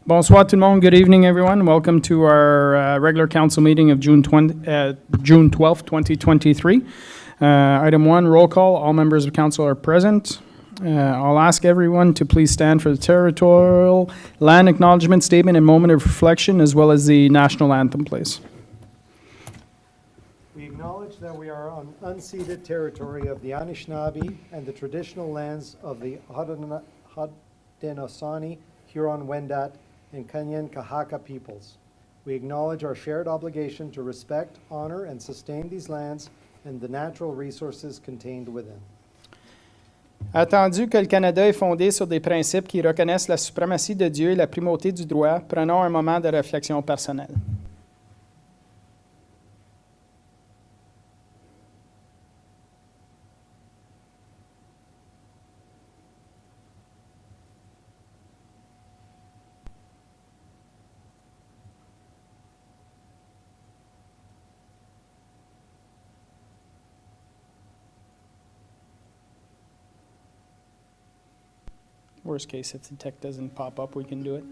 Bonsoir tout le monde. Good evening, everyone. Welcome to our regular council meeting of June 12th, 2023. Item 1, roll call. All members of council are present. I'll ask everyone to please stand for the territorial land acknowledgement statement and moment of reflection, as well as the national anthem, please. We acknowledge that we are on unceded territory of the Anishinaabe and the traditional lands of the Haudenosaunee, Huron-Wendat, and Kanyen-Kahaka peoples. We acknowledge our shared obligation to respect, honor, and sustain these lands and the natural resources contained within. Attendu que le Canada est fondé sur des principes qui reconnaissent la suprématie de Dieu et la primauté du droit, prenons un moment de réflexion personnelle. Worst case, if the tech doesn't pop up, we can do it.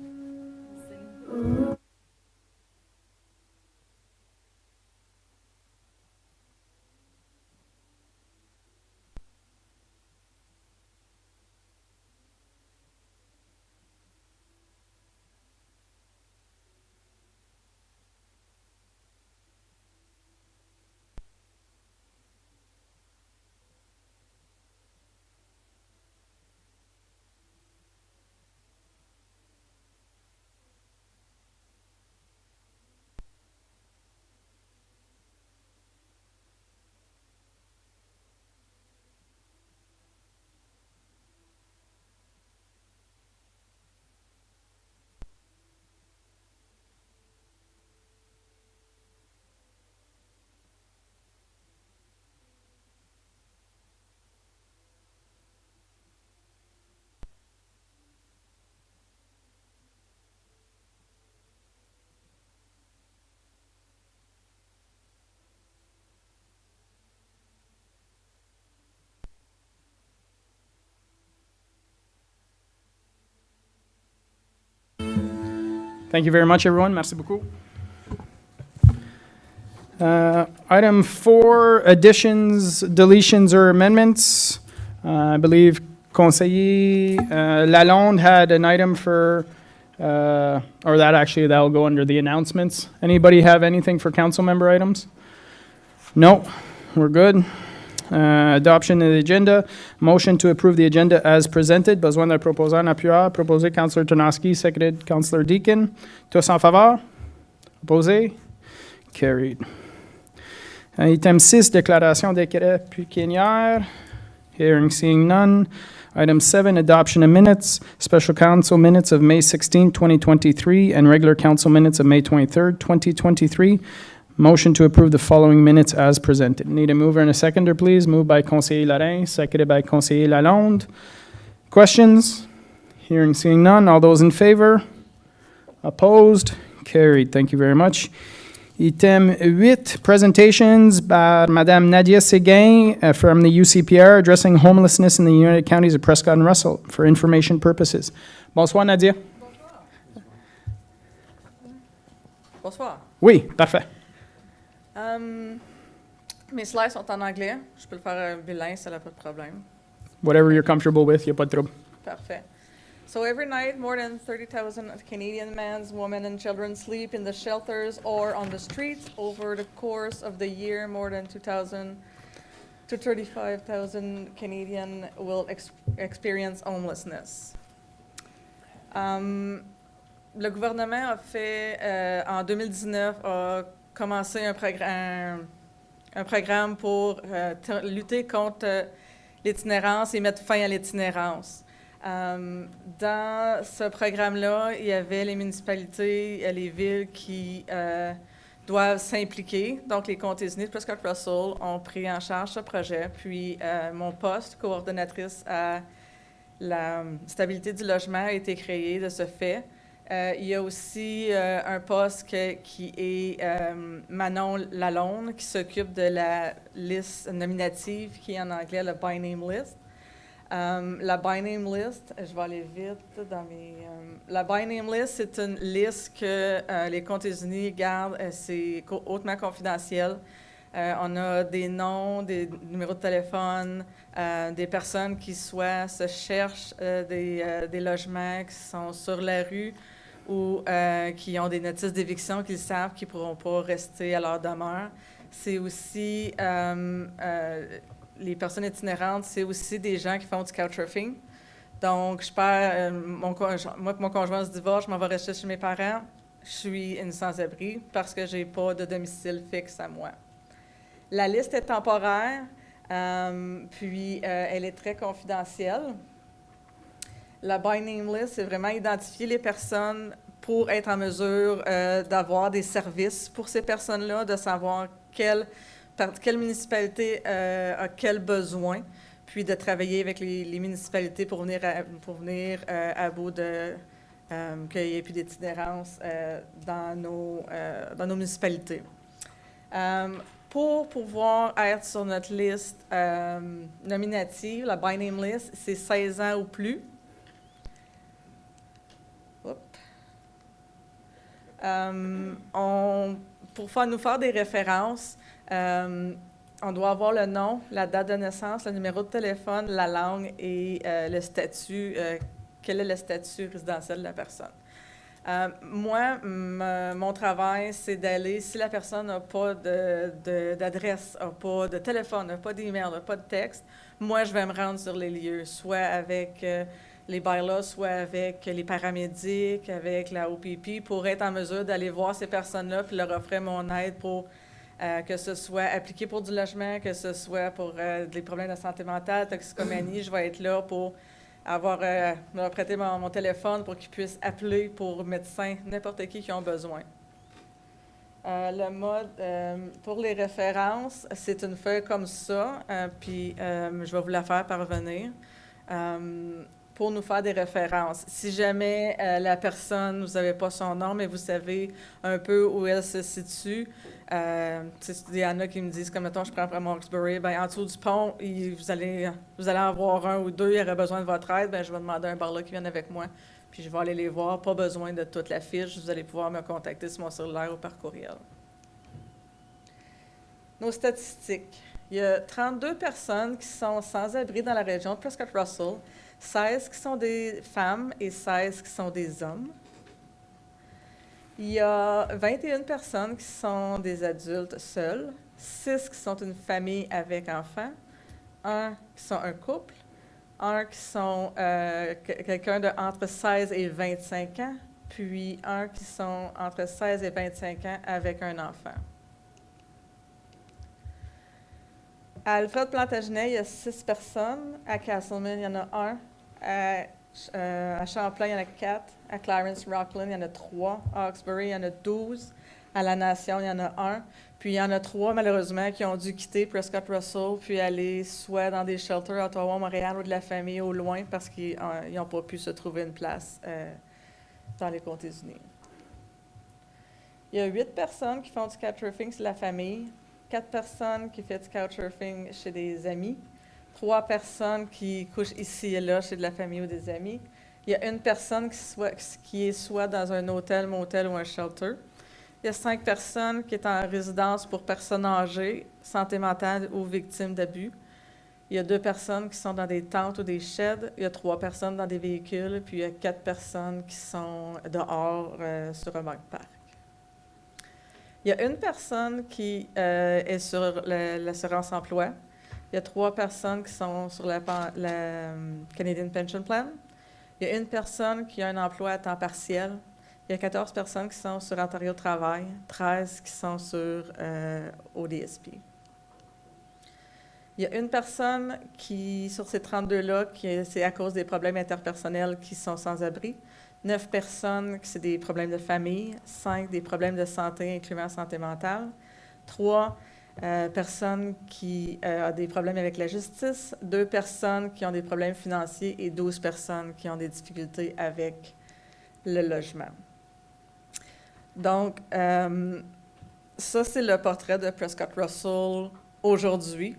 Thank you very much, everyone. Merci beaucoup. Item 4, additions, deletions, or amendments. I believe Conseiller Lalonde had an item for, or that'll go under the announcements. Anybody have anything for council member items? No, we're good. Adoption of the agenda. Motion to approve the agenda as presented. Besoin d'un proposeur en appuyeur. Proposé Councillor Tonoski, seconded Councillor Deakin. Tous en faveur? Opposé? Carried. Item 6, déclaration décret PECUNIARY. Hearing, seeing none. Item 7, adoption of minutes. Special council minutes of May 16, 2023, and regular council minutes of May 23, 2023. Motion to approve the following minutes as presented. Need a mover and a seconder, please. Moved by Conseiller Lorrain, seconded by Conseiller Lalonde. Questions? Hearing, seeing none. All those in favor? Opposed? Carried. Thank you very much. Item 8, presentations by Madame Nadia Seguin from the UCPR addressing homelessness in the United Counties of Prescott and Russell for information purposes. Bonsoir, Nadia. Bonsoir. Bonsoir. Oui, parfait. Mes slides sont en anglais. Je peux le faire bilingue, ça n'a pas de problème. Whatever you're comfortable with, il n'y a pas de trouble. Parfait. So every night, more than 30,000 Canadian men, women, and children sleep in the shelters or on the streets. Over the course of the year, more than 2,000 to 35,000 Canadians will experience homelessness. Le gouvernement a fait, en 2019, a commencé un programme pour lutter contre l'itinérance et mettre fin à l'itinérance. Dans ce programme-là, il y avait les municipalités, les villes qui doivent s'impliquer. Donc, les comtés unis de Prescott Russell ont pris en charge ce projet. Puis, mon poste, coordonnatrice à la stabilité du logement, a été créé de ce fait. Il y a aussi un poste qui est Manon Lalonde, qui s'occupe de la liste nominative, qui est en anglais le by name list. La by name list, je vais aller vite dans mes... la by name list, c'est une liste que les comptes unis gardent, c'est hautement confidentiel. On a des noms, des numéros de téléphone, des personnes qui soit se cherchent des logements qui sont sur la rue ou qui ont des notices d'éviction qu'ils savent qu'ils ne pourront pas rester à leur demeure. C'est aussi, les personnes itinérantes, c'est aussi des gens qui font du couchsurfing. Donc, je perds, moi et mon conjoint se divorce, je m'en vais rester chez mes parents. Je suis une sans-abri parce que je n'ai pas de domicile fixe à moi. La liste est temporaire, puis elle est très confidentielle. La by name list, c'est vraiment identifier les personnes pour être en mesure d'avoir des services pour ces personnes-là, de savoir quelle municipalité a quel besoin, puis de travailler avec les municipalités pour venir à bout de qu'il n'y ait plus d'itinérance dans nos municipalités. Pour pouvoir être sur notre liste nominative, la by name list, c'est 16 ans ou plus. Pour nous faire des références, on doit avoir le nom, la date de naissance, le numéro de téléphone, la langue et le statut, quel est le statut résidentiel de la personne. Moi, mon travail, c'est d'aller, si la personne n'a pas d'adresse, n'a pas de téléphone, n'a pas d'email, n'a pas de texte, moi, je vais me rendre sur les lieux, soit avec les bylaws, soit avec les paramédics, avec la OPP, pour être en mesure d'aller voir ces personnes-là puis leur offrir mon aide pour que ce soit appliqué pour du logement, que ce soit pour des problèmes de santé mentale, toxicomanie. Je vais être là pour me prêter mon téléphone pour qu'ils puissent appeler pour médecins, n'importe qui ont besoin. Le mode, pour les références, c'est une feuille comme ça, puis je vais vous la faire parvenir pour nous faire des références. Si jamais la personne, vous n'avez pas son nom, mais vous savez un peu où elle se situe, il y en a qui me disent, comme mettons, je prends pour Hawkesbury, bien en dessous du pont, vous allez en voir un ou deux, il y aurait besoin de votre aide, bien je vais demander à un bar là qui vienne avec moi, puis je vais aller les voir, pas besoin de toute la fiche, vous allez pouvoir me contacter sur mon cellulaire ou par courriel. Nos statistiques. Il y a 32 personnes qui sont sans abri dans la région de Prescott-Russell, 16 qui sont des femmes et 16 qui sont des hommes. Il y a 21 personnes qui sont des adultes seuls, 6 qui sont une famille avec enfants, 1 qui sont un couple, 1 qui sont quelqu'un de entre 16 et 25 ans, puis 1 qui sont entre 16 et 25 ans avec un enfant. À Alfred-Plantagenet, il y a 6 personnes. À Castleman, il y en a 1. À Champlain, il y en a 4. À Clarence-Rockland, il y en a 3. À Hawkesbury, il y en a 12. À La Nation, il y en a 1. Puis il y en a 3, malheureusement, qui ont dû quitter Prescott-Russell puis aller soit dans des shelters à Ottawa, Montréal ou de la famille au loin parce qu'ils n'ont pas pu se trouver une place dans les comtés unis. Il y a 8 personnes qui font du couchsurfing sur la famille, 4 personnes qui font du couchsurfing chez des amis, 3 personnes qui couchent ici et là chez de la famille ou des amis. Il y a une personne qui est soit dans un hôtel, motel ou un shelter. Il y a 5 personnes qui sont en résidence pour personnes âgées, santé mentale ou victimes d'abus. Il y a 2 personnes qui sont dans des tentes ou des sheds. Il y a 3 personnes dans des véhicules. Puis il y a 4 personnes qui sont dehors sur un parc. Il y a une personne qui est sur l'assurance emploi. Il y a 3 personnes qui sont sur la Canadian Pension Plan. Il y a une personne qui a un emploi à temps partiel. Il y a 14 personnes qui sont sur Ontario Travail, 13 qui sont sur ODSP. Il y a une personne qui, sur ces 32-là, c'est à cause des problèmes interpersonnels qui sont sans abri. 9 personnes qui c'est des problèmes de famille, 5 des problèmes de santé, incluant santé mentale. 3 personnes qui ont des problèmes avec la justice, 2 personnes qui ont des problèmes financiers et 12 personnes qui ont des difficultés avec le logement. Donc, ça, c'est le portrait de Prescott-Russell aujourd'hui.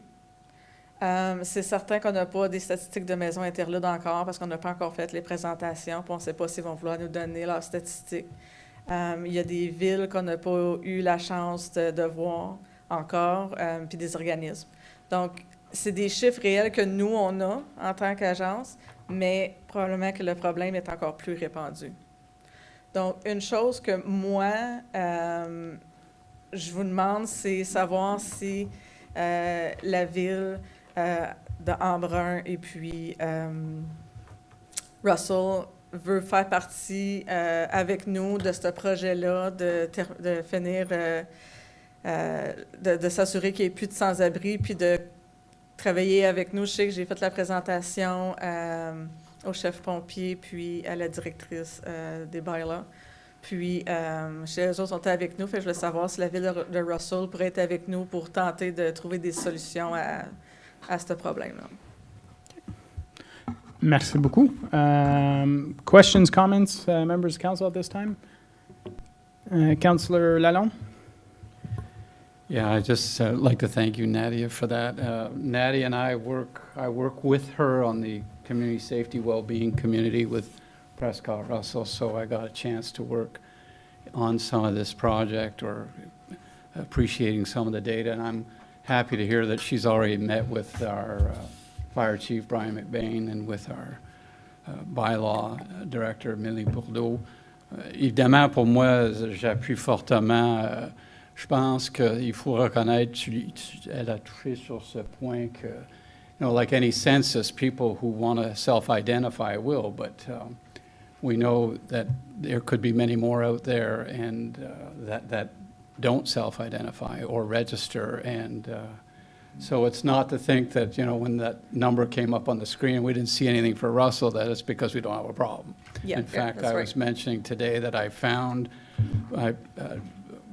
C'est certain qu'on n'a pas des statistiques de maisons interludes encore parce qu'on n'a pas encore fait les présentations, puis on ne sait pas s'ils vont vouloir nous donner leurs statistiques. Il y a des villes qu'on n'a pas eu la chance de voir encore, puis des organismes. Donc, c'est des chiffres réels que nous, on a en tant qu'agence, mais probablement que le problème est encore plus répandu. Donc, une chose que moi, je vous demande, c'est savoir si la ville de Embrun et puis Russell veut faire partie avec nous de ce projet-là, de finir, de s'assurer qu'il n'y ait plus de sans-abri, puis de travailler avec nous. Je sais que j'ai fait la présentation au chef pompier, puis à la directrice des bylaws. Puis, chez eux autres sont avec nous, fait que je voulais savoir si la ville de Russell pourrait être avec nous pour tenter de trouver des solutions à ce problème-là. Merci beaucoup. Questions, comments, members of council at this time? Councillor Lalonde? Yeah, I just like to thank you, Nadia, for that. Nadia and I work with her on the community safety well-being community with Prescott Russell, so I got a chance to work on some of this project or appreciating some of the data, and I'm happy to hear that she's already met with our Fire Chief Brian McBain and with our bylaw director Millie Bourdeau. Évidemment, pour moi, j'appuie fortement. Je pense qu'il faut reconnaître, elle a touché sur ce point que, you know, like any census, people who want to self-identify will, but we know that there could be many more out there and that don't self-identify or register. And so it's not to think that, you know, when that number came up on the screen, we didn't see anything for Russell, that it's because we don't have a problem. Yeah, in fact, that's I was mentioning today that I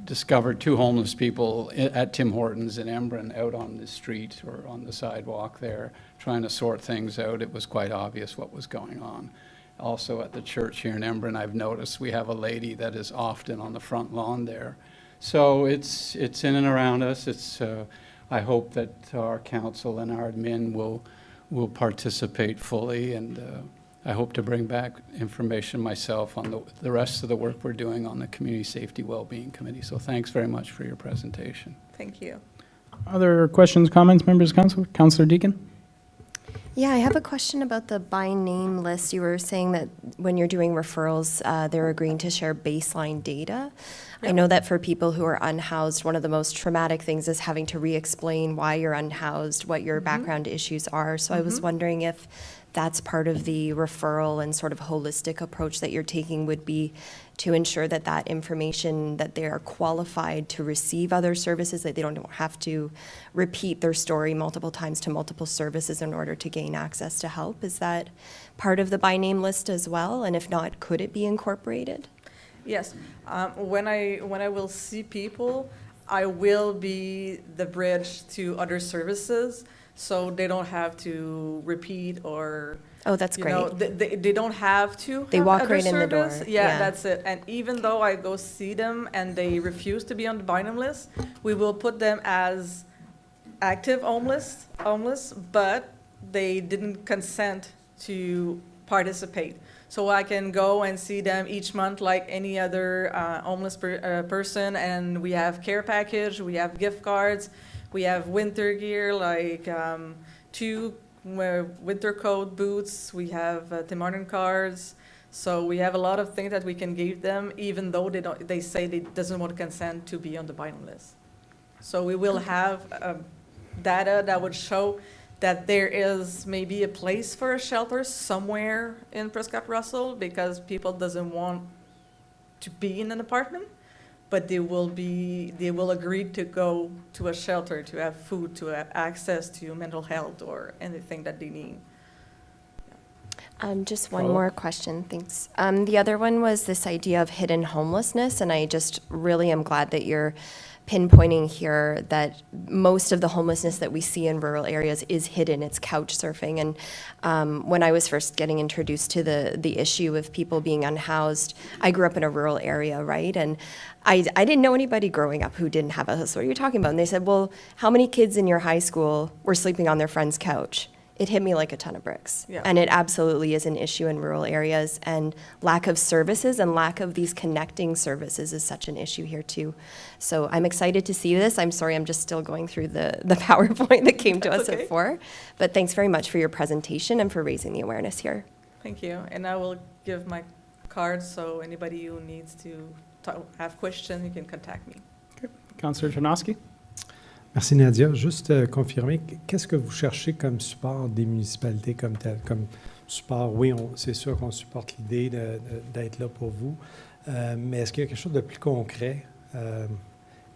discovered 2 homeless people at Tim Hortons in Embrun out on the street or on the sidewalk there, trying to sort things out. It was quite obvious what was going on. Also at the church here in Embrun, I've noticed we have a lady that is often on the front lawn there. So it's in and around us. I hope that our council and our admin will participate fully, and I hope to bring back information myself on the rest of the work we're doing on the Community Safety Wellbeing Committee. So thanks very much for your presentation. Thank you. Other questions, comments, members of council? Councillor Deacon? Yeah, I have a question about the by name list. You were saying that when you're doing referrals, they're agreeing to share baseline data. I know that for people who are unhoused, one of the most traumatic things is having to re-explain why you're unhoused, what your background issues are. So I was wondering if that's part of the referral and sort of holistic approach that you're taking would be to ensure that that information, that they are qualified to receive other services, that they don't have to repeat their story multiple times to multiple services in order to gain access to help. Is that part of the by name list as well? And if not, could it be incorporated? Yes. When I will see people, I will be the bridge to other services, so they don't have to repeat or. Oh, that's great. You know, they don't have to. They have walk other right in the door. service. Yeah, that's it. And even though I go see them and they refuse to be on the bottom list, we will put them as active homeless, but they didn't consent to participate. So I can go and see them each month like any other homeless person, and we have care package, we have gift cards, we have winter gear like 2 winter coat, boots, we have Tim Hortons cards. So we have a lot of things that we can give them, even though they say they doesn't want to consent to be on the bottom list. So we will have data that would show that there is maybe a place for a shelter somewhere in Prescott Russell because people doesn't want to be in an apartment, but they will agree to go to a shelter, to have food, to have access to mental health or anything that they need. Just one Follow-up? more question, thanks. The other one was this idea of hidden homelessness, and I just really am glad that you're pinpointing here that most of the homelessness that we see in rural areas is hidden. It's couch surfing. And when I was first getting introduced to the issue of people being unhoused, I grew up in a rural area, right? And I didn't know anybody growing up who didn't have a house. What are you talking about? And they said, well, how many kids in your high school were sleeping on their friend's couch? It hit me like a ton of bricks. Yeah. And it absolutely is an issue in rural areas. And lack of services and lack of these connecting services is such an issue here too. So I'm excited to see this. I'm sorry, I'm just still going through the PowerPoint that came to us That's okay. at 4. But thanks very much for your presentation and for raising the awareness here. Thank you. And I will give my card, so anybody who needs to have questions, you can contact me. Councillor Tarnowski? Merci Nadia. Juste confirmer, qu'est-ce que vous cherchez comme support des municipalités comme tel? Comme support, oui, c'est sûr qu'on supporte l'idée d'être là pour vous, mais est-ce qu'il y a quelque chose de plus concret?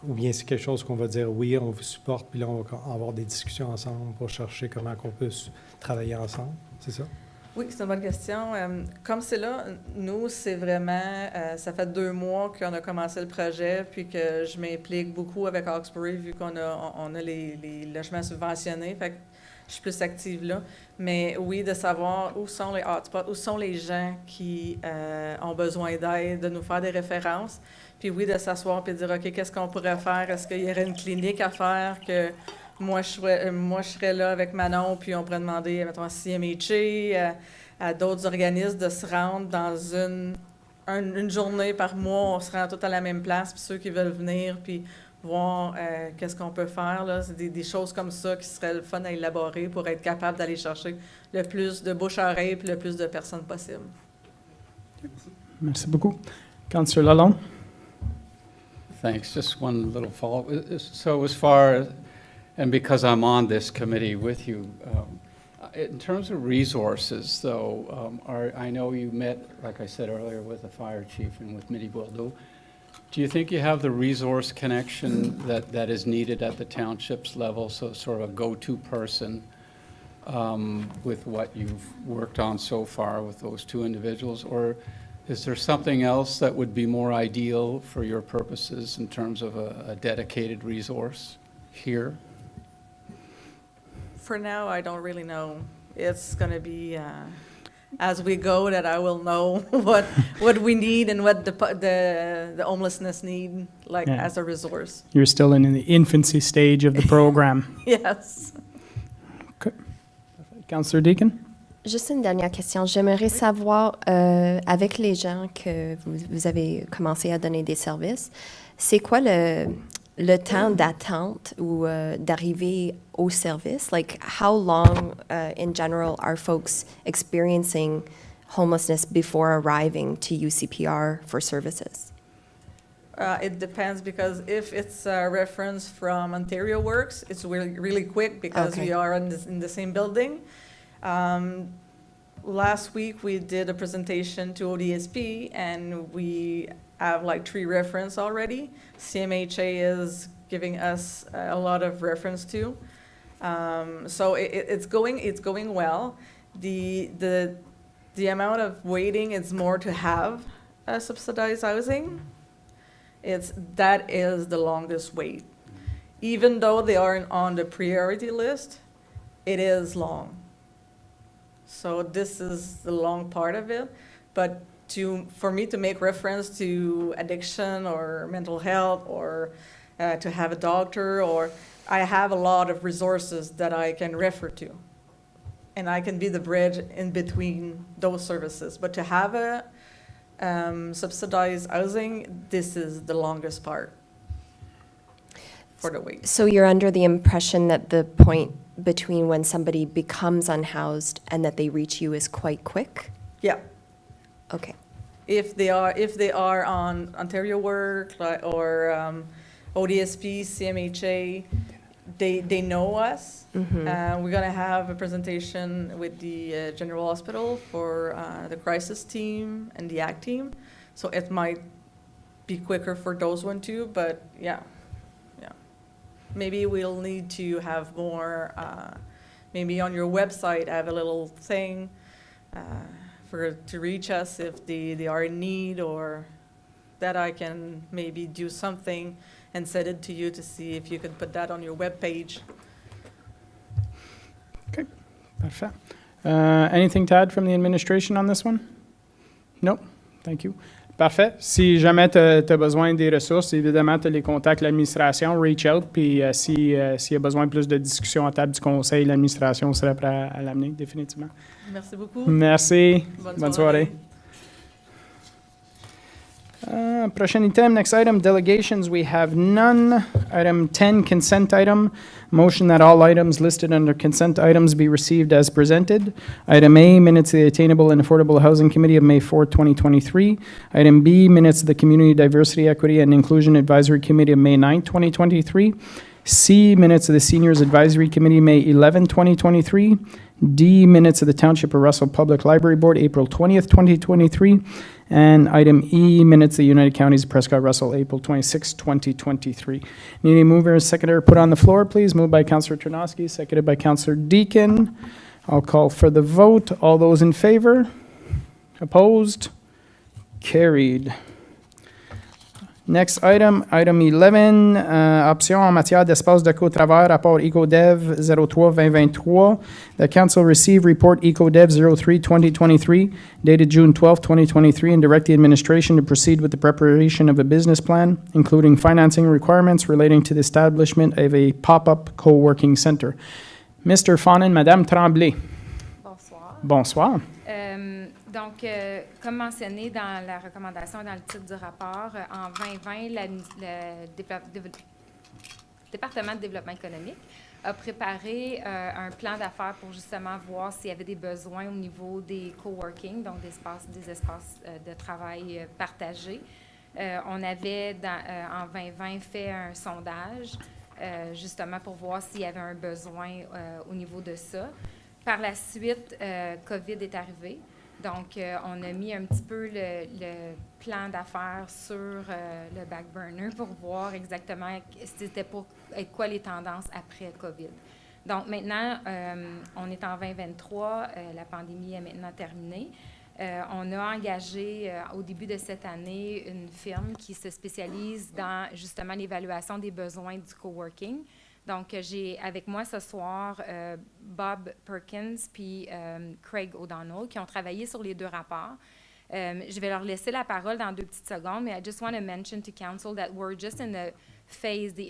Ou bien c'est quelque chose qu'on va dire, oui, on vous supporte, puis là, on va avoir des discussions ensemble pour chercher comment on peut travailler ensemble? C'est ça? Oui, c'est une bonne question. Comme c'est là, nous, c'est vraiment, ça fait 2 mois qu'on a commencé le projet, puis que je m'implique beaucoup avec Hawkesbury, vu qu'on a les logements subventionnés, fait que je suis plus active là. Mais oui, de savoir où sont les hotspots, où sont les gens qui ont besoin d'aide, de nous faire des références. Puis oui, de s'asseoir et de dire, OK, qu'est-ce qu'on pourrait faire? Est-ce qu'il y aurait une clinique à faire que... Moi, je serais là avec Manon, puis on pourrait demander, mettons, à CMHA, à d'autres organismes de se rendre dans une journée par mois. On se rend tous à la même place, puis ceux qui veulent venir, puis voir qu'est-ce qu'on peut faire. Là. C'est des choses comme ça qui seraient le fun à élaborer pour être capable d'aller chercher le plus de bouche à oreille puis le plus de personnes possible. Merci beaucoup. Councillor Lalonde? Thanks. Just one little follow-up. So as far as, and because I'm on this committee with you, in terms of resources, though, I know you met, like I said earlier, with the fire chief and with Midi Boildou. Do you think you have the resource connection that is needed at the townships level, so sort of a go-to person with what you've worked on so far with those 2 individuals? Or is there something else that would be more ideal for your purposes in terms of a dedicated resource here? For now, I don't really know. It's going to be as we go that I will know what we need and what the homelessness need, like Yeah. as a resource. You're still in the infancy stage of the program. Yes. Okay. Councillor Deacon? Juste une dernière question. J'aimerais savoir, avec les gens que vous avez commencé à donner des services, c'est quoi le temps d'attente ou d'arriver au service? Like, how long, in general, are folks experiencing homelessness before arriving to UCPR for services? It depends, because if it's a reference from Ontario Works, it's really, really quick because Okay. we are in the same building. Last week, we did a presentation to ODSP, and we have like 3 reference already. CMHA is giving us a lot of reference too. So it's going well. The amount of waiting is more to have subsidized housing. That is the longest wait. Even though they aren't on the priority list, it is long. So this is the long part of it. But for me to make reference to addiction or mental health or to have a doctor, or I have a lot of resources that I can refer to. And I can be the bridge in between those services. But to have a subsidized housing, this is the longest part for the wait. So you're under the impression that the point between when somebody becomes unhoused and that they reach you is quite quick? Yeah. Okay. If they are on Ontario Work or ODSP, CMHA, they know us. Mm-hmm. We're gonna have a presentation with the General Hospital for the crisis team and the ACT team, so it might be quicker for those one too. But yeah, maybe we'll need to have more. Maybe on your website have a little thing. to reach us if they are in need, or that I can maybe do something and send it to you to see if you could put that on your webpage. Okay, parfait. Anything to add from the administration on this one? No, thank you. Parfait. Si jamais tu as besoin des ressources, évidemment, tu as les contacts de l'administration, reach out, puis s'il y a besoin de plus de discussions à table du conseil, l'administration serait prête à l'amener, définitivement. Merci beaucoup. Merci. Bonne soirée. Prochain item, next item, delegations, we have none. Item 10, consent item. Motion that all items listed under consent items be received as presented. Item A, minutes of the Attainable and Affordable Housing Committee of May 4, 2023. Item B, minutes of the Community Diversity, Equity, and Inclusion Advisory Committee of May 9, 2023. C, minutes of the Seniors Advisory Committee, May 11, 2023. D, minutes of the Township of Russell Public Library Board, April 20th, 2023. And item E, minutes of the United Counties of Prescott Russell, April 26, 2023. Need a mover and seconder put on the floor, please. Moved by Councillor Ternosky, seconded by Councillor Deakin. I'll call for the vote. All those in favor? Opposed? Carried. Next item, item 11, option en matière d'espace de co-travail, rapport EcoDev 03-2023. The council received report EcoDev 03-2023, dated June 12, 2023, and direct the administration to proceed with the preparation of a business plan, including financing requirements relating to the establishment of a pop-up co-working center. Mr. Fonin, Madame Tremblay. Bonsoir. Bonsoir. Donc, comme mentionné dans la recommandation et dans le titre du rapport, en 2020, le département de développement économique a préparé un plan d'affaires pour justement voir s'il y avait des besoins au niveau des coworking, donc des espaces de travail partagés. On avait, en 2020, fait un sondage justement pour voir s'il y avait un besoin au niveau de ça. Par la suite, COVID est arrivé. Donc, on a mis un petit peu le plan d'affaires sur le back burner pour voir exactement c'était pour être quoi les tendances après COVID. Donc, maintenant, on est en 2023, la pandémie est maintenant terminée. On a engagé au début de cette année une firme qui se spécialise dans justement l'évaluation des besoins du coworking. Donc, j'ai avec moi ce soir Bob Perkins puis Craig O'Donnell qui ont travaillé sur les deux rapports. Je vais leur laisser la parole dans 2 petites secondes, mais I just want to mention to council that we're just in the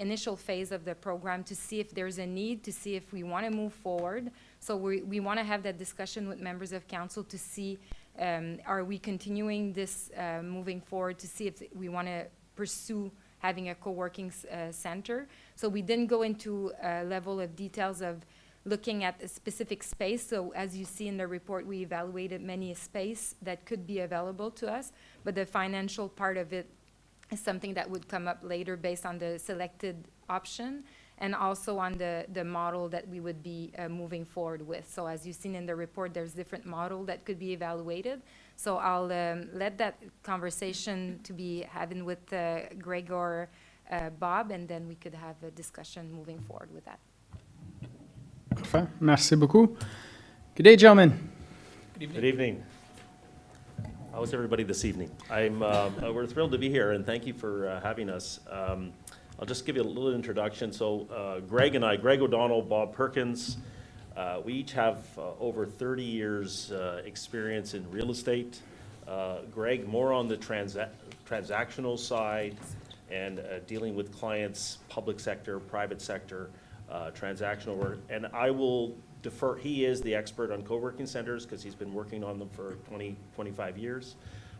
initial phase of the program to see if there's a need, to see if we want to move forward. So we want to have that discussion with members of council to see are we continuing this moving forward, to see if we want to pursue having a co-working center. So we didn't go into a level of details of looking at a specific space. So as you see in the report, we evaluated many space that could be available to us, but the financial part of it is something that would come up later based on the selected option and also on the model that we would be moving forward with. So as you've seen in the report, there's different model that could be evaluated. So I'll let that conversation to be having with Greg or Bob, and then we could have a discussion moving forward with that. Parfait. Merci beaucoup. Good day, gentlemen. Good evening. How's everybody this evening? We're thrilled to be here, and thank you for having us. I'll just give you a little introduction. So Greg and I, Greg O'Donnell, Bob Perkins, we each have over 30 years experience in real estate. Greg more on the transactional side and dealing with clients, public sector, private sector, transactional work. And I will defer, he is the expert on co-working centers because he's been working on them for 20, 25 years.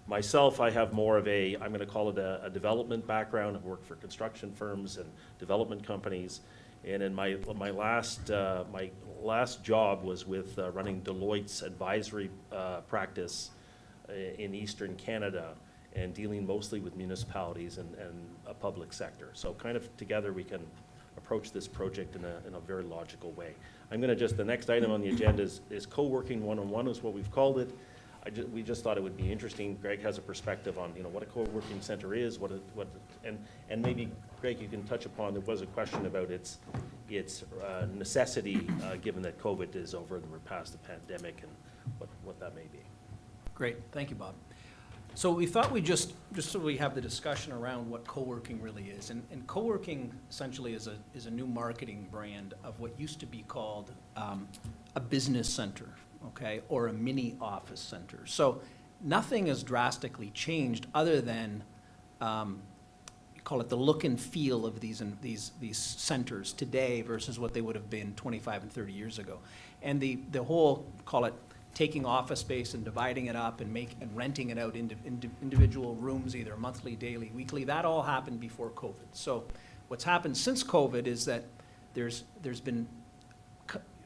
Myself, I have more of a, I'm going to call it a development background. I've worked for construction firms and development companies. And in my last job was with running Deloitte's advisory practice in Eastern Canada and dealing mostly with municipalities and a public sector. So kind of together we can approach this project in a very logical way. I'm going to just, the next item on the agenda is co-working one-on-one is what we've called it. We just thought it would be interesting. Greg has a perspective on, what a co-working center is, and maybe Greg, you can touch upon. There was a question about its necessity, given that COVID is over and we're past the pandemic, and what that may be. Great, thank you, Bob. So we thought we just so we have the discussion around what co-working really is. And co-working essentially is a new marketing brand of what used to be called a business center, okay, or a mini office center. So nothing has drastically changed other than, call it the look and feel of these centers today versus what they would have been 25 and 30 years ago. And the whole, call it, taking office space and dividing it up and renting it out into individual rooms, either monthly, daily, weekly, that all happened before COVID. So what's happened since COVID is that there's been,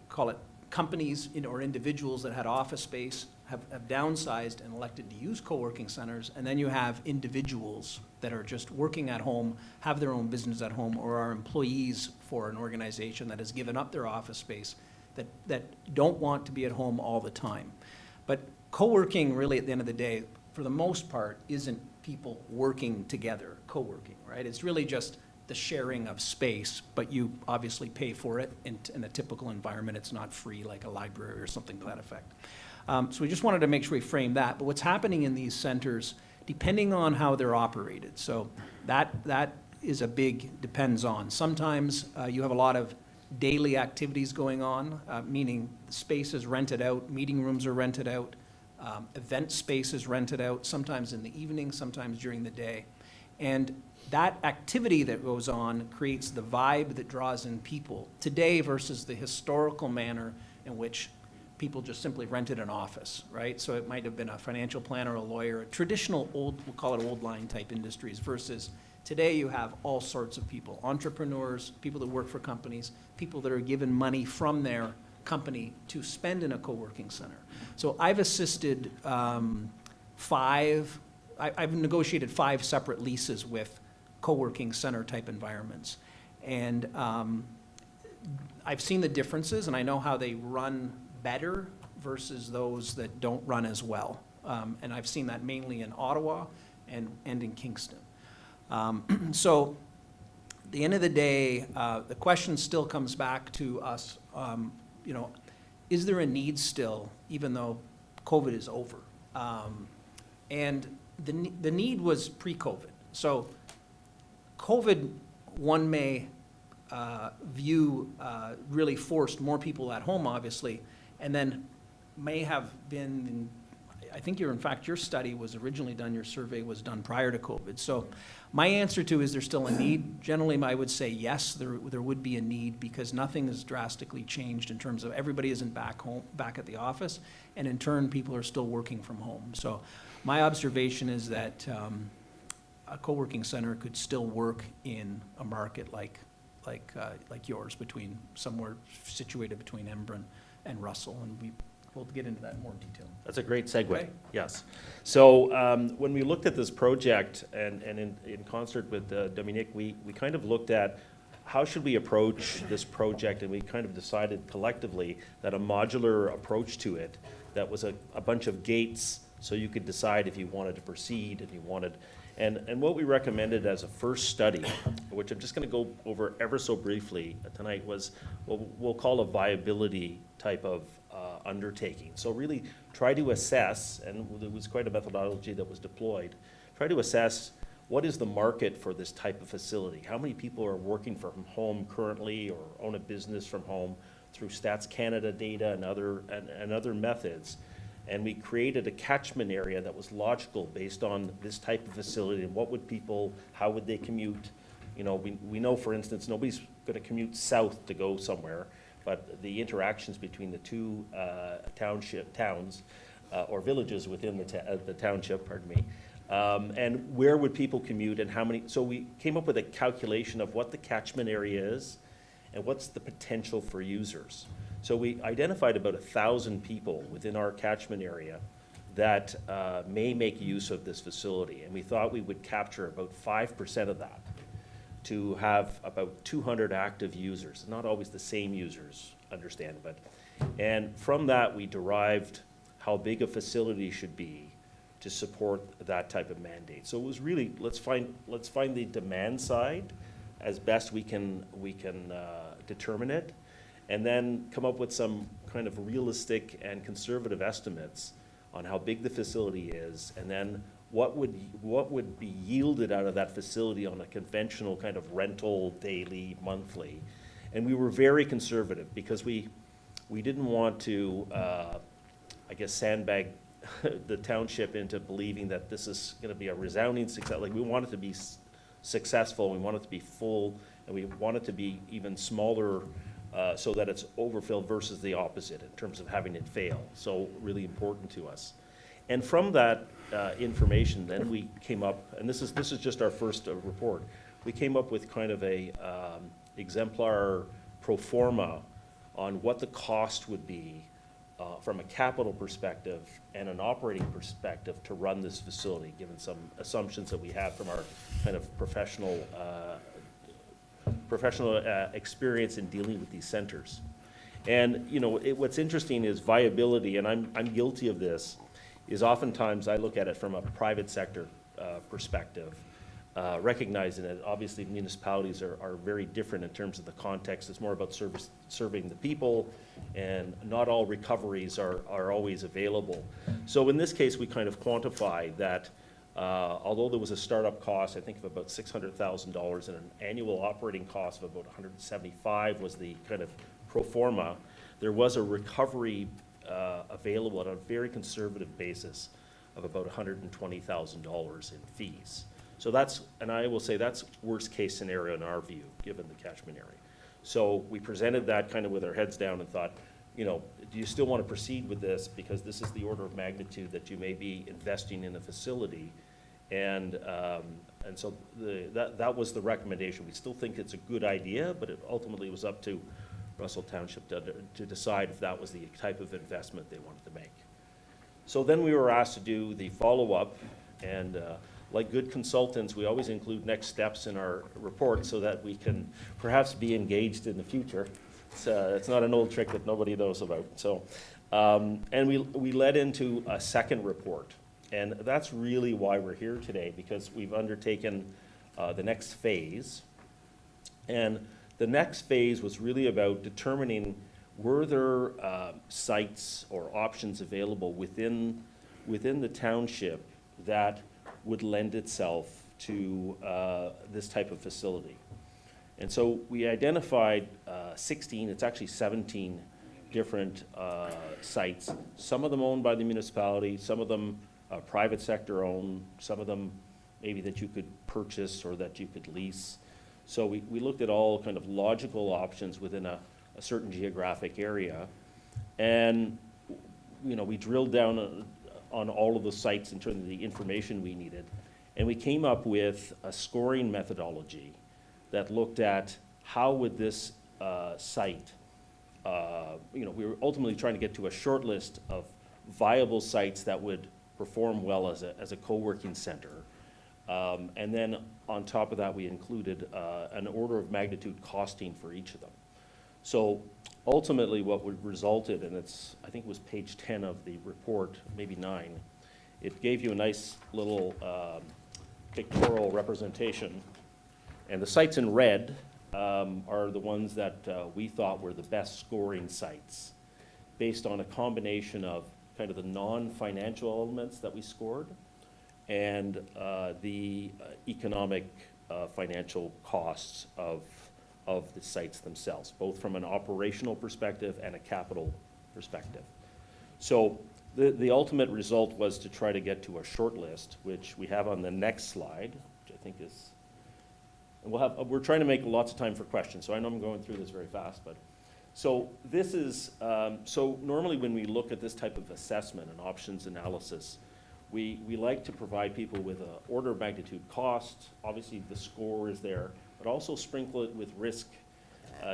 call it, companies or individuals that had office space have downsized and elected to use co-working centers, and then you have individuals that are just working at home, have their own business at home, or are employees for an organization that has given up their office space that don't want to be at home all the time. But co-working really at the end of the day, for the most part, isn't people working together, co-working, right? It's really just the sharing of space, but you obviously pay for it in a typical environment. It's not free like a library or something to that effect. So we just wanted to make sure we frame that. But what's happening in these centers, depending on how they're operated, so that is a big depends on. Sometimes you have a lot of daily activities going on, meaning the space is rented out, meeting rooms are rented out, event space is rented out, sometimes in the evening, sometimes during the day. And that activity that goes on creates the vibe that draws in people today versus the historical manner in which people just simply rented an office, right? So it might have been a financial planner, a lawyer, a traditional old, we'll call it old line type industries versus today you have all sorts of people, entrepreneurs, people that work for companies, people that are given money from their company to spend in a co-working center. So I've assisted I've negotiated 5 separate leases with co-working center type environments. And I've seen the differences and I know how they run better versus those that don't run as well. And I've seen that mainly in Ottawa and in Kingston. So at the end of the day, the question still comes back to us, is there a need still, even though COVID is over? And the need was pre-COVID. So COVID, one may view, really forced more people at home, obviously, and then may have been, I think in fact, your study was originally done, your survey was done prior to COVID. So my answer to is there still a need? Generally, I would say yes, there would be a need because nothing has drastically changed in terms of everybody isn't back at the office, and in turn, people are still working from home. So my observation is that a co-working center could still work in a market like yours, somewhere situated between Embrun and Russell, and we'll get into that in more detail. That's a great segue, Okay. yes. So when we looked at this project and in concert with Dominique, we kind of looked at how should we approach this project, and we kind of decided collectively that a modular approach to it, that was a bunch of gates so you could decide if you wanted to proceed and you wanted, and what we recommended as a first study, which I'm just going to go over ever so briefly tonight, was what we'll call a viability type of undertaking. So really try to assess, and there was quite a methodology that was deployed, try to assess what is the market for this type of facility? How many people are working from home currently or own a business from home through Stats Canada data and other methods? And we created a catchment area that was logical based on this type of facility and what would people, how would they commute? You know, we know, for instance, nobody's going to commute south to go somewhere, but the interactions between the two towns or villages within the township, pardon me, and where would people commute and how many, so we came up with a calculation of what the catchment area is and what's the potential for users. So we identified about 1,000 people within our catchment area that may make use of this facility, and we thought we would capture about 5% of that to have about 200 active users, not always the same users, understand, and from that we derived how big a facility should be to support that type of mandate. So it was really, let's find the demand side as best we can determine it, and then come up with some kind of realistic and conservative estimates on how big the facility is, and then what would be yielded out of that facility on a conventional kind of rental, daily, monthly. And we were very conservative because we didn't want to, I guess, sandbag the township into believing that this is going to be a resounding success. Like, we want it to be successful, we want it to be full, and we want it to be even smaller so that it's overfilled versus the opposite in terms of having it fail. So really important to us. And from that information, then we came up, and this is just our first report. We came up with kind of a exemplar pro forma on what the cost would be from a capital perspective and an operating perspective to run this facility, given some assumptions that we have from our kind of professional experience in dealing with these centers. And, you know, what's interesting is viability, and I'm guilty of this, is oftentimes I look at it from a private sector perspective, recognizing that obviously municipalities are very different in terms of the context. It's more about serving the people, and not all recoveries are always available. So in this case, we kind of quantify that although there was a startup cost, I think of about $600,000, and an annual operating cost of about $175 was the kind of pro forma, there was a recovery available on a very conservative basis of about $120,000 in fees. So that's, and I will say that's worst case scenario in our view, given the catchment area. So we presented that kind of with our heads down and thought, you know, do you still want to proceed with this? Because this is the order of magnitude that you may be investing in a facility. And so that was the recommendation. We still think it's a good idea, but it ultimately was up to Russell Township to decide if that was the type of investment they wanted to make. So then we were asked to do the follow-up, and like good consultants, we always include next steps in our report so that we can perhaps be engaged in the future. It's not an old trick that nobody knows about. So, and we led into a second report, and that's really why we're here today, because we've undertaken the next phase. And the next phase was really about determining, were there sites or options available within the township that would lend itself to this type of facility. And so we identified 16, it's actually 17 different sites, some of them owned by the municipality, some of them private sector owned, some of them maybe that you could purchase or that you could lease. So we looked at all kind of logical options within a certain geographic area. And, you know, we drilled down on all of the sites in terms of the information we needed. And we came up with a scoring methodology that looked at how would this site, you know, we were ultimately trying to get to a short list of viable sites that would perform well as a co-working center. And then on top of that, we included an order of magnitude costing for each of them. So ultimately what resulted, and I think it was page 10 of the report, maybe 9, it gave you a nice little pictorial representation. And the sites in red are the ones that we thought were the best scoring sites, based on a combination of kind of the non-financial elements that we scored and the economic financial costs of the sites themselves, both from an operational perspective and a capital perspective. So the ultimate result was to try to get to a short list, which we have on the next slide, which I think is, and we're trying to make lots of time for questions, so I know I'm going through this very fast, but. So this is, so normally when we look at this type of assessment and options analysis, we like to provide people with an order of magnitude cost. Obviously the score is there, but also sprinkle it with risk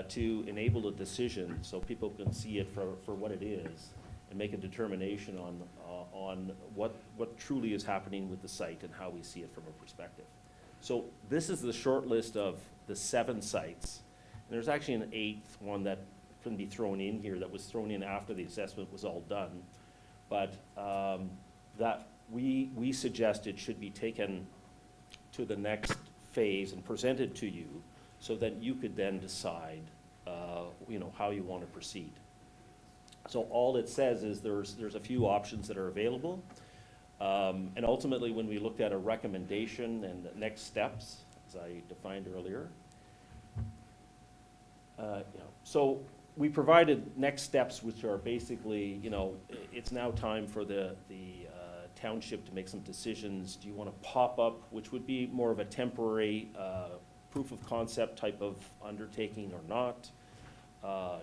to enable a decision so people can see it for what it is and make a determination on what truly is happening with the site and how we see it from a perspective. So this is the short list of the 7 sites. And there's actually an 8th one that couldn't be thrown in here, that was thrown in after the assessment was all done. But that we suggested should be taken to the next phase and presented to you so that you could then decide you know, how you want to proceed. So all it says is there's a few options that are available. And ultimately, when we looked at a recommendation and the next steps, as I defined earlier, so we provided next steps, which are basically, it's now time for the township to make some decisions. Do you want to pop up, which would be more of a temporary proof of concept type of undertaking or not?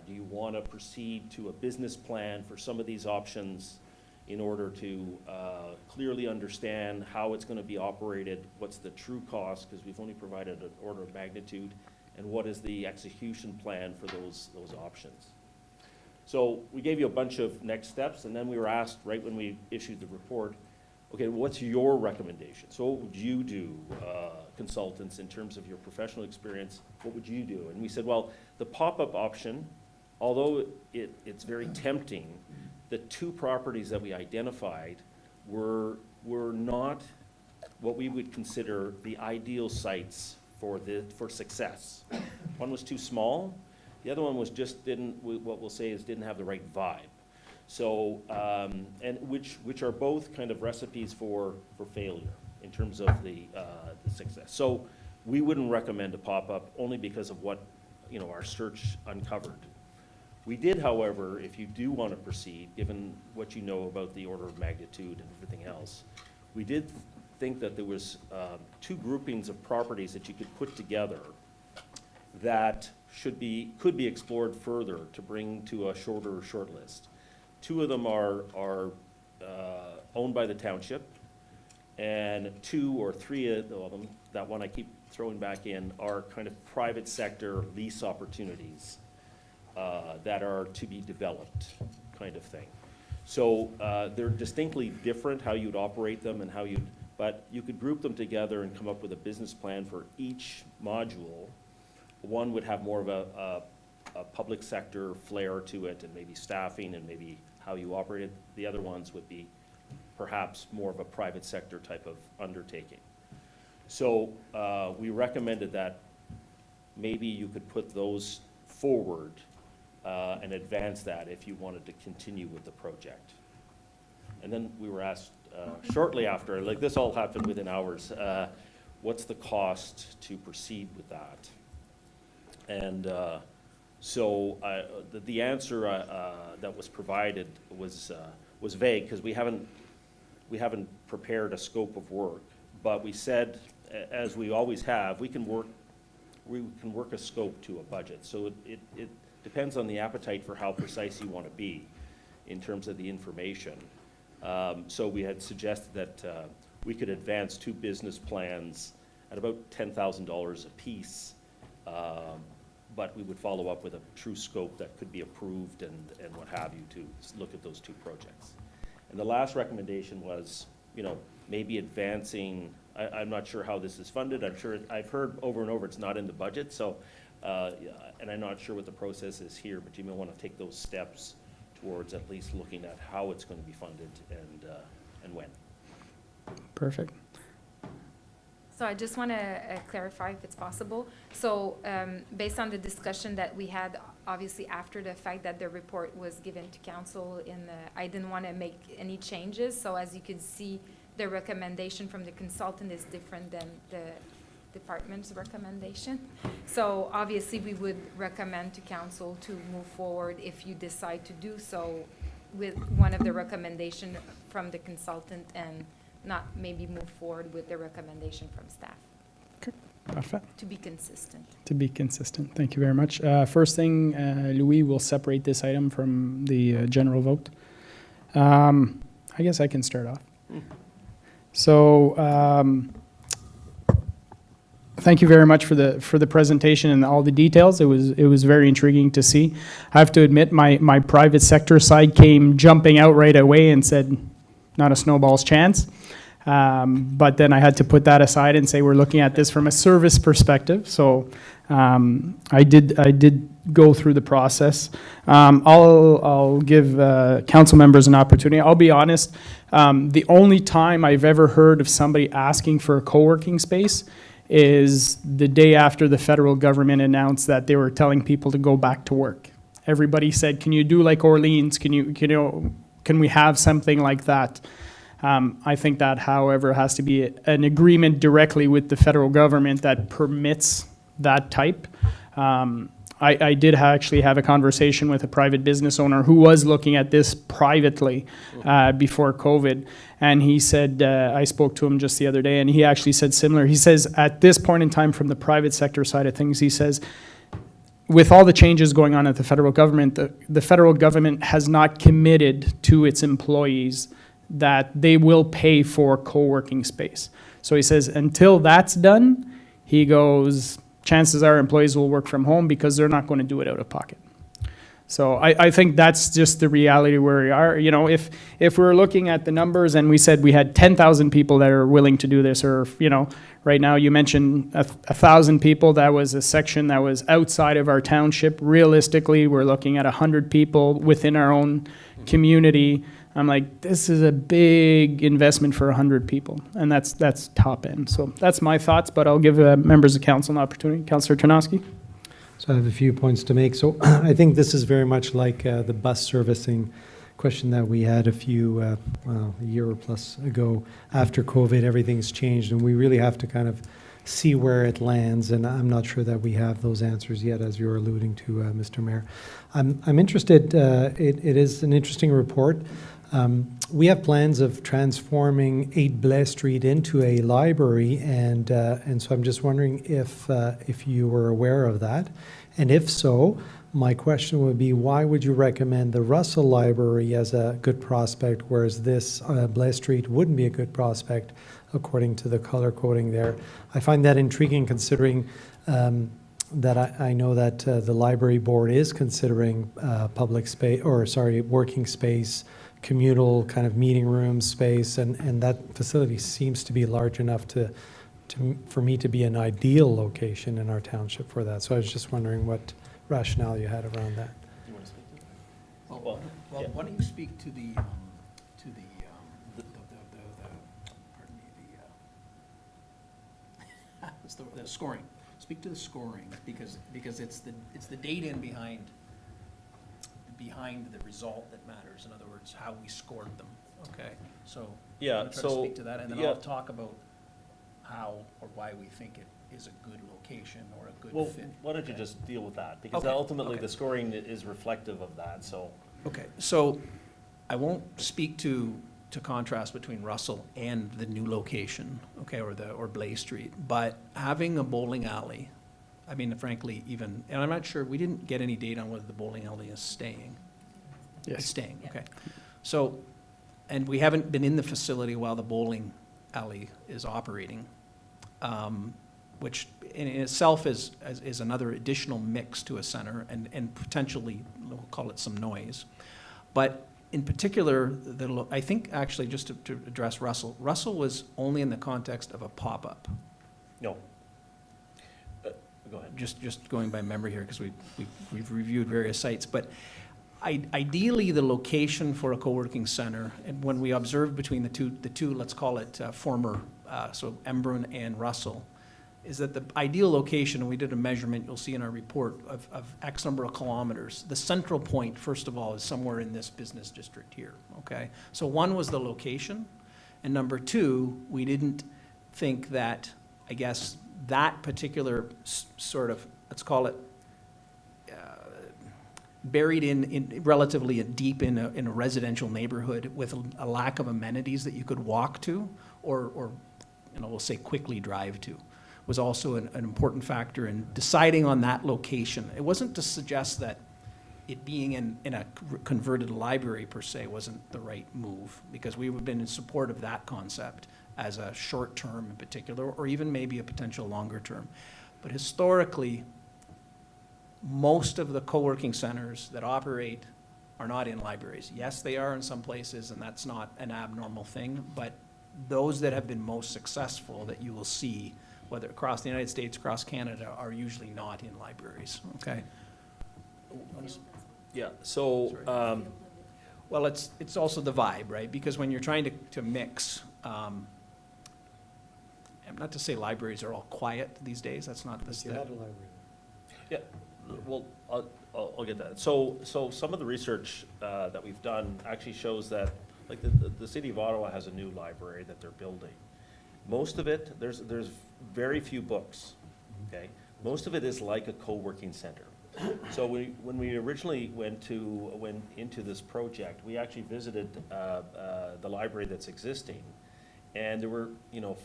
Do you want to proceed to a business plan for some of these options in order to clearly understand how it's going to be operated, what's the true cost, because we've only provided an order of magnitude, and what is the execution plan for those options. So we gave you a bunch of next steps, and then we were asked right when we issued the report, okay, what's your recommendation? So what would you do, consultants, in terms of your professional experience? What would you do? And we said, well, the pop-up option, although it's very tempting, the two properties that we identified were not what we would consider the ideal sites for success. One was too small. The other one was just what we'll say is didn't have the right vibe. So, and which are both kind of recipes for failure in terms of the success. So we wouldn't recommend a pop-up only because of what, our search uncovered. We did, however, if you do want to proceed, given what you know about the order of magnitude and everything else, we did think that there was two groupings of properties that you could put together that could be explored further to bring to a short list. Two of them are owned by the township, and 2 or 3 of them, that one I keep throwing back in, are kind of private sector lease opportunities that are to be developed, kind of thing. So they're distinctly different how you'd operate them and but you could group them together and come up with a business plan for each module. One would have more of a public sector flair to it, and maybe staffing and maybe how you operate it. The other ones would be perhaps more of a private sector type of undertaking. So we recommended that maybe you could put those forward and advance that if you wanted to continue with the project. And then we were asked shortly after, like this all happened within hours, what's the cost to proceed with that? And so the answer that was provided was vague, because we haven't prepared a scope of work. But we said, as we always have, we can work a scope to a budget. So it depends on the appetite for how precise you want to be in terms of the information. So we had suggested that we could advance 2 business plans at about $10,000 a piece, but we would follow up with a true scope that could be approved and what have you to look at those 2 projects. And the last recommendation was, maybe advancing, I'm not sure how this is funded. I've heard over and over it's not in the budget, so, and I'm not sure what the process is here, but you may want to take those steps towards at least looking at how it's going to be funded and when. Perfect. So I just want to clarify if it's possible. So based on the discussion that we had, obviously after the fact that the report was given to council, I didn't want to make any changes. So as you can see, the recommendation from the consultant is different than the department's recommendation. So obviously we would recommend to council to move forward if you decide to do so with one of the recommendation from the consultant and not maybe move forward with the recommendation from staff. Okay, perfect. To be consistent. To be consistent. Thank you very much. First thing, Louis will separate this item from the general vote. I guess I can start off. So, thank you very much for the presentation and all the details. It was very intriguing to see. I have to admit, my private sector side came jumping out right away and said, not a snowball's chance. But then I had to put that aside and say we're looking at this from a service perspective. So I did go through the process. I'll give council members an opportunity. I'll be honest, the only time I've ever heard of somebody asking for a co-working space is the day after the federal government announced that they were telling people to go back to work. everybody said, can you do like Orleans? Can we have something like that? I think that, however, has to be an agreement directly with the federal government that permits that type. I did actually have a conversation with a private business owner who was looking at this privately before COVID. And he said, I spoke to him just the other day, and he actually said similar. He says, at this point in time, from the private sector side of things, he says, with all the changes going on at the federal government, the federal government has not committed to its employees that they will pay for co-working space. So he says, until that's done, he goes, chances are employees will work from home because they're not going to do it out of pocket. So I think that's just the reality where we are. You know, if we're looking at the numbers and we said we had 10,000 people that are willing to do this, or, you know, right now you mentioned 1,000 people, that was a section that was outside of our township. Realistically, we're looking at 100 people within our own community. I'm like, this is a big investment for 100 people, and that's top end. So that's my thoughts, but I'll give members of council an opportunity. Councillor Tarnowski. So I have a few points to make. So I think this is very much like the bus servicing question that we had a year or plus ago. After COVID, everything's changed, and we really have to kind of see where it lands, and I'm not sure that we have those answers yet, as you were alluding to, Mr. Mayor. I'm interested, it is an interesting report. We have plans of transforming 8 Blaise Street into a library, and so I'm just wondering if you were aware of that, and if so, my question would be, why would you recommend the Russell Library as a good prospect, whereas this Blaise Street wouldn't be a good prospect, according to the color coding there? I find that intriguing, considering that I know that the library board is considering working space, communal kind of meeting room space, and that facility seems to be large enough for me to be an ideal location in our township for that. So I was just wondering what rationale you had around that. You want to speak to that? Well, yeah. why don't you speak to the pardon me, the scoring. Speak to the scoring, because it's the data in behind the result that matters. In other words, how we scored them. Okay, so Yeah, I'm gonna try to speak to that, and then I'll talk about how or why we think it is a good location or a good Well, fit. why don't you just deal with that? Because Okay, ultimately, okay. the scoring is reflective of that, so. Okay, so I won't speak to contrast between Russell and the new location, okay, or Blaise Street, but having a bowling alley, I mean, frankly, and I'm not sure, we didn't get any data on whether the bowling alley is staying. Yes. It's staying, okay. So, and we haven't been in the facility while the bowling alley is operating, which in itself is another additional mix to a center and potentially, we'll call it some noise. But in particular, I think actually just to address Russell was only in the context of a pop-up. No. Go ahead. Just going by memory here, because we've reviewed various sites, but ideally the location for a co-working center, and when we observed between the two, let's call it former, so Embrun and Russell, is that the ideal location, and we did a measurement, you'll see in our report, of X number of kilometers. The central point, first of all, is somewhere in this business district here, okay? So one was the location, and number two, we didn't think that, I guess, that particular sort of, let's call it, buried in relatively deep in a residential neighborhood with a lack of amenities that you could walk to or we'll say quickly drive to, was also an important factor in deciding on that location. It wasn't to suggest that it being in a converted library per se wasn't the right move, because we would have been in support of that concept as a short term in particular, or even maybe a potential longer term. But historically, most of the co-working centers that operate are not in libraries. Yes, they are in some places, and that's not an abnormal thing, but those that have been most successful that you will see, whether across the United States, across Canada, are usually not in libraries, okay? Yeah, so, Well, it's also the vibe, right? Because when you're trying to mix, not to say libraries are all quiet these days, that's not this. You had a library. yeah, Well, I'll get that. So some of the research that we've done actually shows that, like, the city of Ottawa has a new library that they're building. Most of it, there's very few books, okay? Most of it is like a co-working center. So when we originally went into this project, we actually visited the library that's existing, and there were,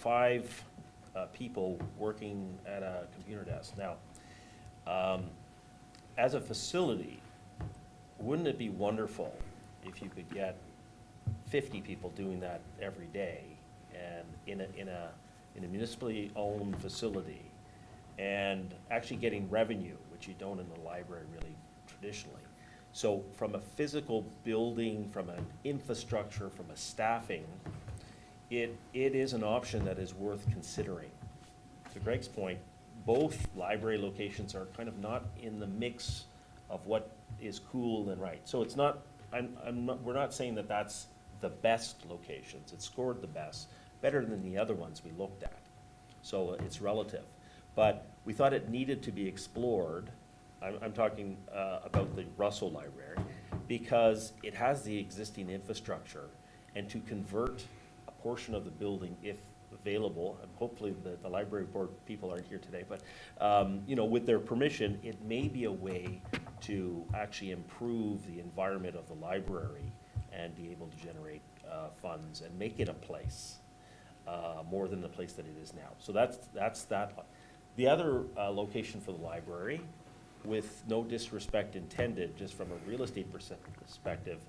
5 people working at a computer desk. Now, as a facility, wouldn't it be wonderful if you could get 50 people doing that every day, and in a municipally owned facility, and actually getting revenue, which you don't in the library really traditionally. So from a physical building, from an infrastructure, from a staffing, it is an option that is worth considering. To Greg's point, both library locations are kind of not in the mix of what is cool and right. So it's not, we're not saying that that's the best locations. It scored the best, better than the other ones we looked at. So it's relative. But we thought it needed to be explored. I'm talking about the Russell Library, because it has the existing infrastructure, and to convert a portion of the building, if available, and hopefully the library board people aren't here today, but with their permission, it may be a way to actually improve the environment of the library and be able to generate funds and make it a place more than the place that it is now. So that's that. The other location for the library, with no disrespect intended, just from a real estate perspective,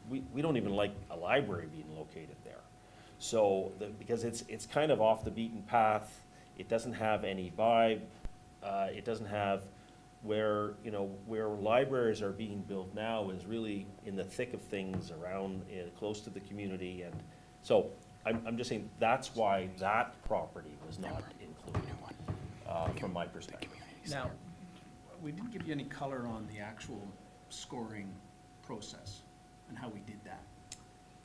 we don't even like a library being located there. So, because it's kind of off the beaten path, it doesn't have any vibe, it doesn't have where libraries are being built now is really in the thick of things around, close to the community, and so I'm just saying that's why that property was not included, from my perspective. Now, we didn't give you any color on the actual scoring process and how we did that,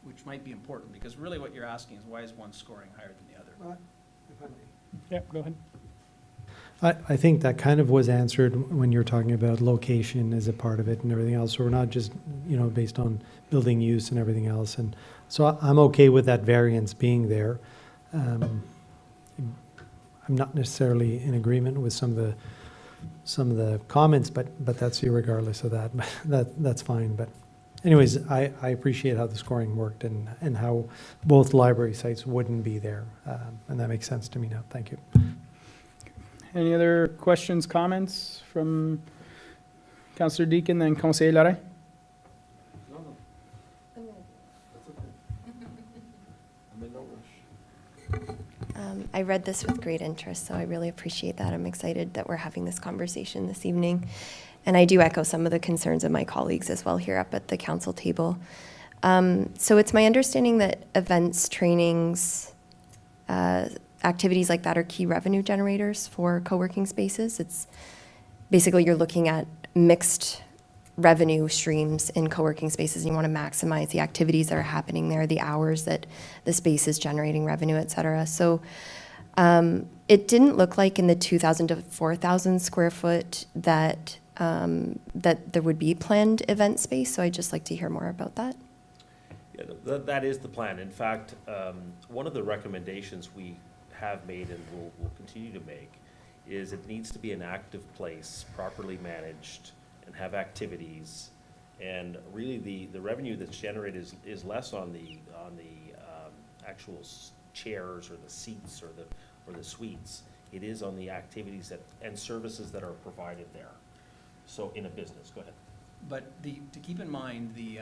which might be important, because really what you're asking is why is one scoring higher than the other? Yeah, go ahead. I think that kind of was answered when you're talking about location as a part of it and everything else. So we're not just, based on building use and everything else. And so I'm okay with that variance being there. I'm not necessarily in agreement with some of the comments, but that's regardless of that. That's fine. But anyways, I appreciate how the scoring worked and how both library sites wouldn't be there. And that makes sense to me now. Thank you. Any other questions, comments from Councillor Deakin and Conseiller Lorrain? I read this with great interest, so I really appreciate that. I'm excited that we're having this conversation this evening. And I do echo some of the concerns of my colleagues as well here up at the council table. So it's my understanding that events, trainings, activities like that are key revenue generators for co-working spaces. It's basically you're looking at mixed revenue streams in co-working spaces. You want to maximize the activities that are happening there, the hours that the space is generating revenue, et cetera. So it didn't look like in the 2,000 to 4,000 square foot that there would be planned event space. So I'd just like to hear more about that. Yeah, that is the plan. In fact, one of the recommendations we have made and will continue to make is it needs to be an active place, properly managed, and have activities. And really the revenue that's generated is less on the actual chairs or the seats or the suites. It is on the activities and services that are provided there. So in a business, go ahead. But to keep in mind, the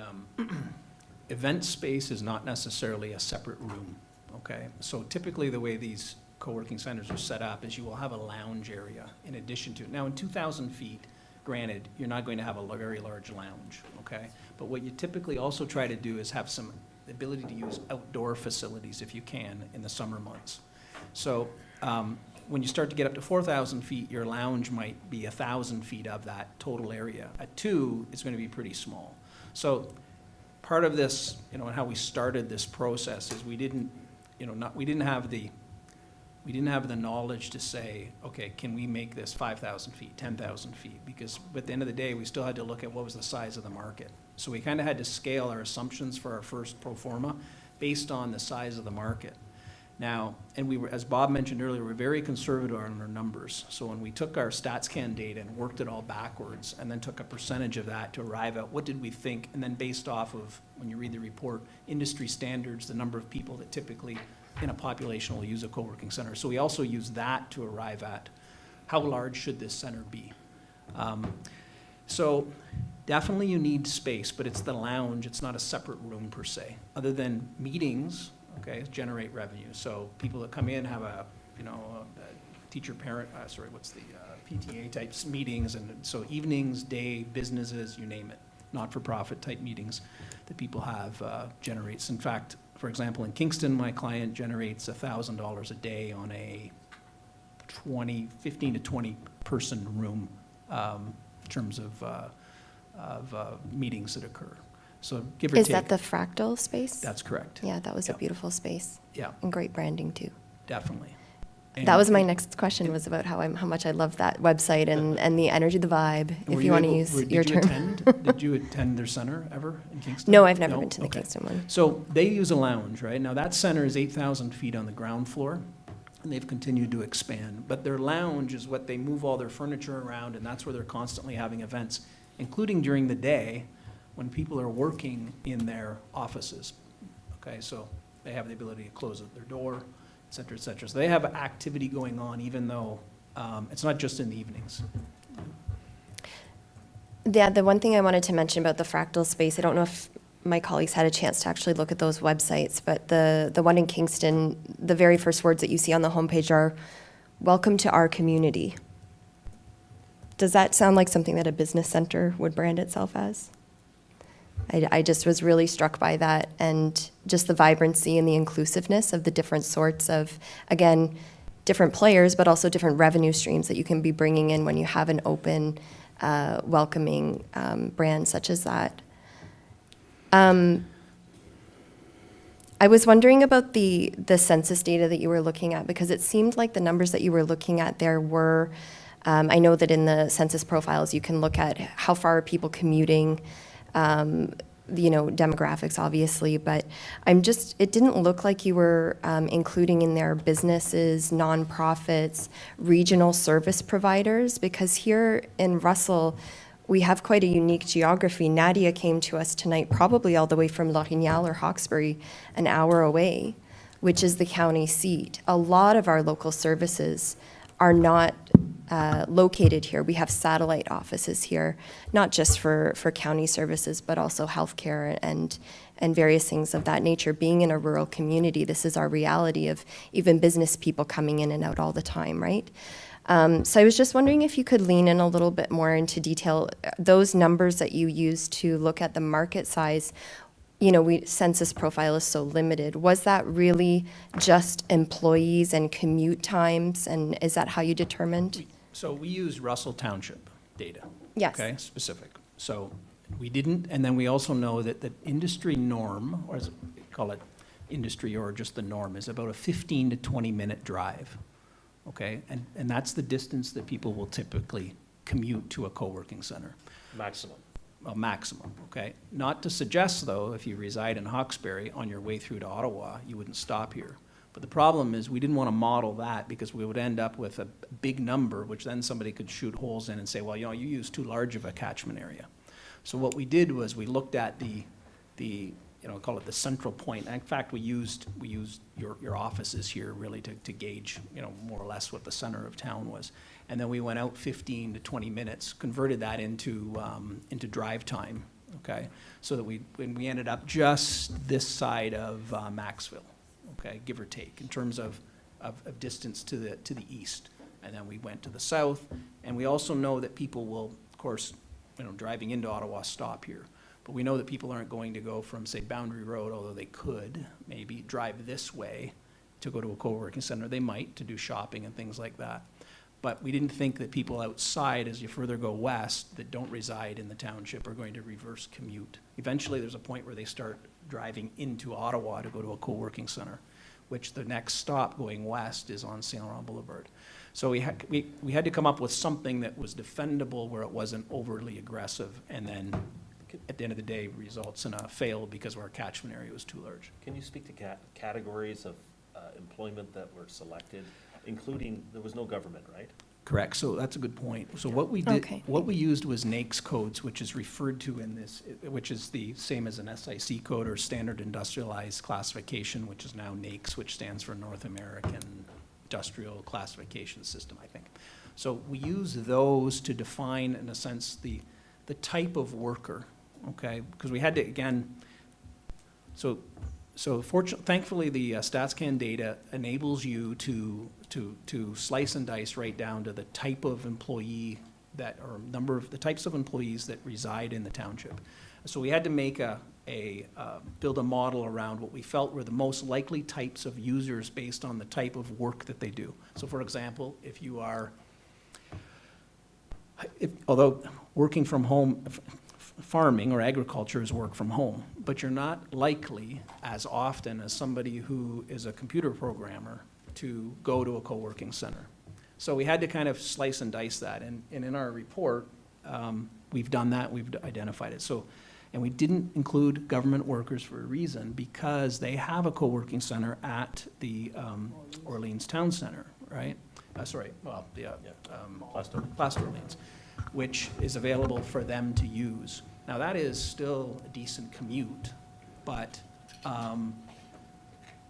event space is not necessarily a separate room, okay? So typically the way these co-working centers are set up is you will have a lounge area in addition to, now in 2,000 feet, granted, you're not going to have a very large lounge, okay? But what you typically also try to do is have some ability to use outdoor facilities if you can in the summer months. So when you start to get up to 4,000 feet, your lounge might be 1,000 feet of that total area. At 2, it's going to be pretty small. So part of this, and how we started this process is we didn't have the We didn't have the knowledge to say, okay, can we make this 5,000 feet, 10,000 feet? Because at the end of the day, we still had to look at what was the size of the market. So we kind of had to scale our assumptions for our first pro forma based on the size of the market. Now, and we were, as Bob mentioned earlier, we're very conservative on our numbers. So when we took our StatsCan data and worked it all backwards and then took a percentage of that to arrive at what did we think, and then based off of, when you read the report, industry standards, the number of people that typically in a population will use a co-working center. So we also use that to arrive at how large should this center be. So definitely you need space, but it's the lounge, it's not a separate room per se, other than meetings, okay, generate revenue. So people that come in have a, you know, a teacher-parent, PTA types meetings, and so evenings, day, businesses, you name it, not-for-profit type meetings that people have generates. In fact, for example, in Kingston, my client generates $1,000 a day on a 15 to 20 person room in terms of meetings that occur. So give or take. Is that the Fractal space? That's correct. Yeah, that was a Yeah. beautiful space. Yeah, And great branding too. definitely. That was my next question, was about how much I love that website and the energy, the vibe, Were if you want to able- use did your you term. Did you attend their center ever in Kingston? No, I've never No? been to the Okay. Kingston one. So they use a lounge, right? Now that center is 8,000 feet on the ground floor, and they've continued to expand. But their lounge is what they move all their furniture around, and that's where they're constantly having events, including during the day when people are working in their offices. Okay, so they have the ability to close their door, et cetera, et cetera. So they have activity going on even though it's not just in the evenings. Yeah, the one thing I wanted to mention about the Fractal space, I don't know if my colleagues had a chance to actually look at those websites, but the one in Kingston, the very first words that you see on the homepage are, "Welcome to our community." Does that sound like something that a business center would brand itself as? I just was really struck by that, and just the vibrancy and the inclusiveness of the different sorts of, again, different players, but also different revenue streams that you can be bringing in when you have an open, welcoming brand such as that. I was wondering about the census data that you were looking at, because it seemed like the numbers that you were looking at there were, I know that in the census profiles, you can look at how far are people commuting, you know, demographics, obviously, but it didn't look like you were including in there businesses, nonprofits, regional service providers, because here in Russell, we have quite a unique geography. Nadia came to us tonight, probably all the way from L'Orignal or Hawkesbury, an hour away, which is the county seat. A lot of our local services are not located here. We have satellite offices here, not just for county services, but also healthcare and various things of that nature. Being in a rural community, this is our reality of even business people coming in and out all the time, right? So I was just wondering if you could lean in a little bit more into detail. Those numbers that you used to look at the market size, you know, census profile is so limited. Was that really just employees and commute times, and is that how you determined? So we used Russell Township data. Yes. Okay, specific. So we didn't, and then we also know that the industry norm, or as we call it industry or just the norm, is about a 15 to 20 minute drive. Okay, and that's the distance that people will typically commute to a co-working center. Maximum. A maximum, okay? Not to suggest, though, if you reside in Hawkesbury on your way through to Ottawa, you wouldn't stop here. But the problem is we didn't want to model that because we would end up with a big number, which then somebody could shoot holes in and say, well, you know, you use too large of a catchment area. So what we did was we looked at the you know, call it the central point. In fact, we used your offices here really to gauge, you know, more or less what the center of town was. And then we went out 15 to 20 minutes, converted that into drive time, okay? So that we ended up just this side of Maxville, okay, give or take, in terms of distance to the east. And then we went to the south, and we also know that people will, of course, you know, driving into Ottawa, stop here. But we know that people aren't going to go from, say, Boundary Road, although they could maybe drive this way to go to a co-working center. They might, to do shopping and things like that. But we didn't think that people outside, as you further go west, that don't reside in the township are going to reverse commute. Eventually, there's a point where they start driving into Ottawa to go to a co-working center, which the next stop going west is on Saint Laurent Boulevard. So we had to come up with something that was defendable where it wasn't overly aggressive, and then at the end of the day, results in a fail because our catchment area was too large. Can you speak to categories of employment that were selected, including, there was no government, right? Correct, so that's a good point. So what we did, Okay. what we used was NAICS codes, which is referred to in this, which is the same as an SIC code or Standard Industrialized Classification, which is now NAICS, which stands for North American Industrial Classification System, I think. So we use those to define, in a sense, the type of worker, okay? Because we had to, again, so thankfully, the StatsCan data enables you to slice and dice right down to the type of employee that, or number of, the types of employees that reside in the township. So we had to make build a model around what we felt were the most likely types of users based on the type of work that they do. So for example, if you are, although working from home, farming or agriculture is work from home, but you're not likely as often as somebody who is a computer programmer to go to a co-working center. So we had to kind of slice and dice that, and in our report, we've done that, we've identified it. So, and we didn't include government workers for a reason, because they have a co-working center at the Orleans Town Center, right? Plaster Orleans, which is available for them to use. Now, that is still a decent commute, but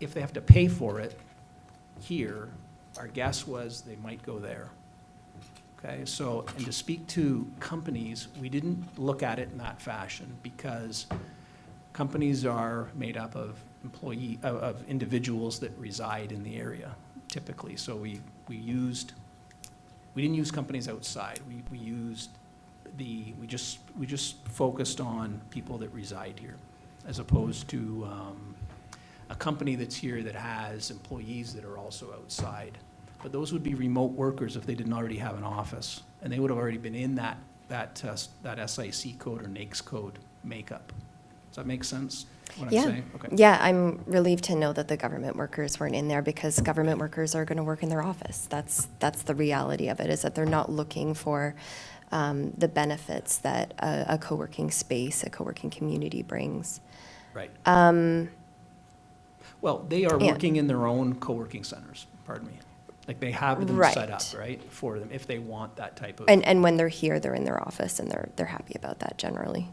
if they have to pay for it here, our guess was they might go there. Okay, so, and to speak to companies, we didn't look at it in that fashion, because companies are made up of individuals that reside in the area, typically. So we didn't use companies outside. We just focused on people that reside here, as opposed to a company that's here that has employees that are also outside. But those would be remote workers if they didn't already have an office, and they would have already been in that SIC code or NAICS code makeup. Does that make sense, what I'm saying? Okay. Yeah, I'm relieved to know that the government workers weren't in there, because government workers are going to work in their office. That's the reality of it, is that they're not looking for the benefits that a co-working space, a co-working community brings. Right. Well, they are working in their own co-working centers, pardon me. Like, they have them set up, right, for them, if they want that type of. And when they're here, they're in their office, and they're happy about that generally.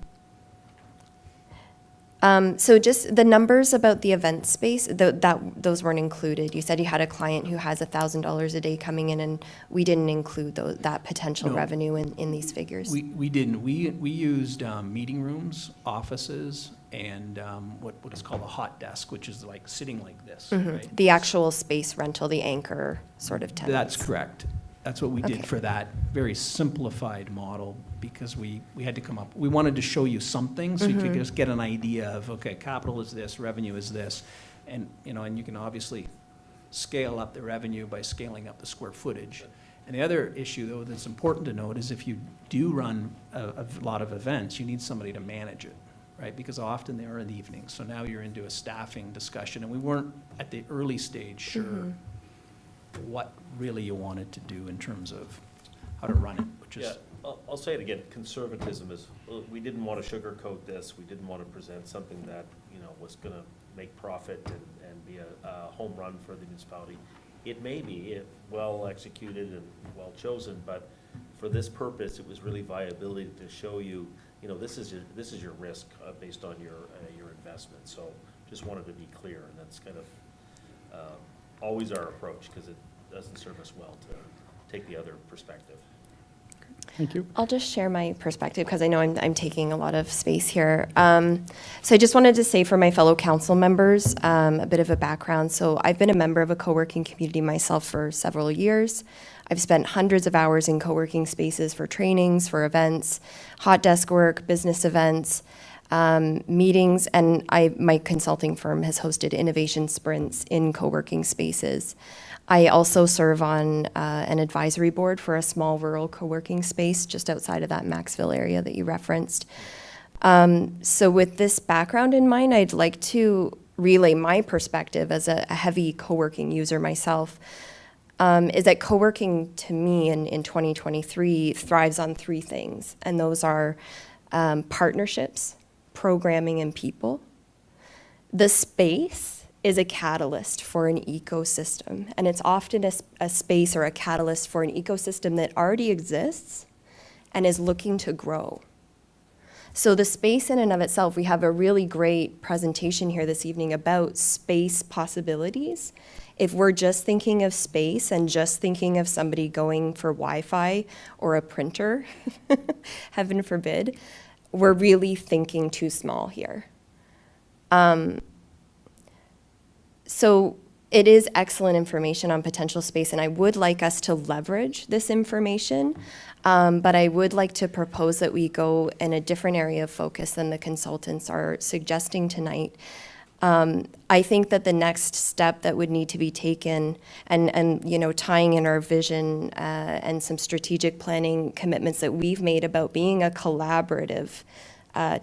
So just the numbers about the event space, those weren't included. You said you had a client who has $1,000 a day coming in, and we didn't include that potential No. revenue in these figures. We didn't. We used meeting rooms, offices, and what is called a hot desk, which is like sitting like this, right? The actual space rental, the anchor sort of tenants. That's correct. That's what we did Okay. for that very simplified model, because we had to come up, we wanted to show you something, so you could just get an idea of, okay, capital is this, revenue is this, and, and you can obviously scale up the revenue by scaling up the square footage. And the other issue, though, that's important to note is if you do run a lot of events, you need somebody to manage it, right? Because often they are in the evenings, so now you're into a staffing discussion, and we weren't at the early stage sure what really you wanted to do in terms of how to run it, which is. Yeah, I'll say it again, conservatism is, we didn't want to sugarcoat this, we didn't want to present something that, was going to make profit and be a home run for the municipality. It may be, if well executed and well chosen, but for this purpose, it was really viability to show you, this is your risk based on your investment. So just wanted to be clear, and that's kind of always our approach, because it doesn't serve us well to take the other perspective. Thank you. I'll just share my perspective, because I know I'm taking a lot of space here. So I just wanted to say for my fellow council members, a bit of a background. So I've been a member of a co-working community myself for several years. I've spent hundreds of hours in co-working spaces for trainings, for events, hot desk work, business events, meetings, and my consulting firm has hosted innovation sprints in co-working spaces. I also serve on an advisory board for a small rural co-working space just outside of that Maxville area that you referenced. So with this background in mind, I'd like to relay my perspective as a heavy co-working user myself, is that co-working to me in 2023 thrives on three things, and those are partnerships, programming, and people. The space is a catalyst for an ecosystem, and it's often a space or a catalyst for an ecosystem that already exists and is looking to grow. So the space in and of itself, we have a really great presentation here this evening about space possibilities. If we're just thinking of space and just thinking of somebody going for Wi-Fi or a printer, heaven forbid, we're really thinking too small here. So it is excellent information on potential space, and I would like us to leverage this information, but I would like to propose that we go in a different area of focus than the consultants are suggesting tonight. I think that the next step that would need to be taken, and you know, tying in our vision and some strategic planning commitments that we've made about being a collaborative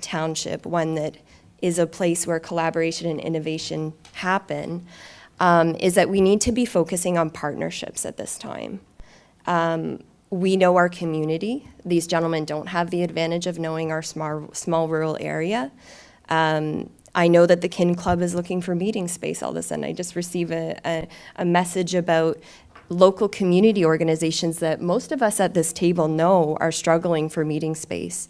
township, one that is a place where collaboration and innovation happen, is that we need to be focusing on partnerships at this time. We know our community. These gentlemen don't have the advantage of knowing our small rural area. I know that the Kin Club is looking for meeting space all of a sudden. I just received a message about local community organizations that most of us at this table know are struggling for meeting space.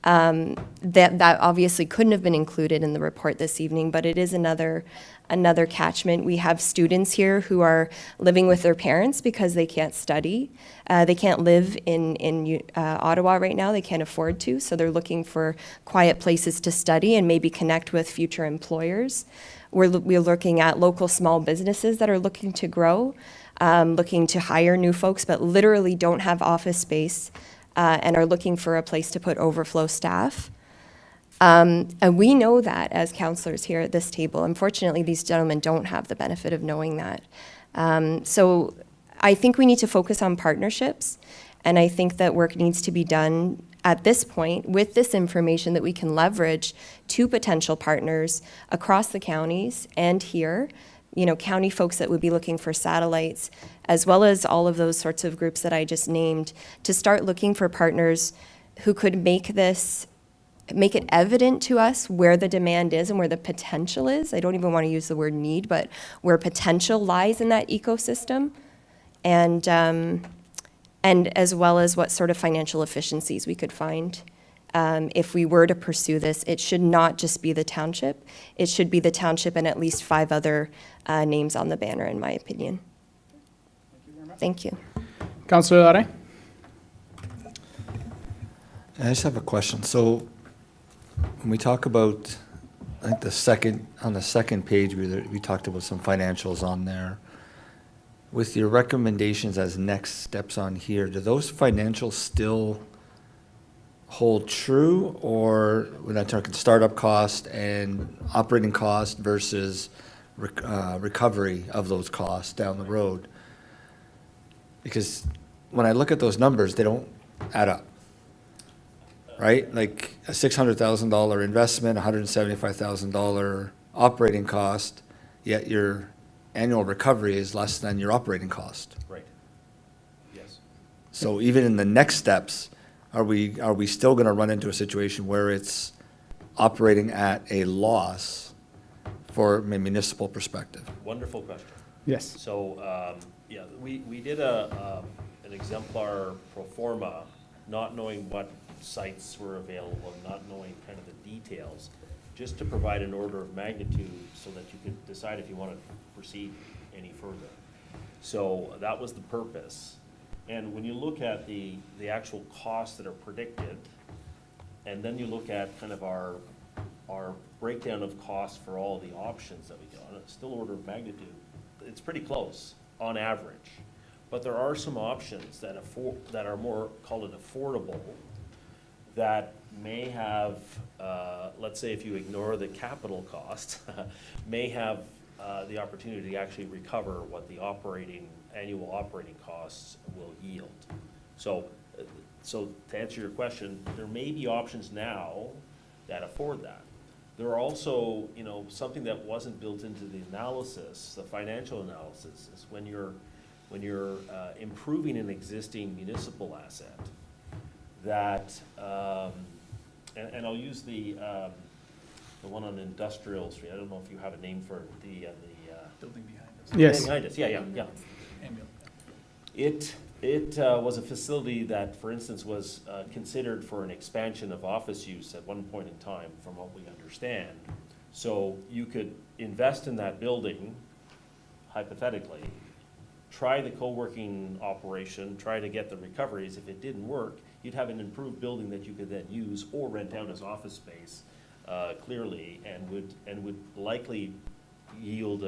That obviously couldn't have been included in the report this evening, but it is another catchment. We have students here who are living with their parents because they can't study. They can't live in Ottawa right now. They can't afford to, so they're looking for quiet places to study and maybe connect with future employers. We're looking at local small businesses that are looking to grow, looking to hire new folks, but literally don't have office space and are looking for a place to put overflow staff. And we know that as counselors here at this table. Unfortunately, these gentlemen don't have the benefit of knowing that. So I think we need to focus on partnerships, and I think that work needs to be done at this point with this information that we can leverage to potential partners across the counties and here, you know, county folks that would be looking for satellites, as well as all of those sorts of groups that I just named, to start looking for partners who could make it evident to us where the demand is and where the potential is. I don't even want to use the word need, but where potential lies in that ecosystem, and as well as what sort of financial efficiencies we could find. If we were to pursue this, it should not just be the township. It should be the township and at least 5 other names on the banner, in my opinion. Thank you. Councillor Larrain? I just have a question. So when we talk about, I think on the second page, we talked about some financials on there. With your recommendations as next steps on here, do those financials still hold true, or we're not talking startup cost and operating cost versus recovery of those costs down the road? Because when I look at those numbers, they don't add up, right? Like a $600,000 investment, $175,000 operating cost, yet your annual recovery is less than your operating cost. Right. Yes. So even in the next steps, are we still going to run into a situation where it's operating at a loss for a municipal perspective? Wonderful question. Yes. So, yeah, we did an exemplar pro forma, not knowing what sites were available, not knowing kind of the details, just to provide an order of magnitude so that you could decide if you want to proceed any further. So that was the purpose. And when you look at the actual costs that are predicted, and then you look at kind of our breakdown of costs for all the options that we got, it's still order of magnitude. It's pretty close on average. But there are some options that are more, call it affordable, that may have, let's say if you ignore the capital cost, may have the opportunity to actually recover what the annual operating costs will yield. So to answer your question, there may be options now that afford that. There are also, you know, something that wasn't built into the analysis, the financial analysis, is when you're improving an existing municipal asset, that, and I'll use the one on Industrial Street. I don't know if you have a name for it, the Building behind us. Yes. behind us, yeah. Ambulance. It was a facility that, for instance, was considered for an expansion of office use at one point in time, from what we understand. So you could invest in that building, hypothetically, try the co-working operation, try to get the recoveries. If it didn't work, you'd have an improved building that you could then use or rent out as office space, clearly, and would likely yield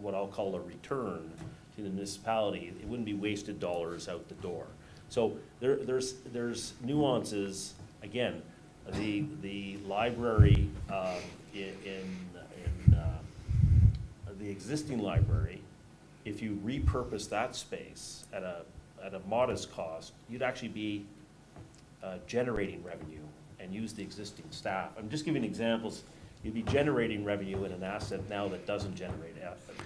what I'll call a return to the municipality. It wouldn't be wasted dollars out the door. So there's nuances. Again, the library in the existing library, if you repurpose that space at a modest cost, you'd actually be generating revenue and use the existing staff. I'm just giving examples. You'd be generating revenue in an asset now that doesn't generate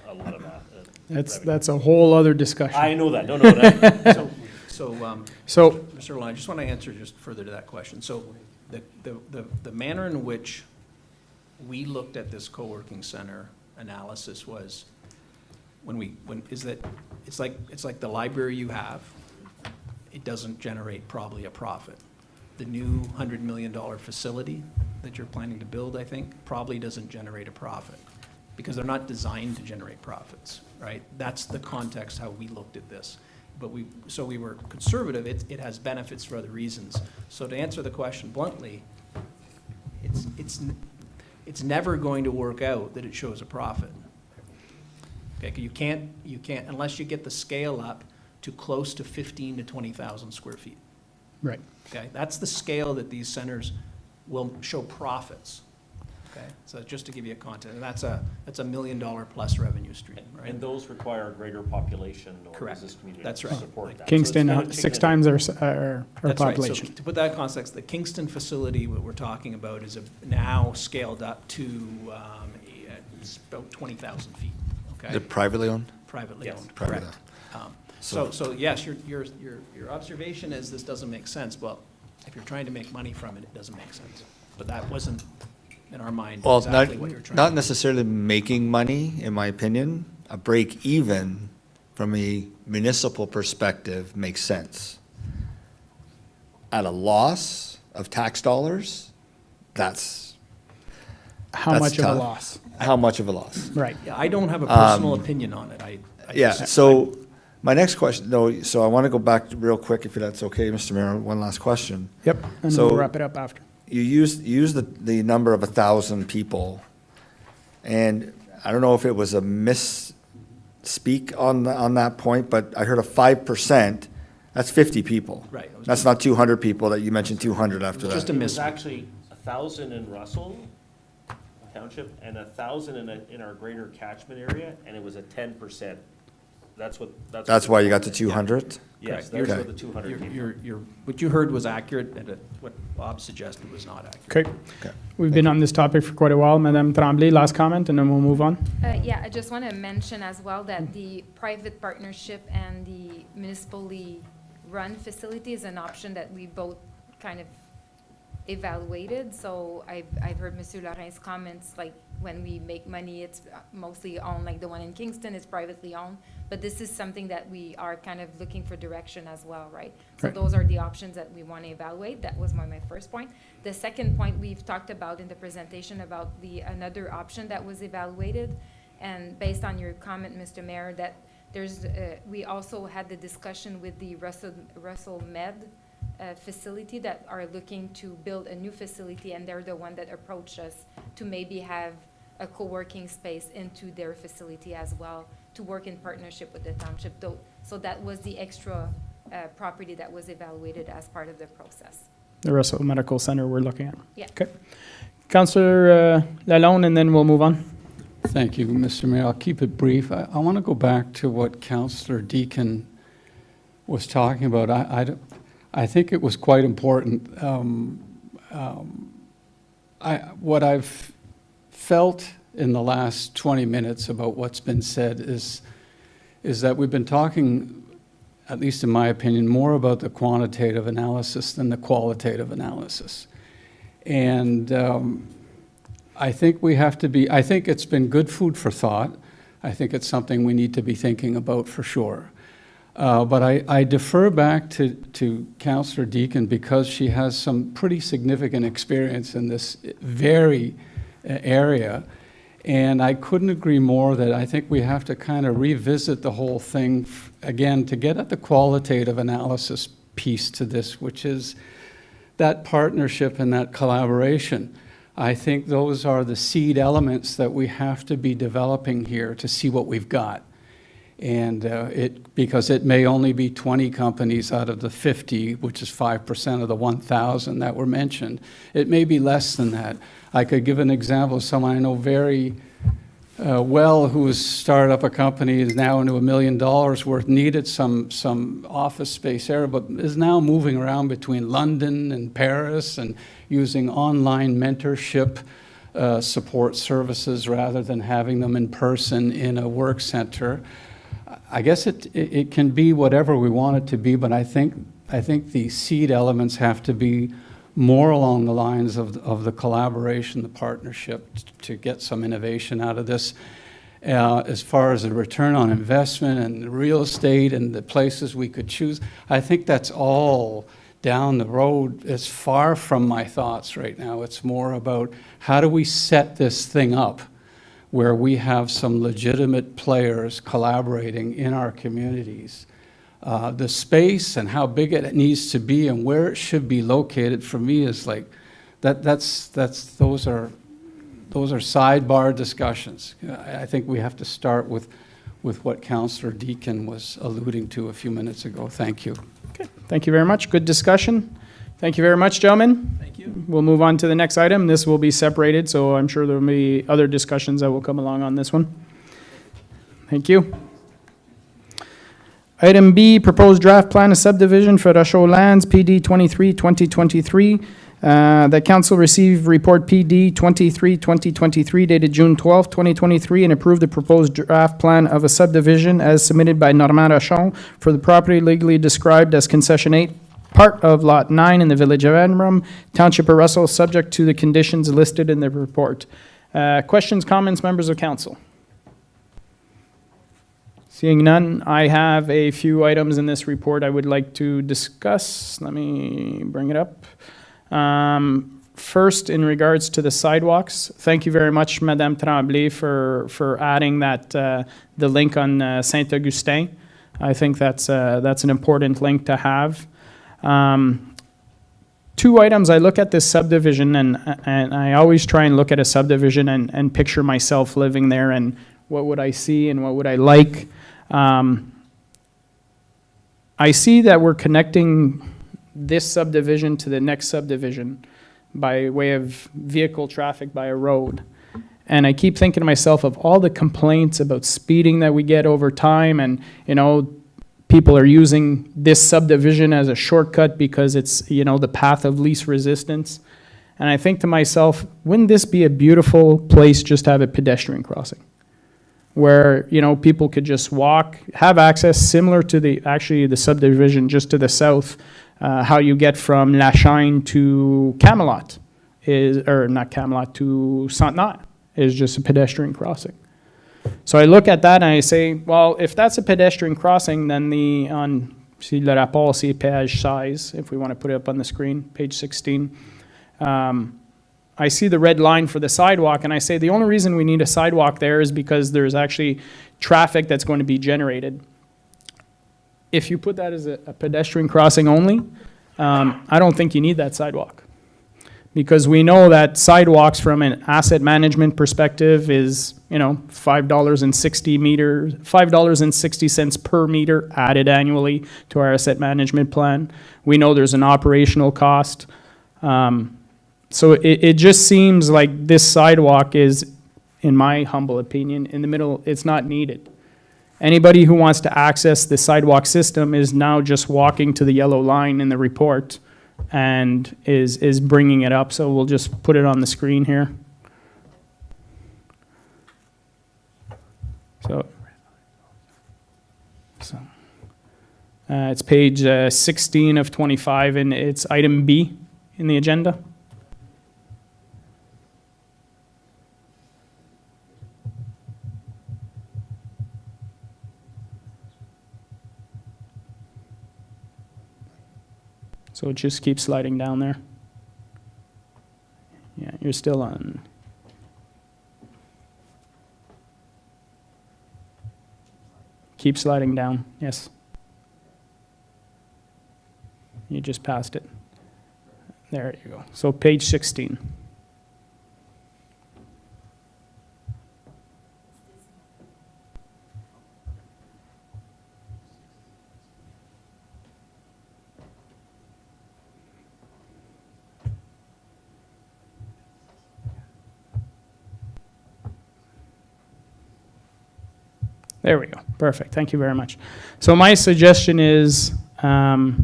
a lot of revenue. That's a whole other discussion. I know that. No. So, So, Mr. Line, I just want to answer just further to that question. So the manner in which we looked at this co-working center analysis was it's like the library you have, it doesn't generate probably a profit. The new $100 million facility that you're planning to build, I think, probably doesn't generate a profit because they're not designed to generate profits, right? That's the context how we looked at this. But we were conservative. It has benefits for other reasons. So to answer the question bluntly, it's never going to work out that it shows a profit. Okay, 'cause you can't unless you get the scale up to close to 15 to 20,000 square feet. right. Okay, that's the scale that these centers will show profits. Okay, so just to give you a context, and that's a $1 million plus revenue stream, right? And those require a greater population or Correct. business community That's to right. support that. So it's Kingston, kind of 6 chicken and times our That's right. population. So to put that in context, the Kingston facility, what we're talking about, is now scaled up to it's about 20,000 feet. Okay, They're privately owned? privately Yes. owned, Privately correct. So yes, your observation is this doesn't make sense. Well, if you're trying to make money from it, it doesn't make sense. But that wasn't, in our mind, Well, exactly what you're trying not to do. necessarily making money, in my opinion. A break even from a municipal perspective makes sense. At a loss of tax dollars, that's How that's much of a tough. loss? how much of a loss? Right. Yeah, I don't have a personal opinion on it. Yeah, so my next question, though, so I want to go back real quick, if that's okay, Mr. Mayor, one last question. Yep, and So- we'll wrap it up after. You used the number of 1,000 people, and I don't know if it was a misspeak on that point, but I heard a 5%, that's 50 people. Right. It was That's not 200 people that you mentioned 200 after Just that. a It was misspeak. actually 1,000 in Russell Township and 1,000 in our greater catchment area, and it was a 10%. That's why you got to 200? Yes, Correct. that's where Okay. the 200 came from. What you heard was accurate, and what Bob suggested was not accurate. Okay. Okay. We've been on this topic for quite a while. Madame Tremblay, last comment, and then we'll move on. Yeah, I just want to mention as well that the private partnership and the municipally run facility is an option that we both kind of evaluated. So I've heard Monsieur Lorrain's comments, like when we make money, it's mostly owned, like the one in Kingston is privately owned. But this is something that we are kind of looking for direction as well, right? So Right. those are the options that we want to evaluate. That was my first point. The second point we've talked about in the presentation about another option that was evaluated. And based on your comment, Mr. Mayor, that there's, we also had the discussion with the Russell Med facility that are looking to build a new facility, and they're the one that approached us to maybe have a co-working space into their facility as well, to work in partnership with the township. So that was the extra property that was evaluated as part of the process. The Russell Medical Center we're looking at. Yeah. Okay. Councillor Lalonde, and then we'll move on. Thank you, Mr. Mayor. I'll keep it brief. I want to go back to what Councillor Deacon was talking about. I think it was quite important. What I've felt in the last 20 minutes about what's been said is that we've been talking, at least in my opinion, more about the quantitative analysis than the qualitative analysis. And I think we have to be, I think it's been good food for thought. I think it's something we need to be thinking about for sure. But I defer back to Councillor Deakin because she has some pretty significant experience in this very area. And I couldn't agree more that I think we have to kind of revisit the whole thing again to get at the qualitative analysis piece to this, which is that partnership and that collaboration. I think those are the seed elements that we have to be developing here to see what we've got. And because it may only be 20 companies out of the 50, which is 5% of the 1,000 that were mentioned. It may be less than that. I could give an example of someone I know very well who has started up a company, is now into $1 million worth, needed some office space there, but is now moving around between London and Paris and using online mentorship support services rather than having them in person in a work center. I guess it can be whatever we want it to be, but I think the seed elements have to be more along the lines of the collaboration, the partnership, to get some innovation out of this. As far as the return on investment and the real estate and the places we could choose, I think that's all down the road. It's far from my thoughts right now. It's more about how do we set this thing up where we have some legitimate players collaborating in our communities. The space and how big it needs to be and where it should be located, for me, is like, those are sidebar discussions. I think we have to start with what Councillor Deakin was alluding to a few minutes ago. Thank you. Okay, thank you very much. Good discussion. Thank you very much, gentlemen. Thank you. We'll move on to the next item. This will be separated, so I'm sure there will be other discussions that will come along on this one. Thank you. Item B, proposed draft plan of subdivision for Rochot Lands, PD 23-2023. The council received report PD 23-2023 dated June 12, 2023, and approved the proposed draft plan of a subdivision as submitted by Normand Rochon for the property legally described as Concession 8, part of Lot 9 in the Village of Antrim, Township of Russell, subject to the conditions listed in the report. Questions, comments, members of council? Seeing none, I have a few items in this report I would like to discuss. Let me bring it up. First, in regards to the sidewalks, thank you very much, Madame Tremblay, for adding that the link on Saint-Augustin. I think that's an important link to have. Two items, I look at this subdivision and I always try and look at a subdivision and picture myself living there and what would I see and what would I like. I see that we're connecting this subdivision to the next subdivision by way of vehicle traffic by a road. And I keep thinking to myself of all the complaints about speeding that we get over time and, people are using this subdivision as a shortcut because it's, the path of least resistance. And I think to myself, wouldn't this be a beautiful place just to have a pedestrian crossing? Where, people could just walk, have access similar to the subdivision just to the south, how you get from La Chine to Camelot, not Camelot, to Saint-Nair, is just a pedestrian crossing. So I look at that and I say, well, if that's a pedestrian crossing, then si le rapport, c'est page 16, if we want to put it up on the screen, page 16. I see the red line for the sidewalk and I say the only reason we need a sidewalk there is because there's actually traffic that's going to be generated. If you put that as a pedestrian crossing only, I don't think you need that sidewalk. Because we know that sidewalks from an asset management perspective is, $5.60 per meter added annually to our asset management plan. We know there's an operational cost. So it just seems like this sidewalk is, in my humble opinion, in the middle, it's not needed. Anybody who wants to access the sidewalk system is now just walking to the yellow line in the report and is bringing it up. So we'll just put it on the screen here. So, it's page 16 of 25, and it's item B in the agenda. So it just keeps sliding down there. Yeah, you're still on. Keep sliding down, yes. You just passed it. There you go. So page 16. There we go. Perfect. Thank you very much. So my suggestion is to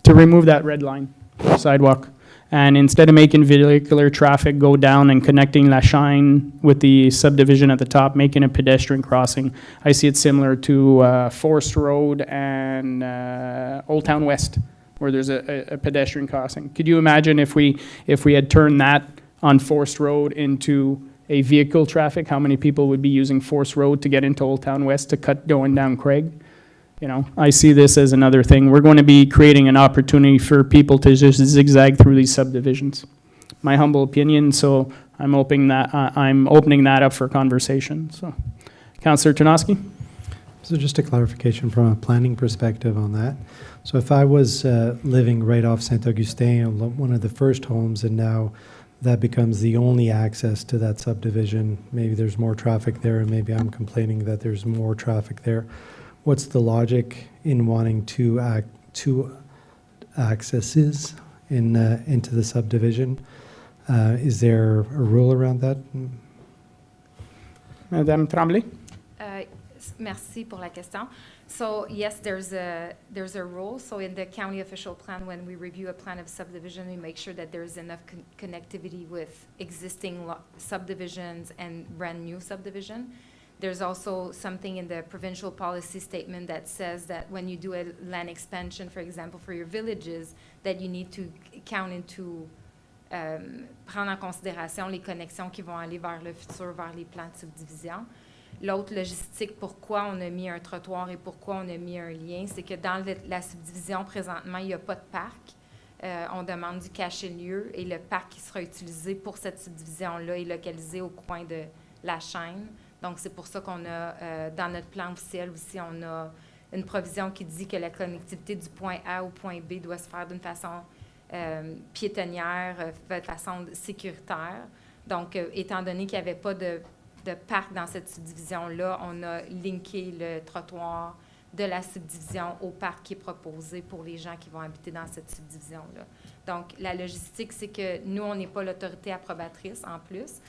remove that red line sidewalk, and instead of making vehicular traffic go down and connecting La Chine with the subdivision at the top, making a pedestrian crossing. I see it similar to Forest Road and Old Town West, where there's a pedestrian crossing. Could you imagine if we had turned that on Forest Road into a vehicle traffic, how many people would be using Forest Road to get into Old Town West to cut going down Craig? You know, I see this as another thing. We're going to be creating an opportunity for people to just zigzag through these subdivisions. My humble opinion, so I'm opening that up for conversation. So, Councillor Tarnowski? So just a clarification from a planning perspective on that. So if I was living right off Saint-Augustin, one of the first homes, and now that becomes the only access to that subdivision, maybe there's more traffic there, and maybe I'm complaining that there's more traffic there. What's the logic in wanting two accesses into the subdivision? Is there a rule around that? Madame Tremblay? Merci pour la question. So yes, there's a rule. So in the county official plan, when we review a plan of subdivision, we make sure that there's enough connectivity with existing subdivisions and brand new subdivision. There's also something in the provincial policy statement that says that when you do a land expansion, for example, for your villages, that you need to count into, prendre en considération les connexions qui vont aller vers le futur, vers les plans de subdivision. L'autre logistique, pourquoi on a mis un trottoir et pourquoi on a mis un lien, c'est que dans la subdivision, présentement, il n'y a pas de parc. On demande du cachet-lieu et le parc qui sera utilisé pour cette subdivision-là est localisé au coin de la chaîne. Donc, c'est pour ça qu'on a, dans notre plan officiel aussi, on a une provision qui dit que la connectivité du point A au point B doit se faire d'une façon piétonnière, de façon sécuritaire. Donc, étant donné qu'il n'y avait pas de parc dans cette subdivision-là, on a linké le trottoir de la subdivision au parc qui est proposé pour les gens qui vont habiter dans cette subdivision-là. Donc, la logistique, c'est que nous, on n'est pas l'autorité approbatrice, en plus,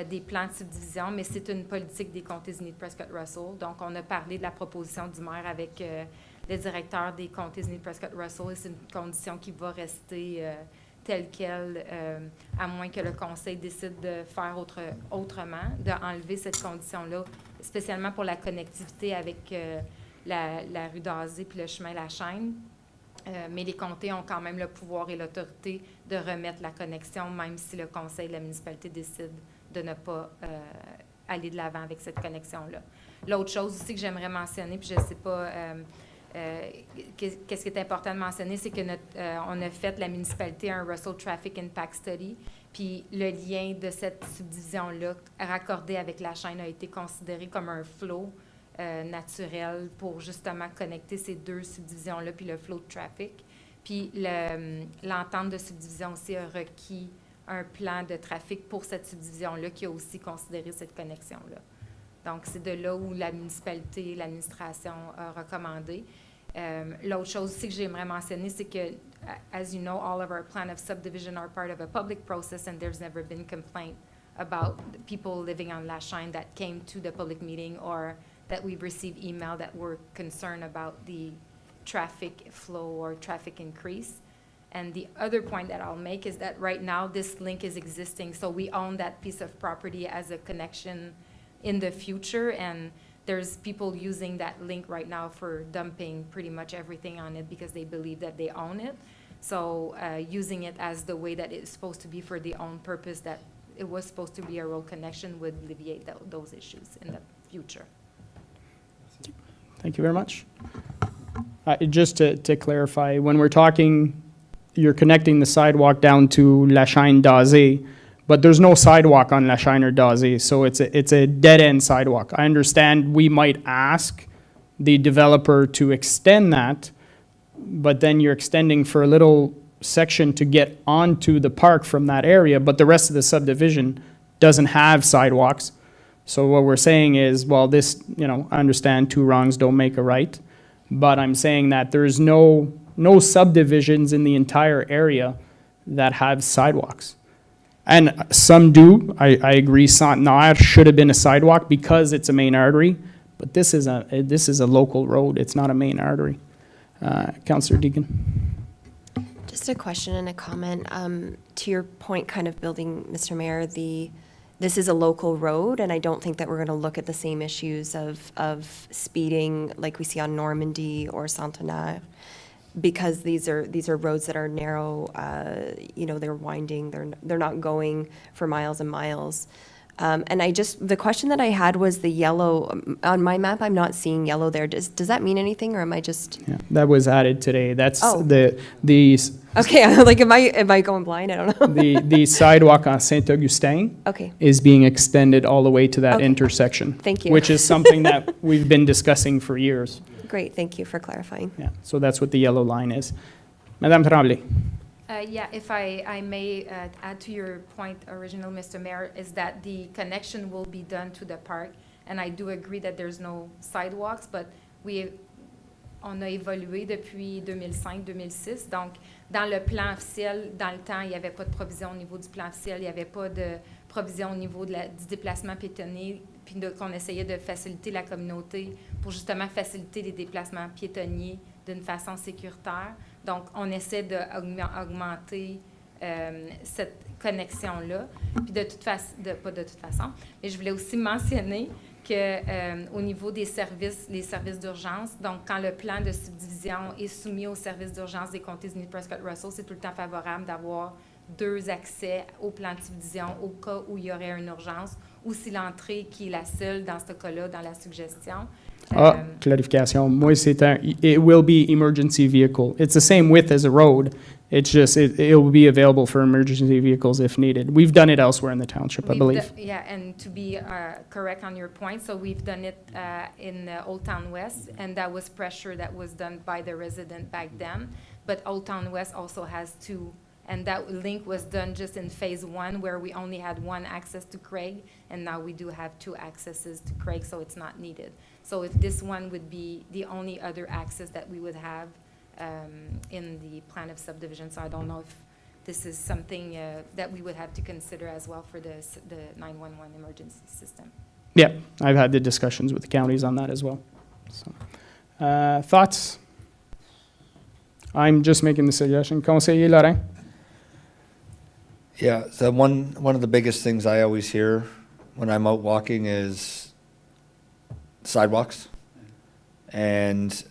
des plans de subdivision, mais c'est une politique des comtés unis de Prescott-Russell. Donc, on a parlé de la proposition du maire avec le directeur des comtés unis de Prescott-Russell et c'est une condition qui va rester telle qu'elle, à moins que le conseil décide de faire autrement, d'enlever cette condition-là, spécialement pour la connectivité avec la rue d'Azé puis le chemin La Chaîne. Mais les comtés ont quand même le pouvoir et l'autorité de remettre la connexion, même si le conseil de la municipalité décide de ne pas aller de l'avant avec cette connexion-là. L'autre chose aussi que j'aimerais mentionner, puis je ne sais pas qu'est-ce qui est important de mentionner, c'est que on a fait, la municipalité, un Russell Traffic Impact Study, puis le lien de cette subdivision-là raccordé avec la chaîne a été considéré comme un flow naturel pour justement connecter ces deux subdivisions-là, puis le flow de traffic. Puis l'entente de subdivision aussi a requis un plan de trafic pour cette subdivision-là qui a aussi considéré cette connexion-là. Donc, c'est de là où la municipalité et l'administration a recommandé. L'autre chose aussi que j'aimerais mentionner, c'est que, as you know, all of our plan of subdivision are part of a public process and there's never been complaint about people living on La Chaîne that came to the public meeting or that we've received email that were concerned about the traffic flow or traffic increase. And the other point that I'll make is that right now this link is existing, so we own that piece of property as a connection in the future, and there's people using that link right now for dumping pretty much everything on it because they believe that they own it. So using it as the way that it's supposed to be for the own purpose that it was supposed to be a road connection would alleviate those issues in the future. Thank you very much. Just to clarify, when we're talking, you're connecting the sidewalk down to La Chine d'Azé, but there's no sidewalk on La Chine or d'Azé, so it's a dead-end sidewalk. I understand we might ask the developer to extend that, but then you're extending for a little section to get onto the park from that area, but the rest of the subdivision doesn't have sidewalks. So what we're saying is, well, this, I understand 2 wrongs don't make a right, but I'm saying that there's no subdivisions in the entire area that have sidewalks. And some do. I agree, Saint-Nair should have been a sidewalk because it's a main artery, but this is a local road. It's not a main artery. Councillor Deacon. Just a question and a comment. To your point, kind of building, Mr. Mayor, this is a local road, and I don't think that we're going to look at the same issues of speeding like we see on Normandy or Saint-Nair, because these are roads that are narrow. They're winding. They're not going for miles and miles. And the question that I had was the yellow. On my map, I'm not seeing yellow there. Does that mean anything, or am I just? Yeah, that was added today. That's Oh. the Okay, I'm like, am I going blind? I don't know. the sidewalk on Saint-Augustin Okay. is being extended all the way to that Okay. intersection. Thank you. Which is something that we've been discussing for years. Great, thank you for clarifying. Yeah, so that's what the yellow line is. Madame Tremblay. If I may add to your point, original, Mr. Mayor, is that the connection will be done to the park, and I do agree that there's no sidewalks, but on a évolué depuis 2005-2006, donc dans le plan officiel, dans le temps, il n'y avait pas de provision au niveau du plan officiel, il n'y avait pas de provision au niveau du déplacement piétonnier, puis qu'on essayait de faciliter la communauté pour justement faciliter les déplacements piétonniers d'une façon sécuritaire. Donc, on essaie d'augmenter cette connexion-là. Puis pas de toute façon, mais je voulais aussi mentionner qu'au niveau des services, les services d'urgence, donc quand le plan de subdivision est soumis aux services d'urgence des comtés unis de Prescott-Russell, c'est tout le temps favorable d'avoir 2 accès au plan de subdivision au cas où il y aurait une urgence, ou si l'entrée qui est la seule dans ce cas-là, dans la suggestion. Clarification. Moi, it will be emergency vehicle. It's the same width as a road. It's just, it will be available for emergency vehicles if needed. We've done it elsewhere in the township, I believe. And to be correct on your point, so we've done it in Old Town West, and that was pressure that was done by the resident back then. But Old Town West also has 2, and that link was done just in phase 1, where we only had 1 access to Craig, and now we do have 2 accesses to Craig, so it's not needed. So if this one would be the only other access that we would have in the plan of subdivision, so I don't know if this is something that we would have to consider as well for the 911 emergency system. Yeah, I've had the discussions with the counties on that as well. So, thoughts? I'm just making the suggestion. Conseiller Laurent? Yeah, so one of the biggest things I always hear when I'm out walking is sidewalks. And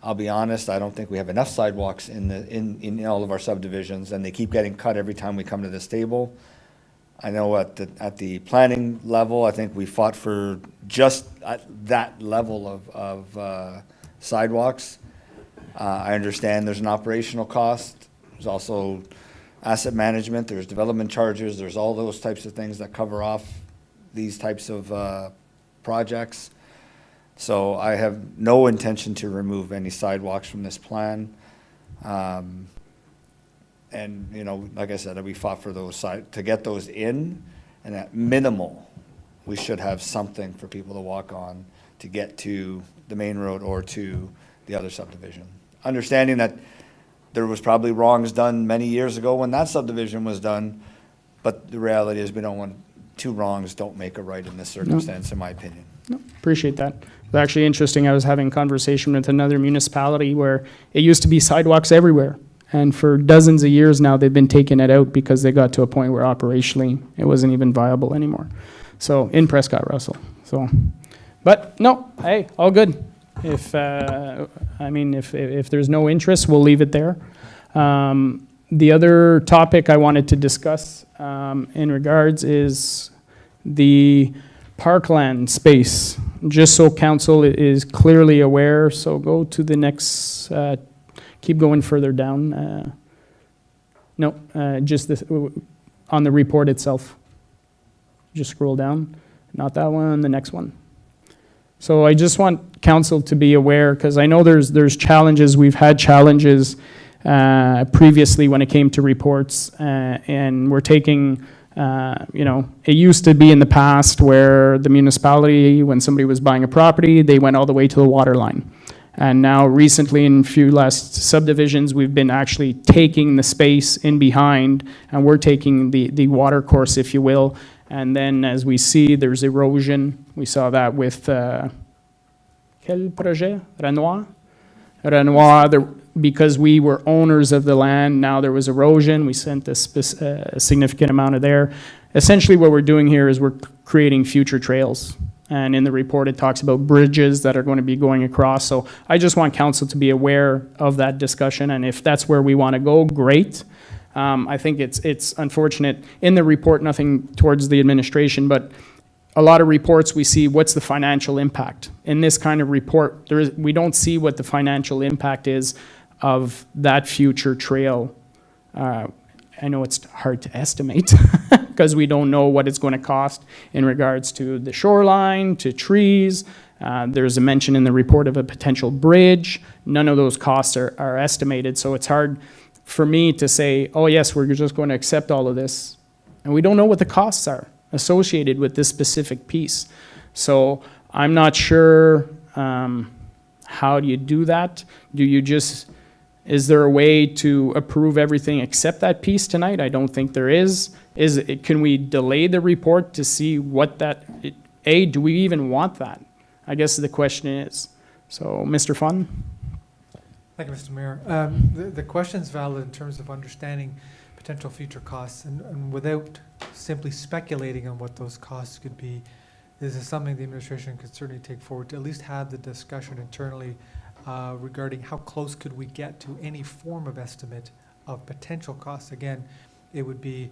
I'll be honest, I don't think we have enough sidewalks in all of our subdivisions, and they keep getting cut every time we come to this table. I know at the planning level, I think we fought for just that level of sidewalks. I understand there's an operational cost. There's also asset management, there's development charges, there's all those types of things that cover off these types of projects. So I have no intention to remove any sidewalks from this plan. And, like I said, we fought for those to get those in, and at minimal, we should have something for people to walk on to get to the main road or to the other subdivision. Understanding that there was probably wrongs done many years ago when that subdivision was done, but the reality is we don't want 2 wrongs don't make a right in this circumstance, in my opinion. No, appreciate that. It's actually interesting. I was having a conversation with another municipality where it used to be sidewalks everywhere. And for dozens of years now, they've been taking it out because they got to a point where operationally it wasn't even viable anymore. So, in Prescott, Russell. So, but no, hey, all good. If, if there's no interest, we'll leave it there. The other topic I wanted to discuss in regards is the parkland space, just so council is clearly aware. So go to the next, keep going further down. Just this, on the report itself. Just scroll down, not that one, the next one. So I just want council to be aware, because I know there's challenges. We've had challenges previously when it came to reports, and we're taking, it used to be in the past where the municipality, when somebody was buying a property, they went all the way to the water line. And now recently, in a few last subdivisions, we've been actually taking the space in behind, and we're taking the water course, if you will. And then as we see, there's erosion. We saw that with, quel projet? Renoir? Renoir, because we were owners of the land, now there was erosion. We sent a significant amount of there. Essentially what we're doing here is we're creating future trails. And in the report, it talks about bridges that are going to be going across. So I just want council to be aware of that discussion. And if that's where we want to go, great. I think it's unfortunate. In the report, nothing towards the administration, but a lot of reports we see what's the financial impact. In this kind of report, we don't see what the financial impact is of that future trail. I know it's hard to estimate because we don't know what it's going to cost in regards to the shoreline, to trees. There's a mention in the report of a potential bridge. None of those costs are estimated, so it's hard for me to say, oh yes, we're just going to accept all of this. And we don't know what the costs are associated with this specific piece. So I'm not sure how do you do that? Is there a way to approve everything except that piece tonight? I don't think there is. Can we delay the report to see what do we even want that? I guess the question is. So, Mr. Fun? Thank you, Mr. Mayor. The question's valid in terms of understanding potential future costs, and without simply speculating on what those costs could be, this is something the administration could certainly take forward to at least have the discussion internally regarding how close could we get to any form of estimate of potential costs. Again, it would be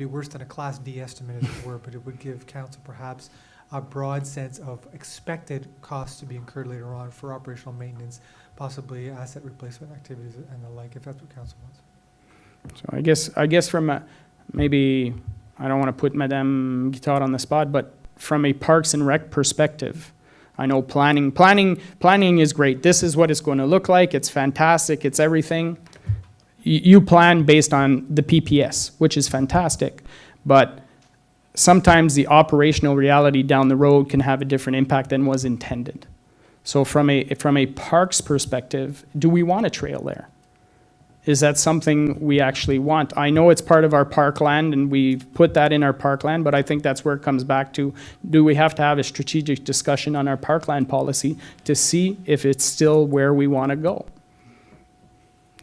worse than a Class D estimate, as it were, but it would give council perhaps a broad sense of expected costs to be incurred later on for operational maintenance, possibly asset replacement activities and the like, if that's what council wants. So I guess from maybe, I don't want to put Madame Guittard on the spot, but from a Parks and Rec perspective, I know planning is great. This is what it's going to look like. It's fantastic. It's everything. You plan based on the PPS, which is fantastic, but sometimes the operational reality down the road can have a different impact than was intended. So from a parks perspective, do we want a trail there? Is that something we actually want? I know it's part of our parkland and we've put that in our parkland, but I think that's where it comes back to, do we have to have a strategic discussion on our parkland policy to see if it's still where we want to go?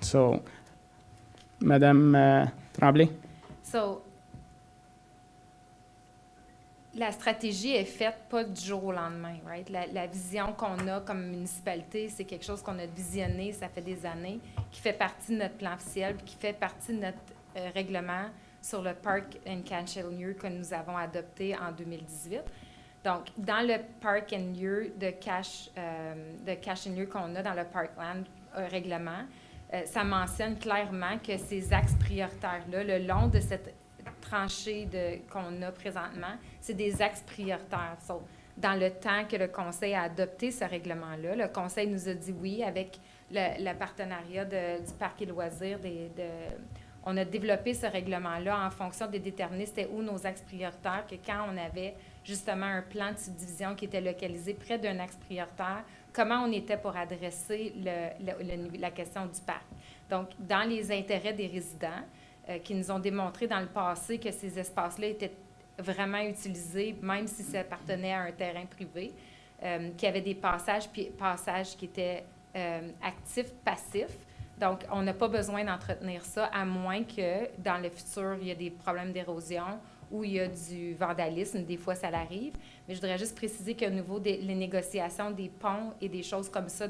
So, Madame Tremblay? So, la stratégie est faite pas du jour au lendemain, right? La vision qu'on a comme municipalité, c'est quelque chose qu'on a visionné, ça fait des années, qui fait partie de notre plan officiel, puis qui fait partie de notre règlement sur le Park and Cash and Year que nous avons adopté en 2018. Donc, dans le Park and Year de Cash and Year qu'on a dans le Parkland règlement, ça mentionne clairement que ces axes prioritaires-là, le long de cette tranchée qu'on a présentement, c'est des axes prioritaires. So, dans le temps que le Conseil a adopté ce règlement-là, le Conseil nous a dit oui avec le partenariat du Parc et loisirs. On a développé ce règlement-là en fonction de déterminer c'était où nos axes prioritaires, que quand on avait justement un plan de subdivision qui était localisé près d'un axe prioritaire, comment on était pour adresser la question du parc. Donc, dans les intérêts des résidents, qui nous ont démontré dans le passé que ces espaces-là étaient vraiment utilisés, même si ça appartenait à un terrain privé, qu'il y avait des passages qui étaient actifs, passifs. Donc, on n'a pas besoin d'entretenir ça, à moins que dans le futur, il y ait des problèmes d'érosion où il y a du vandalisme. Des fois, ça l'arrive. Mais je voudrais juste préciser qu'au niveau des les négociations des ponts et des choses comme ça,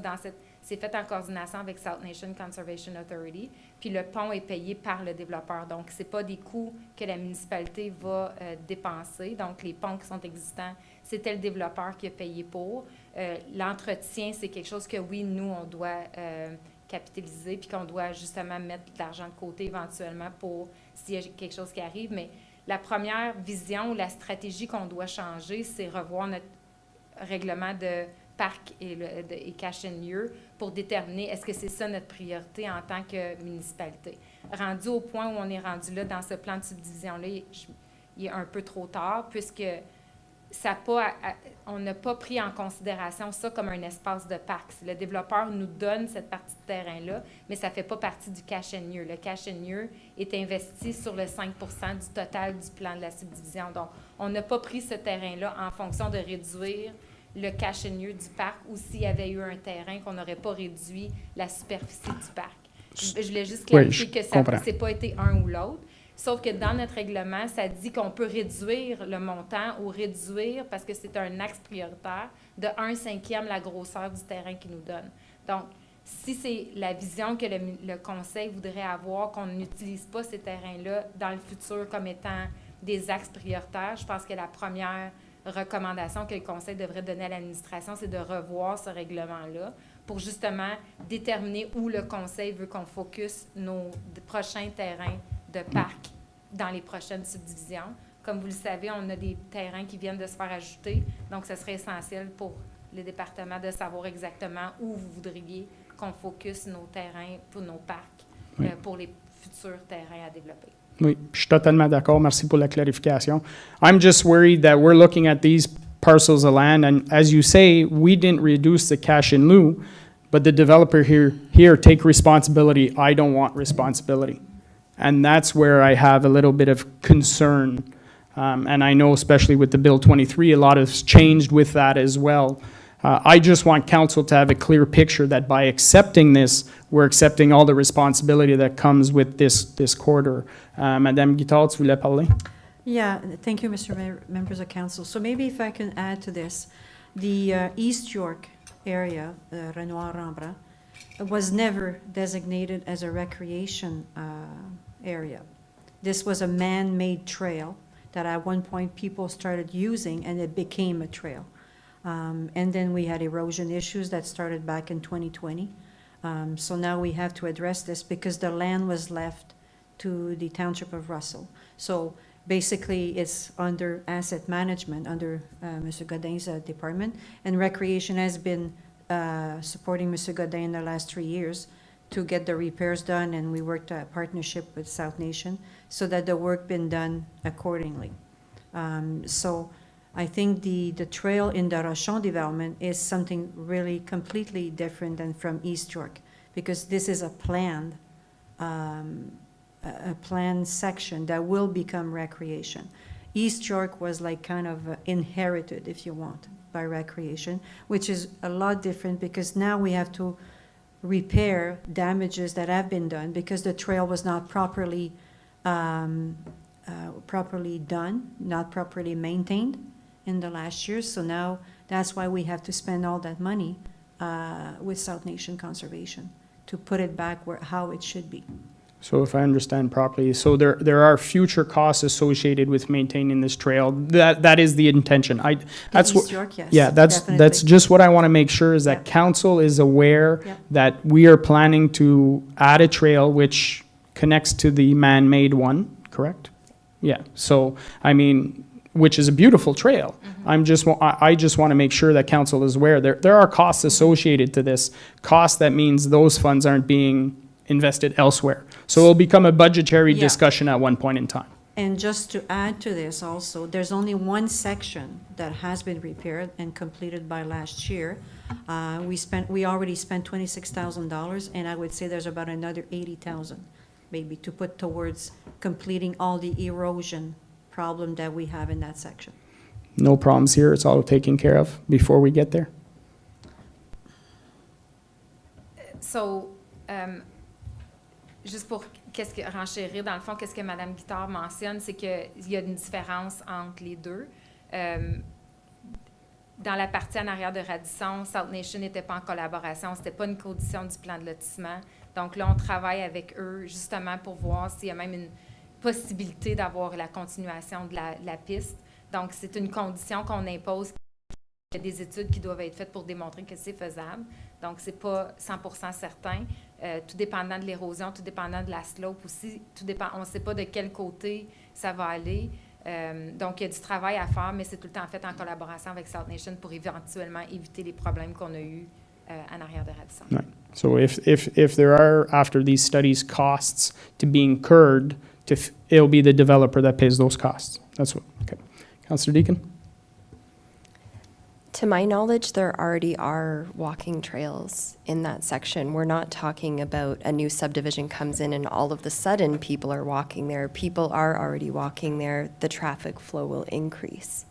c'est fait en coordination avec South Nation Conservation Authority. Puis le pont est payé par le développeur. Donc, ce n'est pas des coûts que la municipalité va dépenser. Donc, les ponts qui sont existants, c'était le développeur qui a payé pour. L'entretien, c'est quelque chose que, oui, nous, on doit capitaliser, puis qu'on doit justement mettre de l'argent de côté éventuellement pour s'il y a quelque chose qui arrive. Mais la première vision ou la stratégie qu'on doit changer, c'est revoir notre règlement de parc et cash and lieu pour déterminer est-ce que c'est ça notre priorité en tant que municipalité. Rendu au point où on est rendu là dans ce plan de subdivision-là, il est un peu trop tard puisque on n'a pas pris en considération ça comme un espace de parc. Le développeur nous donne cette partie de terrain-là, mais ça ne fait pas partie du cash and lieu. Le cash and lieu est investi sur le 5 du total du plan de la subdivision. Donc, on n'a pas pris ce terrain-là en fonction de réduire le cash and lieu du parc ou s'il y avait eu un terrain qu'on n'aurait pas réduit la superficie du parc. Je voulais juste clarifier que ça n'a pas été un ou l'autre. Sauf que dans notre règlement, ça dit qu'on peut réduire le montant ou réduire, parce que c'est un axe prioritaire, de 1/5 la grosseur du terrain qu'il nous donne. Donc, si c'est la vision que le conseil voudrait avoir, qu'on n'utilise pas ces terrains-là dans le futur comme étant des axes prioritaires, je pense que la première recommandation que le conseil devrait donner à l'administration, c'est de revoir ce règlement-là pour justement déterminer où le conseil veut qu'on focus nos prochains terrains de parc dans les prochaines subdivisions. Comme vous le savez, on a des terrains qui viennent de se faire ajouter, donc ce serait essentiel pour le département de savoir exactement où vous voudriez qu'on focus nos terrains pour nos parcs, pour les futurs terrains à développer. Oui, je suis totalement d'accord. Merci pour la clarification. I'm just worried that we're looking at these parcels of land, and as you say, we didn't reduce the cash in lieu, but the developer here take responsibility. I don't want responsibility. And that's where I have a little bit of concern. And I know especially with the Bill 23, a lot has changed with that as well. I just want council to have a clear picture that by accepting this, we're accepting all the responsibility that comes with this corridor. Madame Guittard, tu voulais parler? Yeah, thank you, Mr. Mayor, members of council. So maybe if I can add to this, the East York area, Renoir-Rambra, was never designated as a recreation area. This was a man-made trail that at one point people started using, and it became a trail. And then we had erosion issues that started back in 2020. So now we have to address this because the land was left to the Township of Russell. So basically, it's under asset management, under Mr. Godin's department, and recreation has been supporting Mr. Godin in the last 3 years to get the repairs done, and we worked a partnership with South Nation so that the work been done accordingly. So I think the trail in the Rochon development is something really completely different than from East York, because this is a planned section that will become recreation. East York was like kind of inherited, if you want, by recreation, which is a lot different because now we have to repair damages that have been done because the trail was not properly done, not properly maintained in the last years. So now that's why we have to spend all that money with South Nation Conservation to put it back how it should be. So if I understand properly, so there are future costs associated with maintaining this trail. That is the intention. That's East York, yes. Yeah, that's definitely. just what I want to make sure is that Yep. council is aware Yep. that we are planning to add a trail which connects to the man-made one, correct? Yeah, so, I mean, which is a beautiful trail. I just want to make sure that council is aware. There are costs associated to this. Costs that means those funds aren't being invested elsewhere. So it'll become a budgetary Yeah. discussion at one point in time. And just to add to this also, there's only one section that has been repaired and completed by last year. We already spent $26,000, and I would say there's about another 80,000 maybe to put towards completing all the erosion problem that we have in that section. No problems here. It's all taken care of before we get there. So, juste pour renchérir, dans le fond, qu'est-ce que Mme Guittard mentionne, c'est qu'il y a une différence entre les deux. Dans la partie en arrière de Radisson, South Nation n'était pas en collaboration, c'était pas une condition du plan de lotissement. Donc là, on travaille avec eux justement pour voir s'il y a même une possibilité d'avoir la continuation de la piste. Donc, c'est une condition qu'on impose. Il y a des études qui doivent être faites pour démontrer que c'est faisable. Donc, c'est pas 100% certain. Tout dépendant de l'érosion, tout dépendant de la slope aussi. On ne sait pas de quel côté ça va aller. Donc, il y a du travail à faire, mais c'est tout le temps fait en collaboration avec South Nation pour éventuellement éviter les problèmes qu'on a eus en arrière de Radisson. Right. So if there are, after these studies, costs to be incurred, it'll be the developer that pays those costs. That's what, okay. Councillor Deacon? To my knowledge, there already are walking trails in that section. We're not talking about a new subdivision comes in and all of the sudden people are walking there. People are already walking there. The traffic flow will increase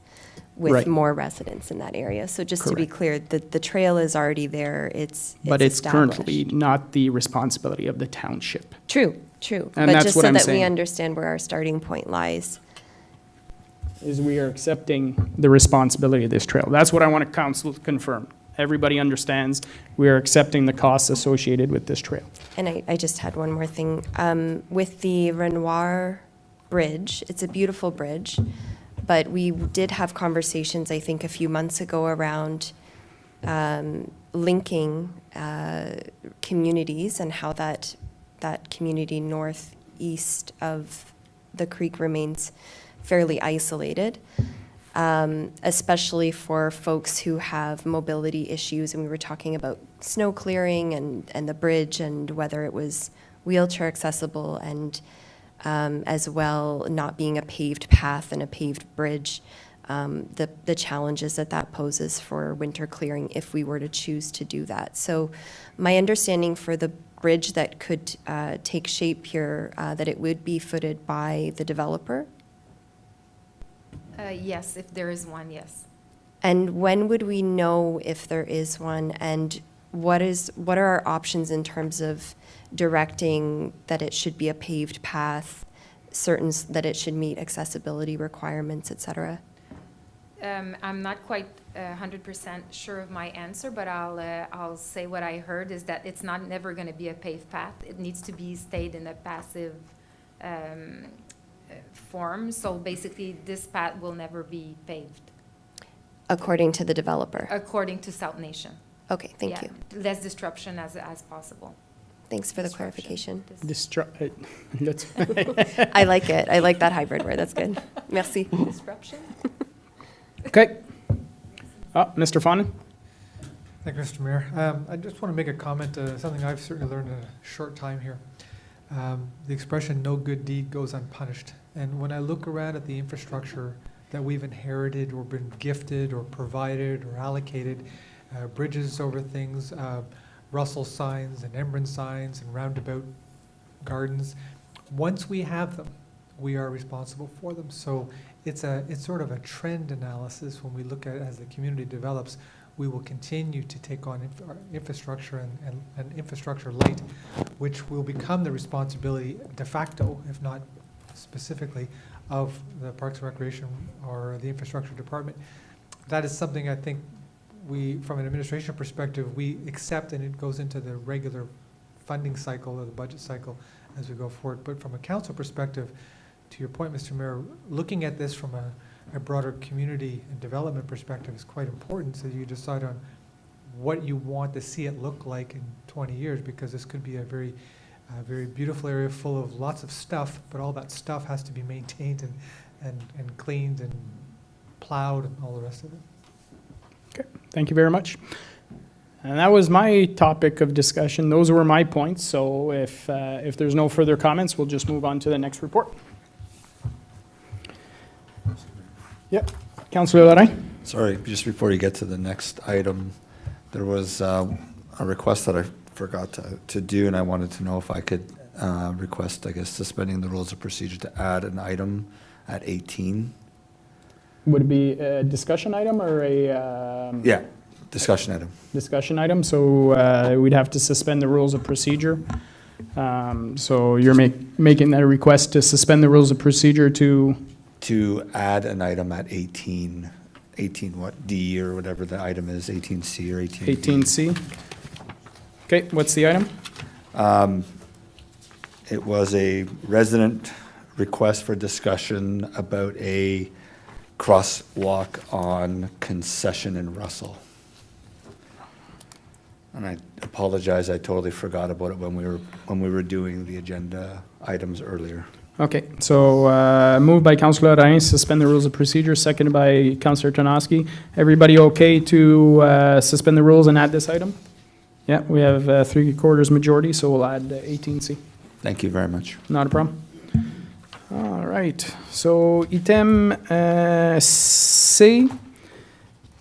with Right. more residents in that area. So just to be Correct. clear, the trail is already there. But it's established. currently not the responsibility of the township. True. And But that's just what so I'm that we saying. understand where our starting point lies. Is we are accepting the responsibility of this trail. That's what I want council to confirm. Everybody understands we are accepting the costs associated with this trail. And I just had one more thing. With the Renoir Bridge, it's a beautiful bridge, but we did have conversations, I think, a few months ago around linking communities and how that community northeast of the creek remains fairly isolated, especially for folks who have mobility issues. And we were talking about snow clearing and the bridge and whether it was wheelchair accessible and as well not being a paved path and a paved bridge, the challenges that poses for winter clearing if we were to choose to do that. So my understanding for the bridge that could take shape here, that it would be footed by the developer. Yes, if there is one, yes. And when would we know if there is one? And what are our options in terms of directing that it should be a paved path, that it should meet accessibility requirements, et cetera? I'm not quite 100% sure of my answer, but I'll say what I heard is that it's never going to be a paved path. It needs to be stayed in a passive form. So basically, this path will never be paved. According to the developer? According to South Nation. Okay, thank Yeah, you. less disruption as possible. Thanks for the Disruption. clarification. Let's I like it. I like that hybrid word. That's good. Merci. Disruption? Okay. Mr. Fawnin? Thank you, Mr. Mayor. I just want to make a comment, something I've certainly learned in a short time here. The expression, no good deed goes unpunished. And when I look around at the infrastructure that we've inherited or been gifted or provided or allocated, bridges over things, Russell signs and Embrun signs and roundabout gardens, once we have them, we are responsible for them. So it's sort of a trend analysis when we look at as the community develops. We will continue to take on infrastructure and infrastructure light, which will become the responsibility de facto, if not specifically, of the Parks and Recreation or the Infrastructure Department. That is something I think from an administration perspective, we accept, and it goes into the regular funding cycle or the budget cycle as we go forward. But from a council perspective, to your point, Mr. Mayor, looking at this from a broader community and development perspective is quite important, so you decide on what you want to see it look like in 20 years, because this could be a very beautiful area full of lots of stuff, but all that stuff has to be maintained and cleaned and plowed and all the rest of it. Okay, thank you very much. And that was my topic of discussion. Those were my points. So if there's no further comments, we'll just move on to the next report. Yep, Councillor Lorraine. Sorry, just before you get to the next item, there was a request that I forgot to do, and I wanted to know if I could request, I guess, suspending the rules of procedure to add an item at 18. Would it be a discussion item or a? Yeah, discussion item. Discussion item, so we'd have to suspend the rules of procedure. So you're making that request to suspend the rules of procedure to, add an item at 18 what, D or whatever the item is, 18C or 18B. 18C. Okay, what's the item? It was a resident request for discussion about a crosswalk on Concession in Russell. And I apologize, I totally forgot about it when we were doing the agenda items earlier. Okay, so moved by Councilor Lorrain, suspend the rules of procedure, seconded by Councilor Tarnowski. Everybody okay to suspend the rules and add this item? Yeah, we have 3/4 majority, so we'll add 18C. Thank you very much. Not a problem. All right, so item C,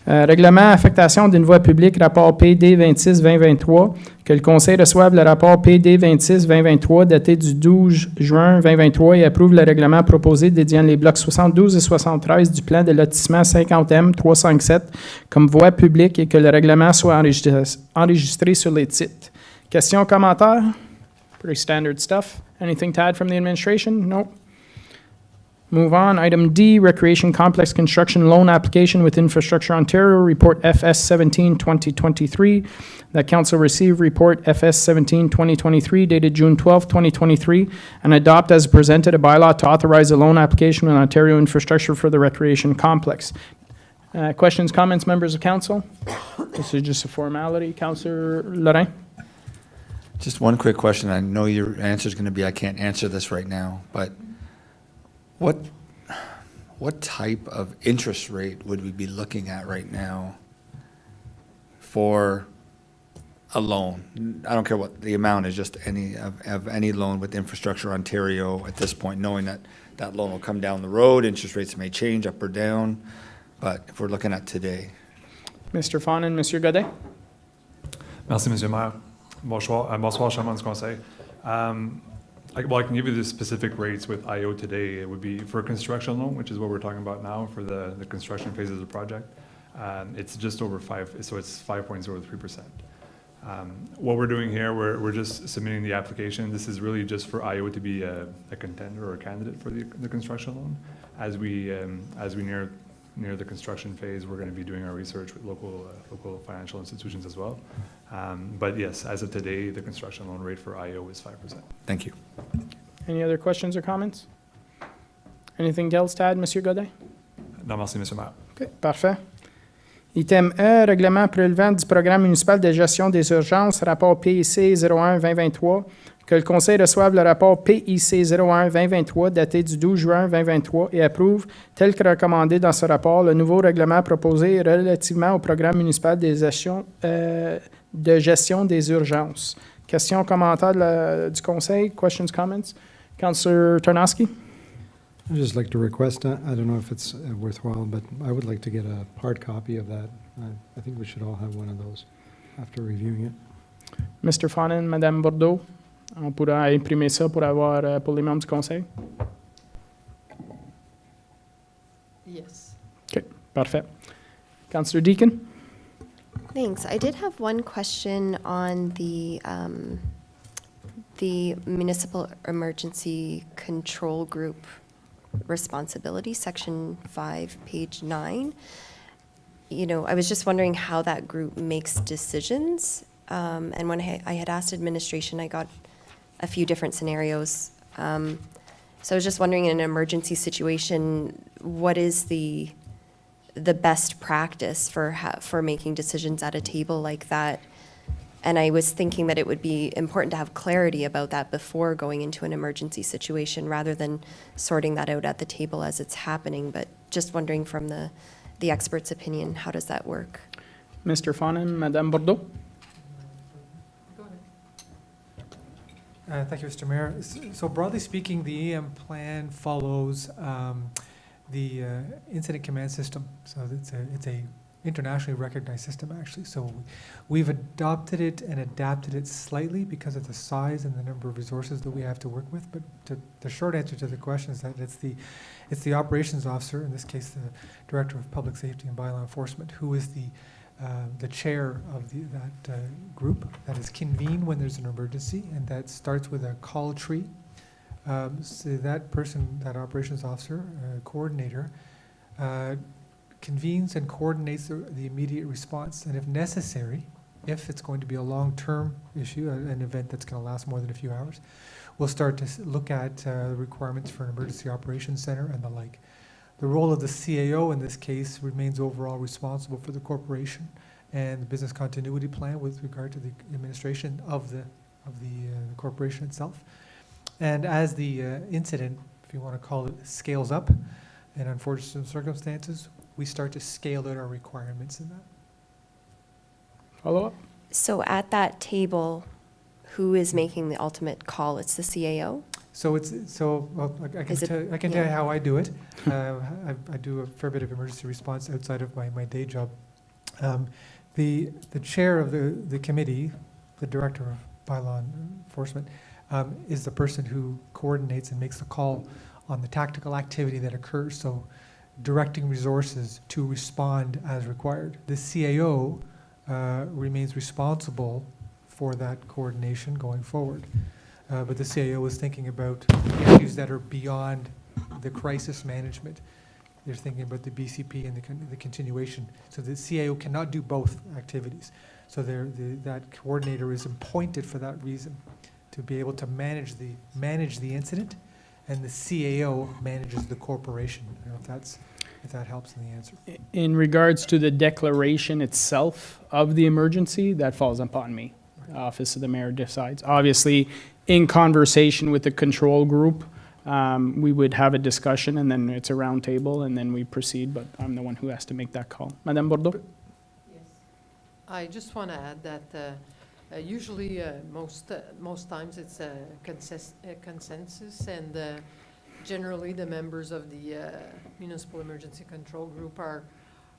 règlement affectation d'une voie publique, rapport PD 26-2023, que le Conseil reçoive le rapport PD 26-2023 daté du 12 juin 2023 et approuve le règlement proposé dédiant les blocs 72 et 73 du plan de lotissement 50M 357 comme voie publique et que le règlement soit enregistré sur les titres. Questions, commentaires? Pretty standard stuff. Anything to add from the administration? Nope. Move on. Item D, Recreation Complex Construction Loan Application with Infrastructure Ontario, Report FS 17-2023. That council receive Report FS 17-2023 dated June 12, 2023, and adopt as presented a bylaw to authorize a loan application with Ontario Infrastructure for the Recreation Complex. Questions, comments, members of council? This is just a formality. Councillor Lorrain? Just one quick question. I know your answer is going to be, I can't answer this right now, but what type of interest rate would we be looking at right now for a loan? I don't care what the amount is, just any loan with Infrastructure Ontario at this point, knowing that that loan will come down the road, interest rates may change up or down, but if we're looking at today. Mr. Fawnin, Monsieur Godet? Merci, Monsieur le Maire. Bonsoir, Chairman du Conseil. I can give you the specific rates with IO today. It would be for a construction loan, which is what we're talking about now for the construction phase of the project. It's just over 5, so it's 5.03%. What we're doing here, we're just submitting the application. This is really just for IO to be a contender or a candidate for the construction loan. As we near the construction phase, we're going to be doing our research with local financial institutions as well. But yes, as of today, the construction loan rate for IO is 5%. Thank you. Any other questions or comments? Anything else to add, Monsieur Godet? Non, merci, Monsieur le Maire. OK, parfait. Item E, règlement prélevant du programme municipal de gestion des urgences, rapport PIC 01-2023, que le Conseil reçoive le rapport PIC 01-2023 daté du 12 juin 2023 et approuve, tel que recommandé dans ce rapport, le nouveau règlement proposé relativement au programme municipal de gestion des urgences. Questions, commentaires du Conseil? Questions, comments? Councillor Tarnowski? I'd just like to request, I don't know if it's worthwhile, but I would like to get a hard copy of that. I think we should all have one of those after reviewing it. Mr. Fawnin, Madame Bordeaux, on pourra imprimer ça pour avoir pour les membres du Conseil? Yes. OK, parfait. Councillor Deacon? Thanks. I did have one question on the Municipal Emergency Control Group responsibility, Section 5, page 9. You know, I was just wondering how that group makes decisions. And when I had asked administration, I got a few different scenarios. So I was just wondering, in an emergency situation, what is the best practice for making decisions at a table like that? And I was thinking that it would be important to have clarity about that before going into an emergency situation, rather than sorting that out at the table as it's happening. But just wondering from the expert's opinion, how does that work? Mr. Fawnin, Madame Bordeaux? Thank you, Mr. Mayor. So broadly speaking, the EM plan follows the incident command system. So it's a internationally recognized system, actually. So we've adopted it and adapted it slightly because of the size and the number of resources that we have to work with. But the short answer to the question is that it's the operations officer, in this case the Director of Public Safety and Bylaw Enforcement, who is the the chair of that group that is convened when there's an emergency, and that starts with a call tree. So that person, that operations officer, coordinator, convenes and coordinates the immediate response, and if necessary, if it's going to be a long-term issue, an event that's going to last more than a few hours, we'll start to look at requirements for an emergency operations center and the like. The role of the CAO in this case remains overall responsible for the corporation and the business continuity plan with regard to the administration of the corporation itself. And as the incident, if you want to call it, scales up in unfortunate circumstances, we start to scale out our requirements in that. Follow up? So at that table, who is making the ultimate call? It's the CAO? Well, I can Is it- tell you yeah. how I do it. I do a fair bit of emergency response outside of my day job. The chair of the committee, the director of bylaw enforcement, is the person who coordinates and makes the call on the tactical activity that occurs. So directing resources to respond as required. The CAO remains responsible for that coordination going forward. But the CAO is thinking about issues that are beyond the crisis management. They're thinking about the BCP and the continuation. So the CAO cannot do both activities. So that coordinator is appointed for that reason, to be able to manage the incident, and the CAO manages the corporation. I don't know if that helps in the answer. In regards to the declaration itself of the emergency, that falls upon me. Office of the Mayor decides. Obviously, in conversation with the control group, we would have a discussion, and then it's a round table, and then we proceed, but I'm the one who has to make that call. Madame Bordeaux? Yes. I just want to add that usually, most times it's a consensus, and generally the members of the Municipal Emergency Control Group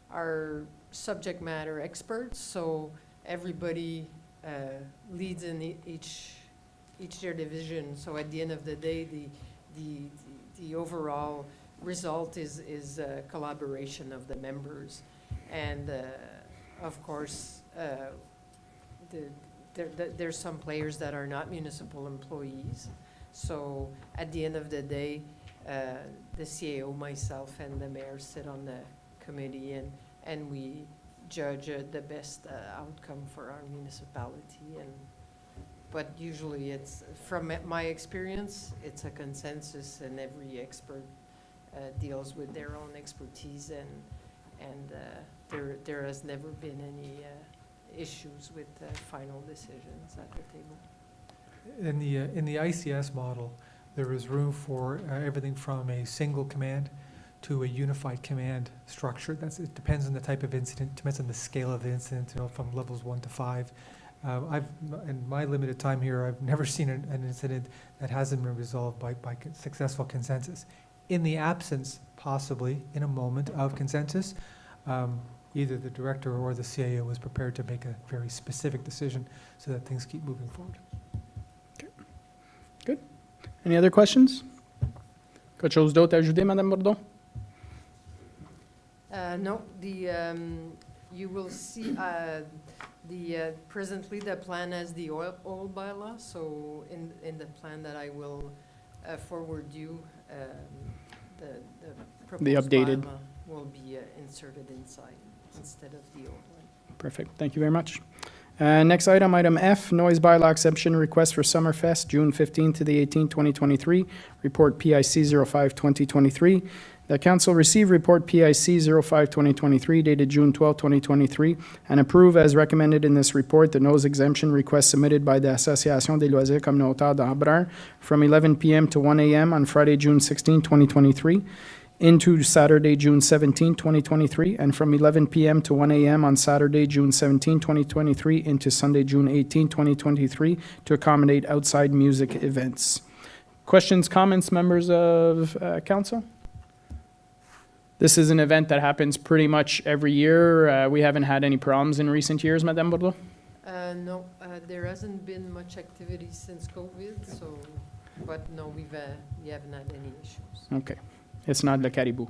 are subject matter experts, so everybody leads in each their division. So at the end of the day, the overall result is a collaboration of the members, and of course there's some players that are not municipal employees. So at the end of the day, the CAO, myself, and the mayor sit on the committee, and we judge the best outcome for our municipality. But usually it's, from my experience, it's a consensus, and every expert deals with their own expertise, and there has never been any issues with final decisions at the table. In the ICS model, there is room for everything from a single command to a unified command structure. It depends on the type of incident, depends on the scale of the incident, from levels 1 to 5. In my limited time here, I've never seen an incident that hasn't been resolved by successful consensus. In the absence, possibly, in a moment of consensus, either the director or the CAO is prepared to make a very specific decision so that things keep moving forward. Good. Any other questions? Quelque chose d'autre à ajouter, Madame Bourdon? No, you will see presently the plan as the old bylaw. So in the plan that I will forward you, the proposed updated bylaw will be inserted inside instead of the old one. Perfect. Thank you very much. Next item, item F, noise bylaw exception request for Summerfest, June 15th to the 18th, 2023. Report PIC 05, 2023. The council received report PIC 05, 2023, dated June 12, 2023, and approve as recommended in this report the noise exemption request submitted by the Association des loisirs communautaires d'Ambrun from 11 p.m. to 1 a.m. on Friday, June 16, 2023, into Saturday, June 17, 2023, and from 11 p.m. to 1 a.m. on Saturday, June 17, 2023, into Sunday, June 18, 2023, to accommodate outside music events. Questions, comments, members of council? This is an event that happens pretty much every year. We haven't had any problems in recent years, Madame Bourdon? No, there hasn't been much activity since COVID, but no, we haven't had any issues. Okay. It's not Le Caribou?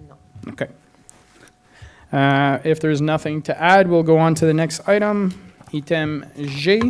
No. Okay. If there's nothing to add, we'll go on to the next item, item G.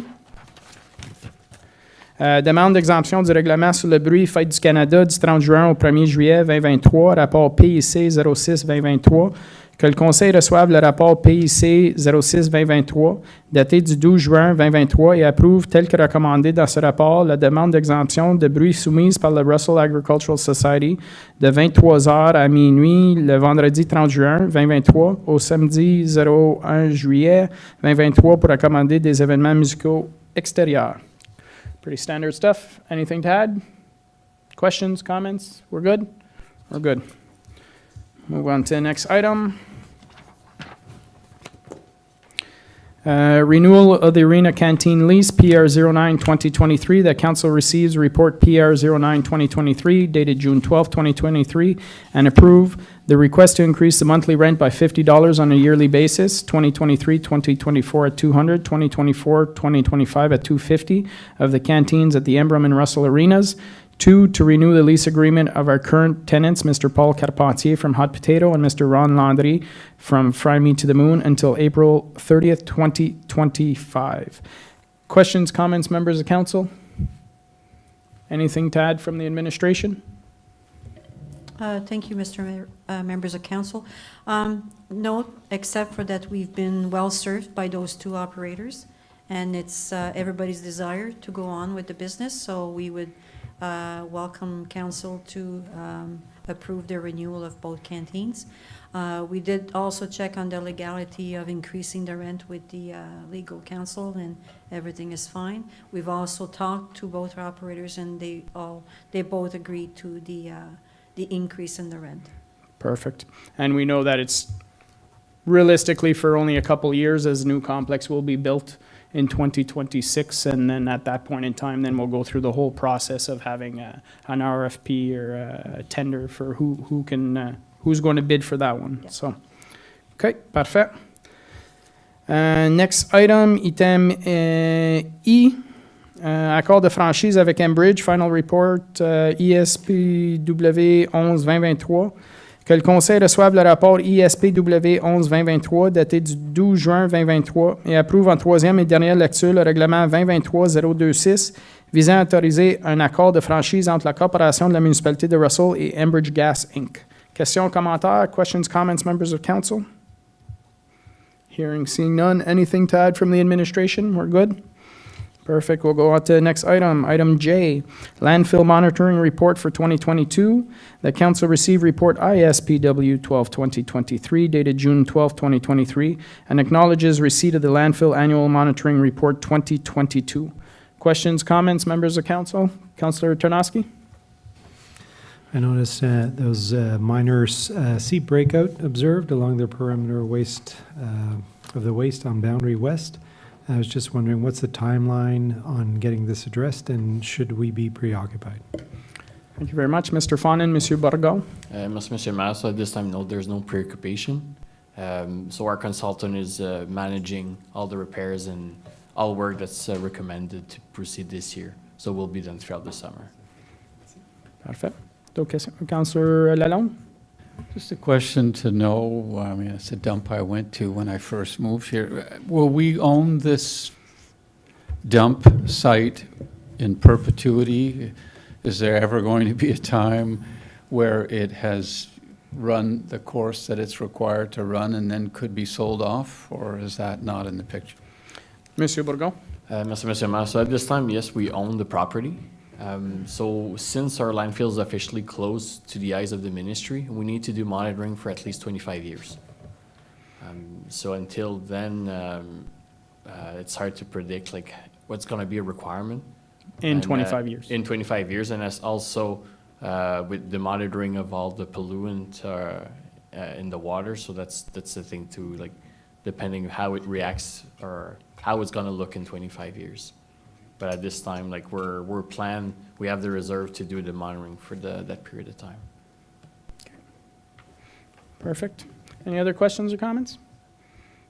Demande d'exemption du règlement sur le bruit, Fête du Canada du 30 juin au 1er juillet 2023, rapport PIC 06-2023, que le Conseil reçoive le rapport PIC 06-2023, daté du 12 juin 2023, et approuve, tel que recommandé dans ce rapport, la demande d'exemption de bruit soumise par le Russell Agricultural Society de 23h à minuit le vendredi 30 juin 2023 au samedi 01 juillet 2023 pour accommoder des événements musicaux extérieurs. Pretty standard stuff. Anything to add? Questions, comments? We're good? We're good. Move on to the next item. Renewal of the Arena Canteen Lease, PR 09-2023. The council receives report PR 09-2023 dated June 12, 2023, and approve the request to increase the monthly rent by $50 on a yearly basis, 2023-2024 at $200, 2024-2025 at $250 of the canteens at the Emblem and Russell Arenas. 2, to renew the lease agreement of our current tenants, Mr. Paul Carpentier from Hot Potato and Mr. Ron Landry from Fry Me to the Moon until April 30th, 2025. Questions, comments, members of council? Anything to add from the administration? Thank you, Mr. Mayor, members of council. No, except for that we've been well-served by those two operators, and it's everybody's desire to go on with the business, so we would welcome council to approve the renewal of both canteens. We did also check on the legality of increasing the rent with the legal counsel, and everything is fine. We've also talked to both operators, and they both agreed to the increase in the rent. Perfect. And we know that it's realistically for only a couple years, as new complex will be built in 2026, and then at that point in time, then we'll go through the whole process of having an RFP or a tender for who's going to bid for that one. Yeah. So, okay, parfait. Next item, item E. Accord de franchise avec Enbridge, final report ISPW 11-2023. Que le Conseil reçoive le rapport ISPW 11-2023 daté du 12 juin 2023 et approuve en troisième et dernière lecture le règlement 2023-026 visant à autoriser un accord de franchise entre la Corporation de la municipalité de Russell et Enbridge Gas, Inc. Questions, commentaires, questions, comments, members of council? Hearing, seeing none. Anything to add from the administration? We're good? Perfect. We'll go on to the next item. Item J, landfill monitoring report for 2022. The council received report ISPW 12-2023 dated June 12, 2023, and acknowledges receipt of the landfill annual monitoring report 2022. Questions, comments, members of council? Councillor Tarnowski? I noticed there was a minor seep breakout observed along the perimeter waste of the waste on Boundary West. I was just wondering, what's the timeline on getting this addressed, and should we be preoccupied? Thank you very much. Mr. Fonin, Monsieur Borgo. Mr. Mayor, so at this time, no, there's no preoccupation. So our consultant is managing all the repairs and all work that's recommended to proceed this year. So we'll be done throughout the summer. Parfait. D'autres questions? Councillor Lalonde? Just a question to know, I mean, it's a dump I went to when I first moved here. Will we own this dump site in perpetuity? Is there ever going to be a time where it has run the course that it's required to run and then could be sold off, or is that not in the picture? Monsieur Bourgon? Mr. Mayor, so at this time, yes, we own the property. So since our landfill is officially closed to the eyes of the ministry, we need to do monitoring for at least 25 years. So until then, it's hard to predict like what's going to be a requirement. In 25 years. In 25 years, and that's also with the monitoring of all the pollutant in the water. So that's the thing too, like depending how it reacts or how it's going to look in 25 years. But at this time, like we're planned, we have the reserve to do the monitoring for that period of time. Okay. Perfect. Any other questions or comments?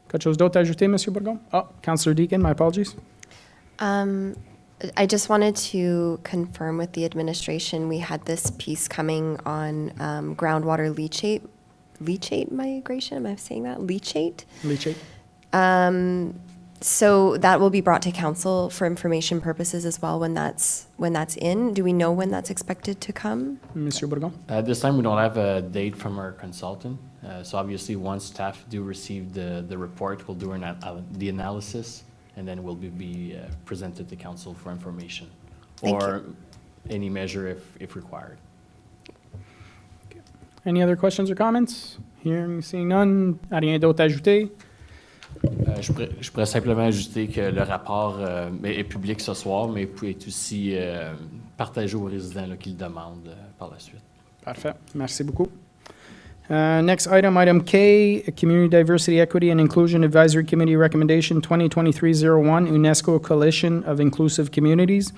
Quelque chose d'autre à ajouter, Monsieur Bourgon? Oh, Councillor Deacon, my apologies. I just wanted to confirm with the administration, we had this piece coming on groundwater leachate leachate migration. Am I saying that? Leachate? Leachate. So that will be brought to council for information purposes as well when that's in. Do we know when that's expected to come? Monsieur Bourgon? At this time, we don't have a date from our consultant. So obviously, once staff do receive the report, we'll do the analysis, and then we'll be presented to council for information Thank or any measure if required. Any other questions or comments? Hearing, seeing none. Rien d'autre à ajouter? Je pourrais simplement ajouter que le rapport est public ce soir, mais peut être aussi partagé aux résidents là, qui le demandent par la suite. Parfait. Merci beaucoup. Next item, item K, Community Diversity, Equity, and Inclusion Advisory Committee Recommendation 2023-01, UNESCO Coalition of Inclusive Communities.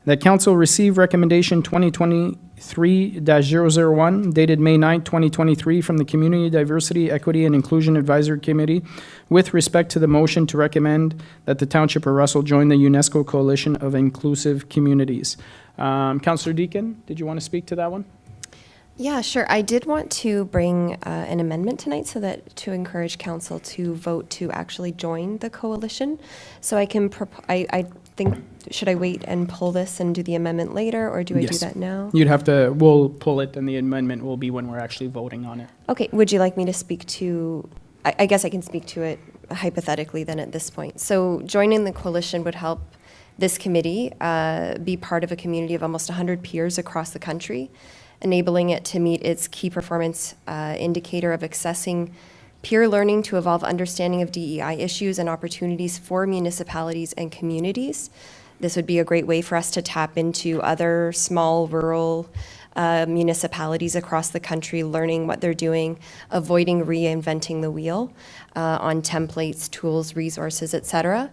That council receive recommendation 2023-001 dated May 9, 2023 from the Community Diversity, Equity, and Inclusion Advisory Committee with respect to the motion to recommend that the Township of Russell join the UNESCO Coalition of Inclusive Communities. Councillor Deakin, did you want to speak to that one? Yeah, sure. I did want to bring an amendment tonight so that to encourage council to vote to actually join the coalition. So I can, I think, should I wait and pull this and do the amendment later, or do I do Yes. that now? You'd have to, we'll pull it, and the amendment will be when we're actually voting on it. Okay, would you like me to speak to, I guess I can speak to it hypothetically then at this point. So joining the coalition would help this committee be part of a community of almost 100 peers across the country, enabling it to meet its key performance indicator of accessing peer learning to evolve understanding of DEI issues and opportunities for municipalities and communities. This would be a great way for us to tap into other small rural municipalities across the country, learning what they're doing, avoiding reinventing the wheel on templates, tools, resources, etc.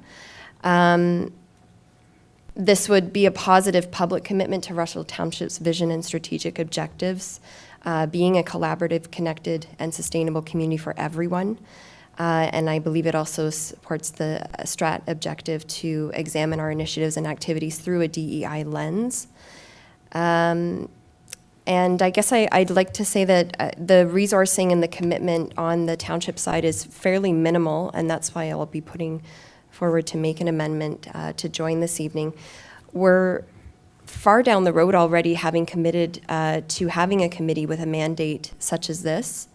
This would be a positive public commitment to Russell Township's vision and strategic objectives, being a collaborative, connected, and sustainable community for everyone. And I believe it also supports the STRAT objective to examine our initiatives and activities through a DEI lens. And I guess I'd like to say that the resourcing and the commitment on the township side is fairly minimal, and that's why I'll be putting forward to make an amendment to join this evening. We're far down the road already, having committed to having a committee with a mandate such as this.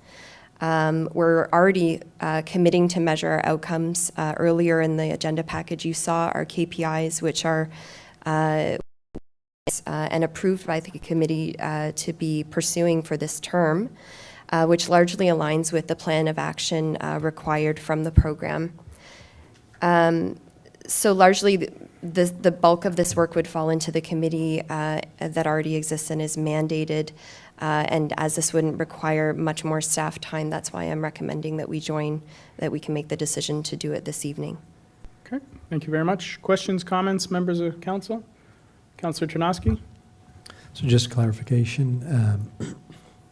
We're already committing to measure our outcomes. Earlier in the agenda package, you saw our KPIs, which are and approved by the committee to be pursuing for this term, which largely aligns with the plan of action required from the program. So largely, the bulk of this work would fall into the committee that already exists and is mandated. And as this wouldn't require much more staff time, that's why I'm recommending that we join, that we can make the decision to do it this evening. Okay, thank you very much. Questions, comments, members of council? Councillor Ternosky? So just clarification,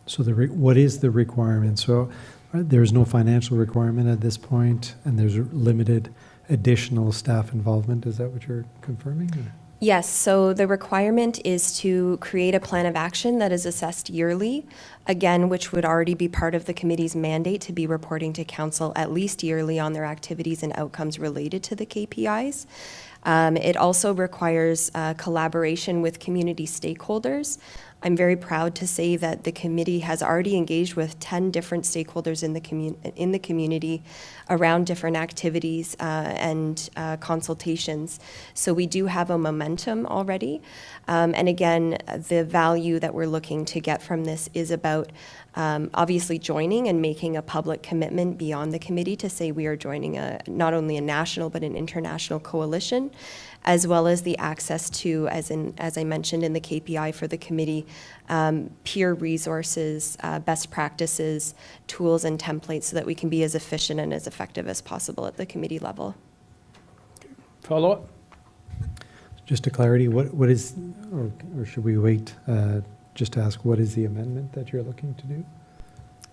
so what is the requirement? So there's no financial requirement at this point, and there's limited additional staff involvement. Is that what you're confirming? Or? Yes, so the requirement is to create a plan of action that is assessed yearly, again, which would already be part of the committee's mandate to be reporting to council at least yearly on their activities and outcomes related to the KPIs. It also requires collaboration with community stakeholders. I'm very proud to say that the committee has already engaged with 10 different stakeholders in the community around different activities and consultations. So we do have a momentum already. And again, the value that we're looking to get from this is about obviously joining and making a public commitment beyond the committee to say we are joining not only a national but an international coalition, as well as the access to, as I mentioned in the KPI for the committee, peer resources, best practices, tools, and templates so that we can be as efficient and as effective as possible at the committee level. Follow-up? Just a clarity, what is, or should we wait just to ask what is the amendment that you're looking to do?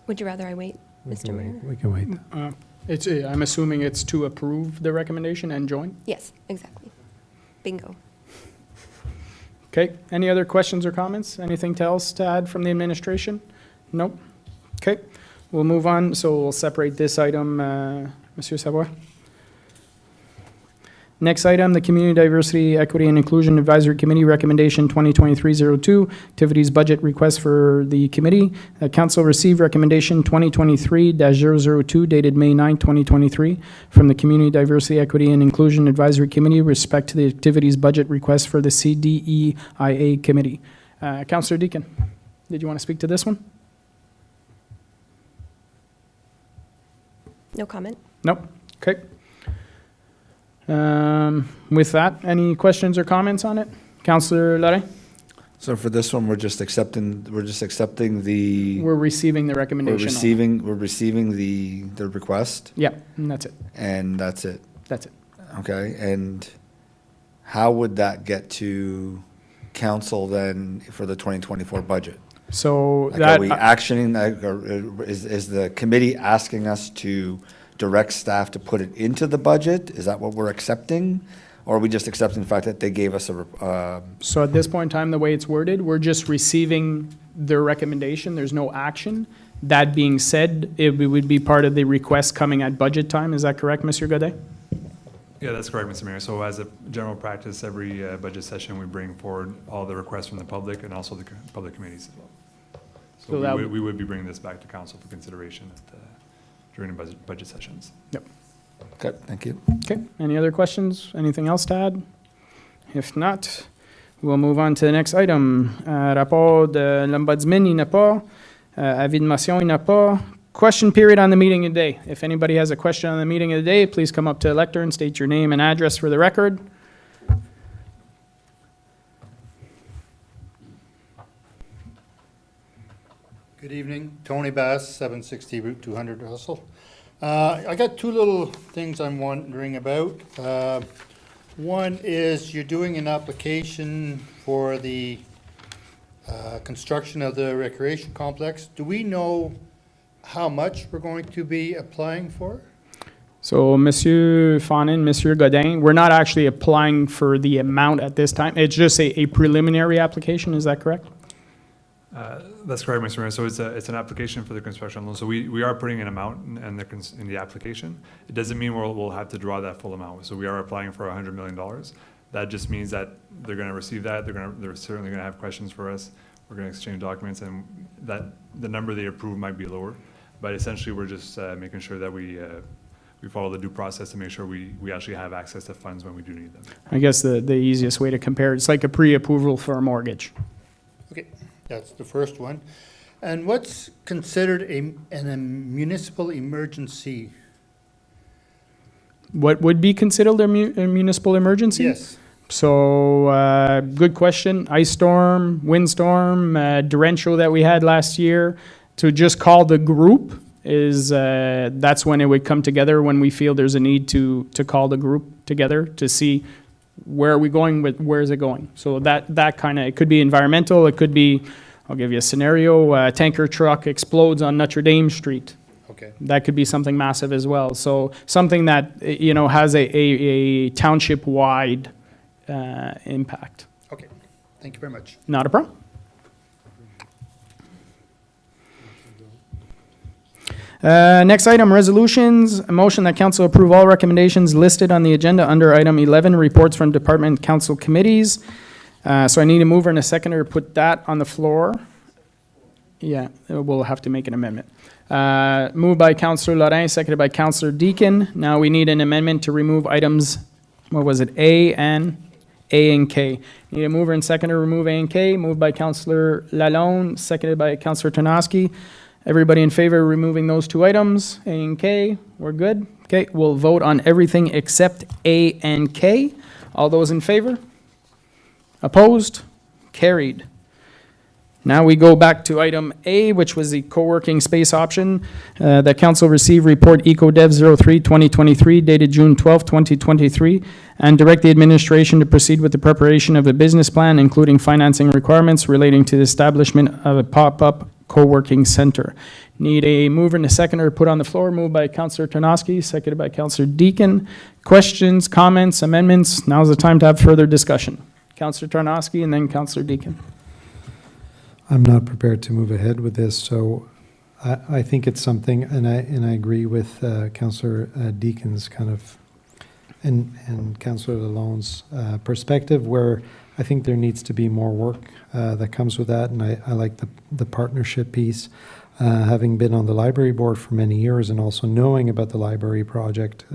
Would you rather I wait, Mr. Mayor? We can wait. I'm assuming it's to approve the recommendation and join? Yes, exactly. Bingo. Okay, any other questions or comments? Anything else to add from the administration? Nope. Okay, we'll move on. So we'll separate this item, Monsieur Savoy. Next item, the Community Diversity, Equity, and Inclusion Advisory Committee Recommendation 2023-02, Activities Budget Request for the committee. Council received Recommendation 2023-002 dated May 9, 2023, from the Community Diversity, Equity, and Inclusion Advisory Committee with respect to the Activities Budget Request for the CDEIA Committee. Councillor Deakin, did you want to speak to this one? No comment. Nope. Okay. With that, any questions or comments on it? Councillor Larrain? So for this one, we're just accepting the, We're receiving the recommendation. we're receiving the request, Yeah, and that's it. and that's it. That's it. Okay, and how would that get to council then for the 2024 budget? So Like, that, are we actioning, like, or is the committee asking us to direct staff to put it into the budget? Is that what we're accepting? Or are we just accepting the fact that they gave us a, so at this point in time, the way it's worded, we're just receiving their recommendation. There's no action. That being said, it would be part of the request coming at budget time. Is that correct, Monsieur Godet? Yeah, that's correct, Mr. Mayor. So as a general practice, every budget session, we bring forward all the requests from the public and also the public committees as well. So So that we would be bringing this back to council for consideration during the budget sessions. okay, thank you. Okay, any other questions? Anything else to add? If not, we'll move on to the next item. Rapport de l'Ombudsman, il n'y en a pas. Avis de motion, il n'y en a pas. Question period on the meeting of the day. If anybody has a question on the meeting of the day, please come up to the lectern and state your name and address for the record. Good evening, Tony Bass, 760 Route 200 Russell. I got two little things I'm wondering about. One is you're doing an application for the construction of the recreation complex. Do we know how much we're going to be applying for? So, Monsieur Fonin, Monsieur Godin, we're not actually applying for the amount at this time. It's just a preliminary application, is that correct? That's correct, Mr. Mayor. So it's an application for the construction loan. So we are putting an amount in the application. It doesn't mean we'll have to draw that full amount. So we are applying for $100 million. That just means that they're going to receive that. They're certainly going to have questions for us. We're going to exchange documents, and that the number they approve might be lower. But essentially, we're just making sure that we follow the due process to make sure we actually have access to funds when we do need them. I guess the easiest way to compare, it's like a pre-approval for a mortgage. Okay, that's the first one. And what's considered a municipal emergency? What would be considered a municipal emergency? Yes. So, good question. Ice storm, windstorm, derecho that we had last year. To just call the group is, that's when it would come together, when we feel there's a need to call the group together to see where are we going with, where is it going? So that kind of, it could be environmental, it could be, I'll give you a scenario, a tanker truck explodes on Notre Dame Street. Okay. That could be something massive as well. So something that, you know, has a township-wide impact. Okay, thank you very much. Not a problem. Next item, resolutions. A motion that council approve all recommendations listed on the agenda under item 11, reports from department council committees. So I need a mover and a seconder to put that on the floor. Yeah, we'll have to make an amendment. Moved by Councillor Lorrain, seconded by Councillor Deakin. Now we need an amendment to remove items, what was it, A and K. Need a mover and seconder to remove A and K. Moved by Councillor Lalonde, seconded by Councillor Tarnowski. Everybody in favor of removing those two items, A and K? We're good? Okay, we'll vote on everything except A and K. All those in favor? Opposed? Carried. Now we go back to item A, which was the co-working space option. The council received report EcoDev 03-2023 dated June 12, 2023, and direct the administration to proceed with the preparation of a business plan, including financing requirements relating to the establishment of a pop-up co-working center. Need a mover and a seconder put on the floor. Moved by Councillor Tarnowski, seconded by Councillor Deakin. Questions, comments, amendments? Now's the time to have further discussion. Councillor Tarnowski and then Councillor Deakin. I'm not prepared to move ahead with this, so I think it's something, and I agree with Councillor Deacon's kind of, and Councillor Lalonde's perspective, where I think there needs to be more work that comes with that, and I like the partnership piece. Having been on the library board for many years and also knowing about the library project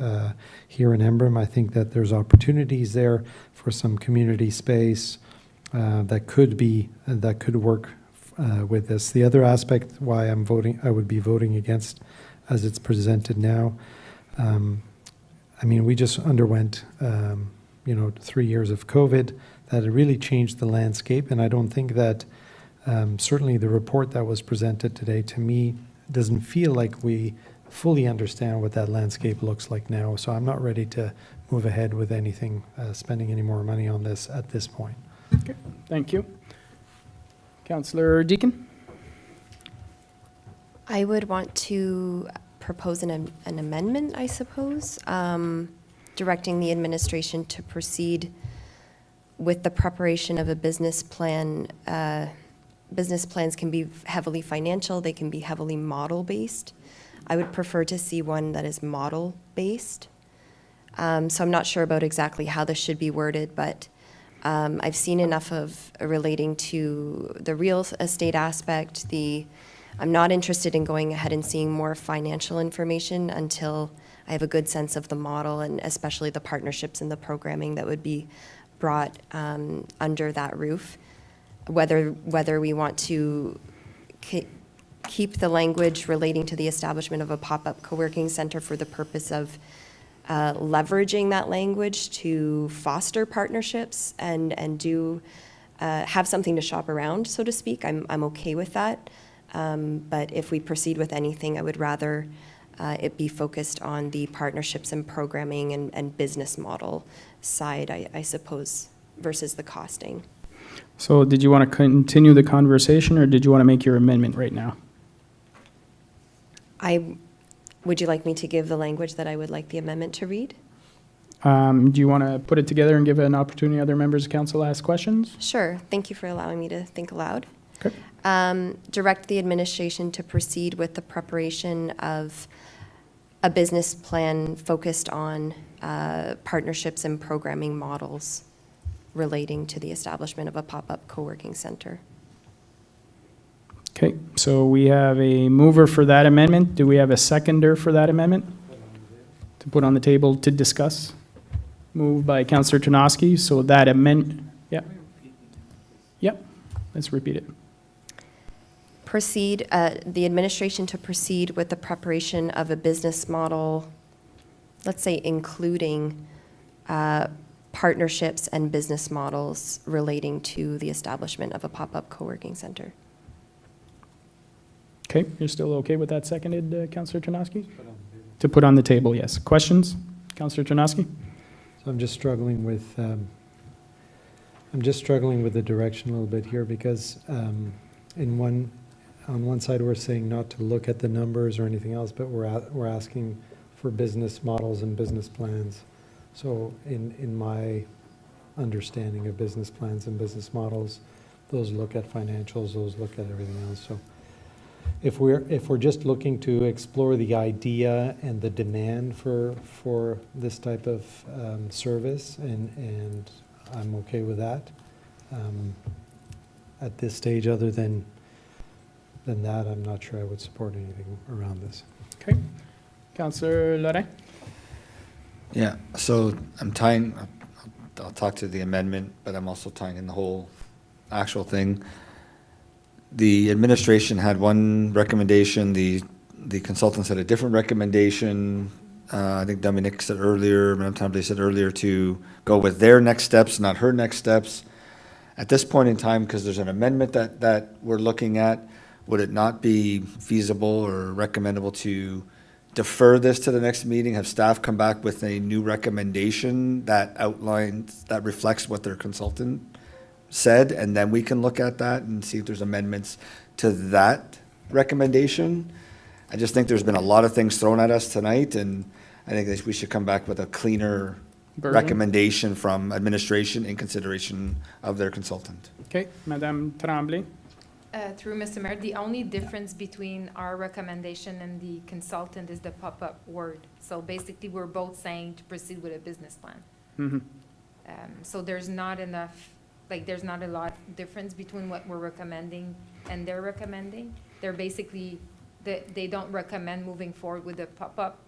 here in Embrun, I think that there's opportunities there for some community space that could work with this. The other aspect why I would be voting against as it's presented now, I mean, we just underwent 3 years of COVID that had really changed the landscape, and I don't think that certainly the report that was presented today, to me, doesn't feel like we fully understand what that landscape looks like now. So I'm not ready to move ahead with anything, spending any more money on this at this point. Okay, thank you. Councillor Deacon? I would want to propose an amendment, I suppose, directing the administration to proceed with the preparation of a business plan. Business plans can be heavily financial, they can be heavily model-based. I would prefer to see one that is model-based. So I'm not sure about exactly how this should be worded, but I've seen enough of relating to the real estate aspect. I'm not interested in going ahead and seeing more financial information until I have a good sense of the model, and especially the partnerships and the programming that would be brought under that roof. Whether we want to keep the language relating to the establishment of a pop-up co-working center for the purpose of leveraging that language to foster partnerships and do have something to shop around, so to speak. I'm okay with that. But if we proceed with anything, I would rather it be focused on the partnerships and programming and business model side, I suppose, versus the costing. So did you want to continue the conversation, or did you want to make your amendment right now? Would you like me to give the language that I would like the amendment to read? Do you want to put it together and give an opportunity other members of council to ask questions? Sure. Thank you for allowing me to think aloud. Okay. Direct the administration to proceed with the preparation of a business plan focused on partnerships and programming models relating to the establishment of a pop-up co-working center. Okay, so we have a mover for that amendment. Do we have a seconder for that amendment? To put on the table to discuss? Moved by Councillor Tarnowski, so that amendment, yeah. Yep, let's repeat it. Proceed, the administration to proceed with the preparation of a business model, let's say including partnerships and business models relating to the establishment of a pop-up co-working center. Okay, you're still okay with that seconded, Councillor Tarnowski? To put on the table, yes. Questions? Councillor Tarnowski? So I'm just struggling with the direction a little bit here, because on one side we're saying not to look at the numbers or anything else, but we're asking for business models and business plans. So in my understanding of business plans and business models, those look at financials, those look at everything else. So if we're just looking to explore the idea and the demand for this type of service, and I'm okay with that. At this stage, other than that, I'm not sure I would support anything around this. Okay. Councillor Lorrain? Yeah, so I'll talk to the amendment, but I'm also tying in the whole actual thing. The administration had one recommendation, the consultants had a different recommendation. I think Dominic said earlier, Madame Tremblay said earlier, to go with their next steps, not her next steps. At this point in time, because there's an amendment that we're looking at, would it not be feasible or recommendable to defer this to the next meeting, have staff come back with a new recommendation that outlines, that reflects what their consultant said, and then we can look at that and see if there's amendments to that recommendation? I just think there's been a lot of things thrown at us tonight, and I think that we should come back with a cleaner recommendation from administration in consideration of their consultant. Okay, Madame Tremblay? Through Mr. Mayor, the only difference between our recommendation and the consultant is the pop-up word. So basically, we're both saying to proceed with a business plan. Mhm. So there's not enough, there's not a lot difference between what we're recommending and they're recommending. They're basically, they don't recommend moving forward with a pop-up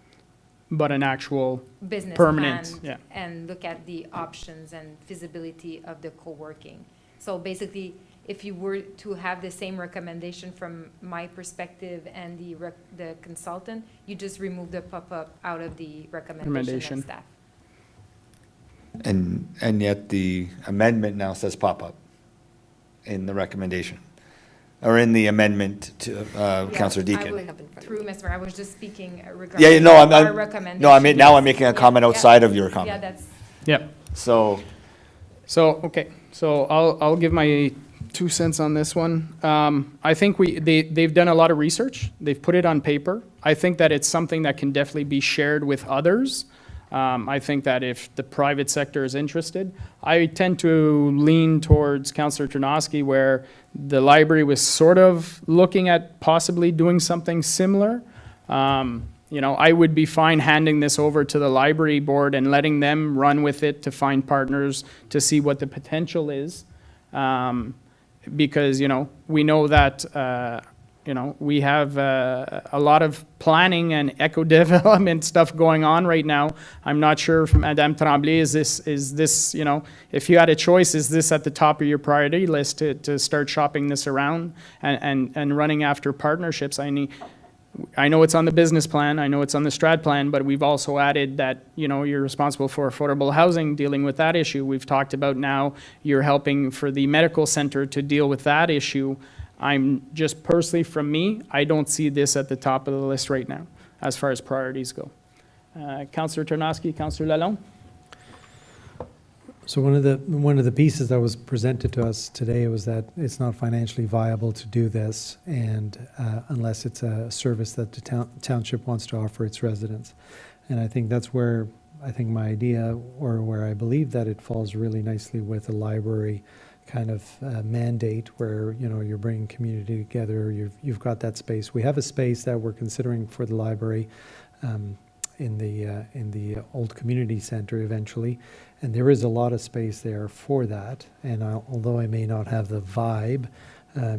But an actual business permanent, plan yeah. and look at the options and feasibility of the co-working. So basically, if you were to have the same recommendation from my perspective and the consultant, you just remove the pop-up out of the recommendation of staff. And yet the amendment now says pop-up in the recommendation, or in the amendment to Councillor Deakin. Through Mr. Mayor, I was just speaking regarding Yeah, no, our recommendation. no, now I'm making a Yeah, comment yeah. outside of your comment. Yeah, that's, Yep. So, Okay, so I'll give my 2 cents on this one. I think they've done a lot of research. They've put it on paper. I think that it's something that can definitely be shared with others. I think that if the private sector is interested, I tend to lean towards Councillor Ternosky, where the library was sort of looking at possibly doing something similar. I would be fine handing this over to the library board and letting them run with it to find partners to see what the potential is. Because, we know that, we have a lot of planning and eco-development stuff going on right now. I'm not sure if Madame Tremblay, is this, if you had a choice, is this at the top of your priority list to start shopping this around and running after partnerships? I know it's on the business plan, I know it's on the strat plan, but we've also added that, you're responsible for affordable housing, dealing with that issue. We've talked about now you're helping for the medical center to deal with that issue. I'm just personally, from me, I don't see this at the top of the list right now, as far as priorities go. Councillor Ternosky, Councillor Lalonde? So one of the pieces that was presented to us today was that it's not financially viable to do this, and unless it's a service that the township wants to offer its residents. And I think that's where my idea, or where I believe that it falls really nicely with a library kind of mandate, where you're bringing community together. You've got that space. We have a space that we're considering for the library in the old community center eventually, and there is a lot of space there for that. And although I may not have the vibe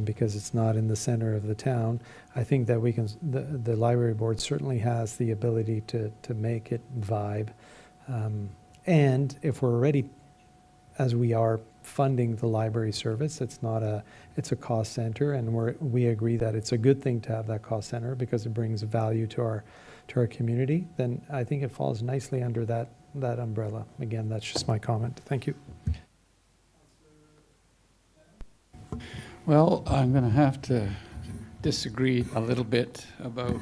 because it's not in the center of the town, I think that we can. The library board certainly has the ability to make it vibe, and if we're already, as we are, funding the library service, it's a cost center, and we agree that it's a good thing to have that cost center because it brings value to our community, then I think it falls nicely under that umbrella. Again, that's just my comment. Thank you. Well, I'm going to have to disagree a little bit about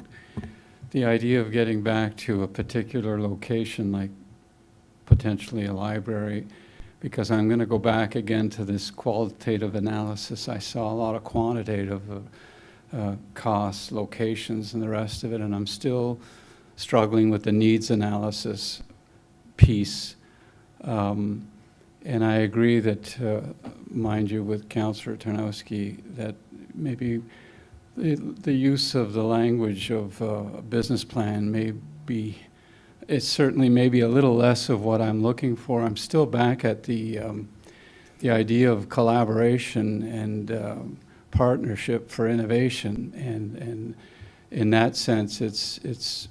the idea of getting back to a particular location, like potentially a library, because I'm going to go back again to this qualitative analysis. I saw a lot of quantitative costs, locations, and the rest of it, and I'm still struggling with the needs analysis piece. And I agree that, mind you, with Councillor Ternosky, that maybe the use of the language of a business plan may be, it's certainly maybe a little less of what I'm looking for. I'm still back at the idea of collaboration and partnership for innovation, and in that sense, it's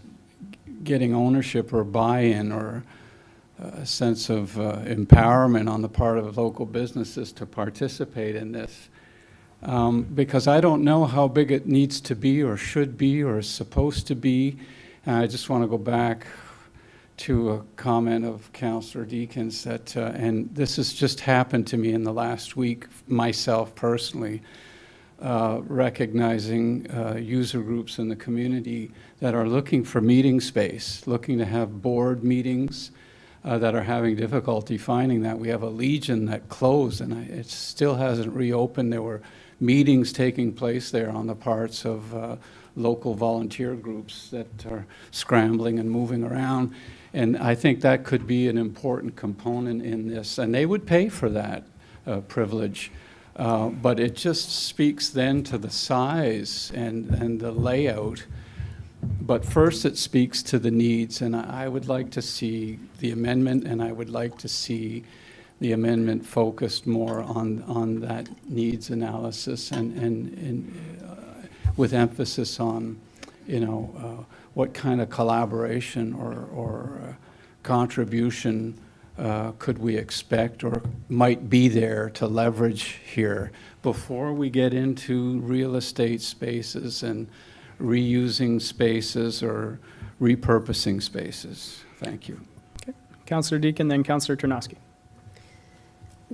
getting ownership or buy-in or a sense of empowerment on the part of local businesses to participate in this. Because I don't know how big it needs to be or should be or is supposed to be. And I just want to go back to a comment of Councillor Deakin's that, and this has just happened to me in the last week, myself personally, recognizing user groups in the community that are looking for meeting space, looking to have board meetings, that are having difficulty finding that. We have a Legion that closed, and it still hasn't reopened. There were meetings taking place there on the parts of local volunteer groups that are scrambling and moving around. And I think that could be an important component in this. And they would pay for that privilege. But it just speaks then to the size and the layout. But first, it speaks to the needs, and I would like to see the amendment, and I would like to see the amendment focused more on that needs analysis and with emphasis on, what kind of collaboration or contribution could we expect or might be there to leverage here before we get into real estate spaces and reusing spaces or repurposing spaces. Thank you. Councillor Deakin, then Councillor Ternosky.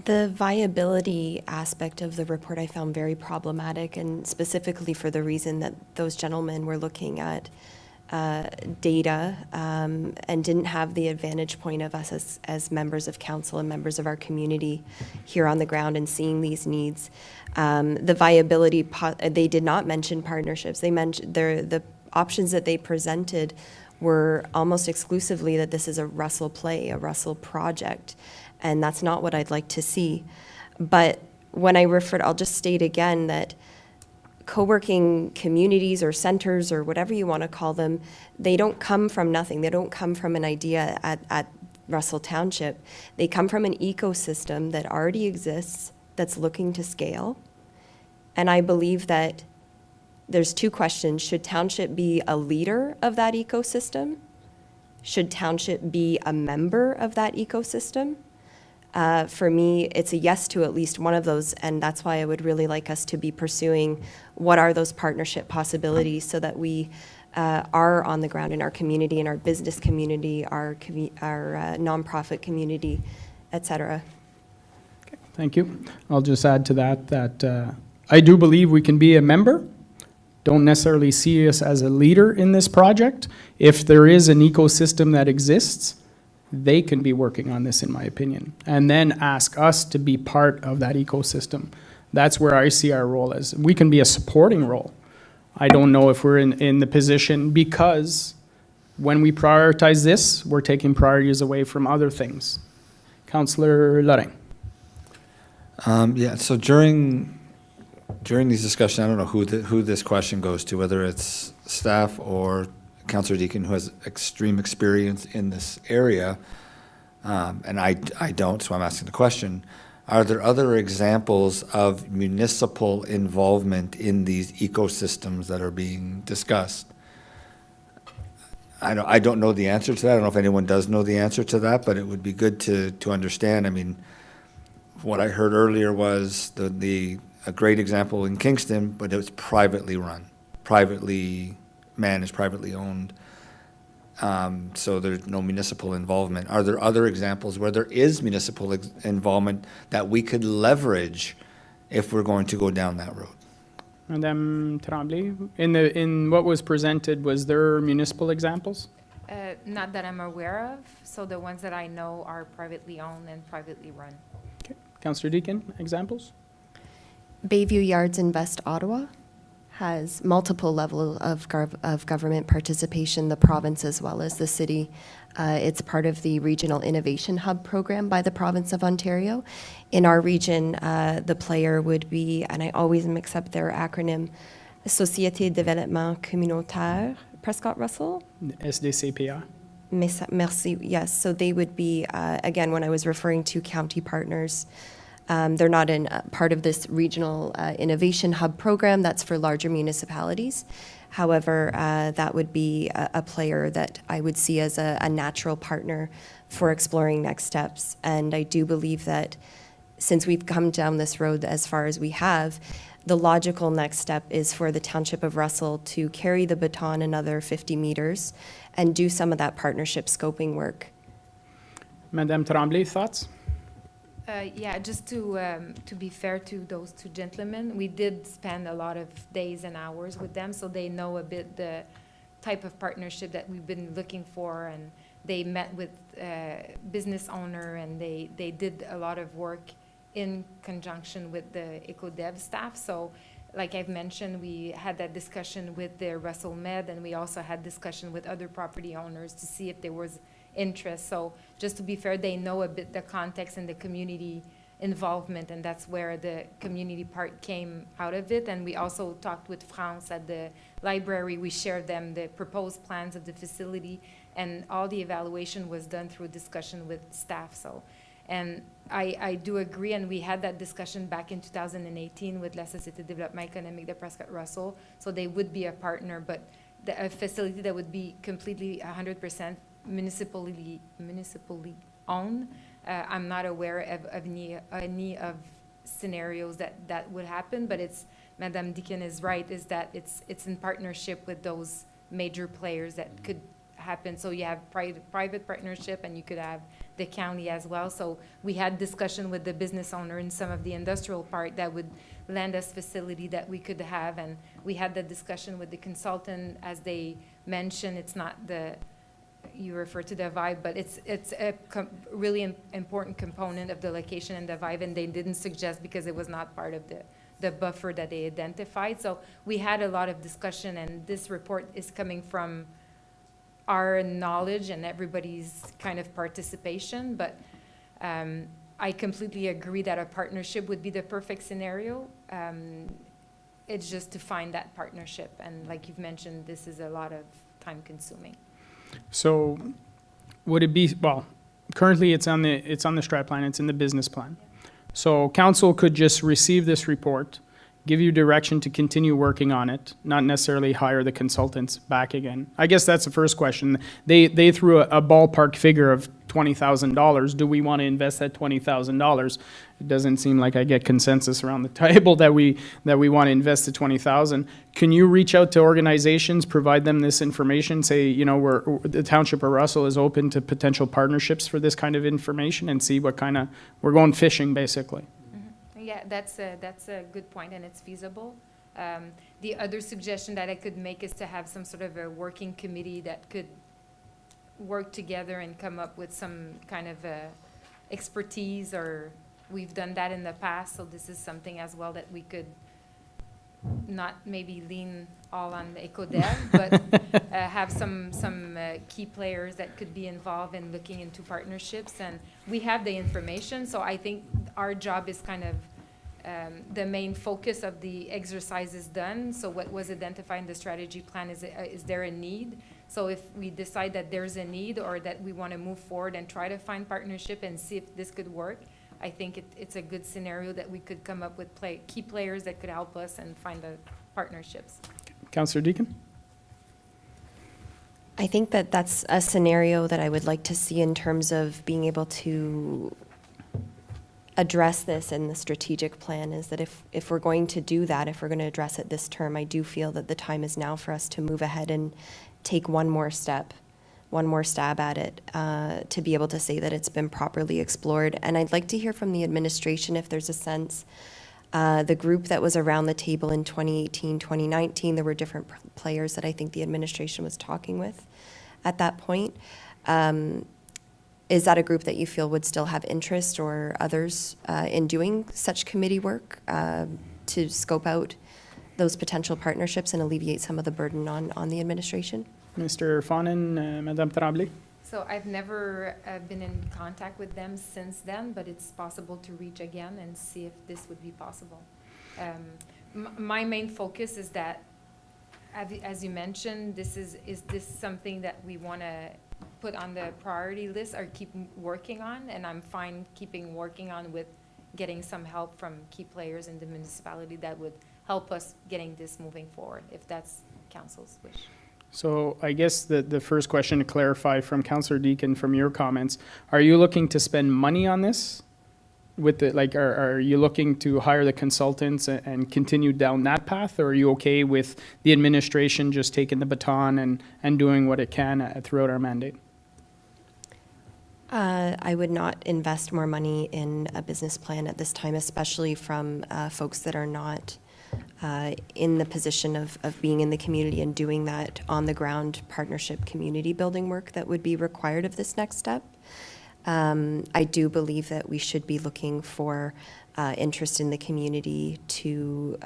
The viability aspect of the report I found very problematic, and specifically for the reason that those gentlemen were looking at data and didn't have the advantage point of us as members of council and members of our community here on the ground and seeing these needs. The viability, they did not mention partnerships. They mentioned the options that they presented were almost exclusively that this is a Russell play, a Russell project, and that's not what I'd like to see. But when I referred, I'll just state again that co-working communities or centers or whatever you want to call them, they don't come from nothing. They don't come from an idea at Russell Township. They come from an ecosystem that already exists, that's looking to scale. And I believe that there's two questions. Should Township be a leader of that ecosystem? Should Township be a member of that ecosystem? For me, it's a yes to at least one of those, and that's why I would really like us to be pursuing what are those partnership possibilities so that we are on the ground in our community, in our business community, our nonprofit community, et cetera. Okay, thank you. I'll just add to that I do believe we can be a member. Don't necessarily see us as a leader in this project. If there is an ecosystem that exists, they can be working on this, in my opinion, and then ask us to be part of that ecosystem. That's where I see our role as. We can be a supporting role. I don't know if we're in the position, because when we prioritize this, we're taking priorities away from other things. Councillor Lorraine. Yeah, so during these discussions, I don't know who this question goes to, whether it's staff or Councillor Deakin, who has extreme experience in this area, and I don't, so I'm asking the question. Are there other examples of municipal involvement in these ecosystems that are being discussed? I don't know the answer to that. I don't know if anyone does know the answer to that, but it would be good to understand. I mean, what I heard earlier was a great example in Kingston, but it was privately run, privately managed, privately owned. So there's no municipal involvement. Are there other examples where there is municipal involvement that we could leverage if we're going to go down that road? Madame Tremblay, in what was presented, was there municipal examples? Not that I'm aware of. So the ones that I know are privately owned and privately run. Okay. Councillor Deakin, examples? Bayview Yards in West Ottawa has multiple levels of government participation, the province as well as the city. It's part of the Regional Innovation Hub program by the province of Ontario. In our region, the player would be, and I always mix up their acronym, Société Développement Communautaire, Prescott Russell? SDCPR. Merci, yes. So they would be, again, when I was referring to county partners, they're not in part of this regional innovation hub program. That's for larger municipalities. However, that would be a player that I would see as a natural partner for exploring next steps. And I do believe that since we've come down this road as far as we have, the logical next step is for the Township of Russell to carry the baton another 50 meters and do some of that partnership scoping work. Madame Tremblay, thoughts? Yeah, just to be fair to those two gentlemen, we did spend a lot of days and hours with them, so they know a bit the type of partnership that we've been looking for, and they met with business owner, and they did a lot of work in conjunction with the EcoDev staff. So like I've mentioned, we had that discussion with the Russell Med, and we also had discussion with other property owners to see if there was interest. So just to be fair, they know a bit the context and the community involvement, and that's where the community part came out of it. And we also talked with France at the library. We shared them the proposed plans of the facility, and all the evaluation was done through discussion with staff. So, and I do agree, and we had that discussion back in 2018 with La Société de Développement Économique de Prescott-Russell. So they would be a partner, but a facility that would be completely 100% municipally owned. I'm not aware of any of scenarios that would happen, but it's, Madame Deacon is right, is that it's in partnership with those major players that could happen. So you have private partnership, and you could have the county as well. So we had discussion with the business owner in some of the industrial part that would lend us facility that we could have, and we had the discussion with the consultant. As they mentioned, it's not the, you refer to the vibe, but it's a really important component of the location and the vibe, and they didn't suggest because it was not part of the buffer that they identified. So we had a lot of discussion, and this report is coming from our knowledge and everybody's kind of participation, but I completely agree that a partnership would be the perfect scenario. It's just to find that partnership, and like you've mentioned, this is a lot of time consuming. So would it be, well, currently it's on the strat plan, it's in the business plan. So council could just receive this report, give you direction to continue working on it, not necessarily hire the consultants back again. I guess that's the first question. They threw a ballpark figure of $20,000. Do we want to invest that $20,000? It doesn't seem like I get consensus around the table that we want to invest the $20,000. Can you reach out to organizations, provide them this information, say, you know, the Township of Russell is open to potential partnerships for this kind of information, and see what kind of, we're going fishing basically. Yeah, that's a good point, and it's feasible. The other suggestion that I could make is to have some sort of a working committee that could work together and come up with some kind of expertise, or we've done that in the past, so this is something as well that we could not maybe lean all on the EcoDev, but have some key players that could be involved in looking into partnerships. And we have the information, so I think our job is kind of the main focus of the exercise is done. So what was identified in the strategy plan, is there a need? So if we decide that there's a need, or that we want to move forward and try to find partnership and see if this could work, I think it's a good scenario that we could come up with key players that could help us and find the partnerships. Councillor Deacon? I think that that's a scenario that I would like to see in terms of being able to address this in the strategic plan, is that if we're going to do that, if we're going to address it this term, I do feel that the time is now for us to move ahead and take one more stab at it, to be able to say that it's been properly explored. And I'd like to hear from the administration if there's a sense, the group that was around the table in 2018, 2019, there were different players that I think the administration was talking with at that point. Is that a group that you feel would still have interest, or others, in doing such committee work to scope out those potential partnerships and alleviate some of the burden on the administration? Mr. Fawnin, Madame Tremblay? So I've never been in contact with them since then, but it's possible to reach again and see if this would be possible. My main focus is that, as you mentioned, is this something that we want to put on the priority list or keep working on? And I'm fine keeping working on with getting some help from key players in the municipality that would help us getting this moving forward, if that's council's wish. So I guess the first question to clarify from Councillor Deacon, from your comments, are you looking to spend money on this? With the, like, are you looking to hire the consultants and continue down that path, or are you okay with the administration just taking the baton and doing what it can throughout our mandate? I would not invest more money in a business plan at this time, especially from folks that are not in the position of being in the community and doing that on-the-ground partnership community building work that would be required of this next step. I do believe that we should be looking for interest in the community to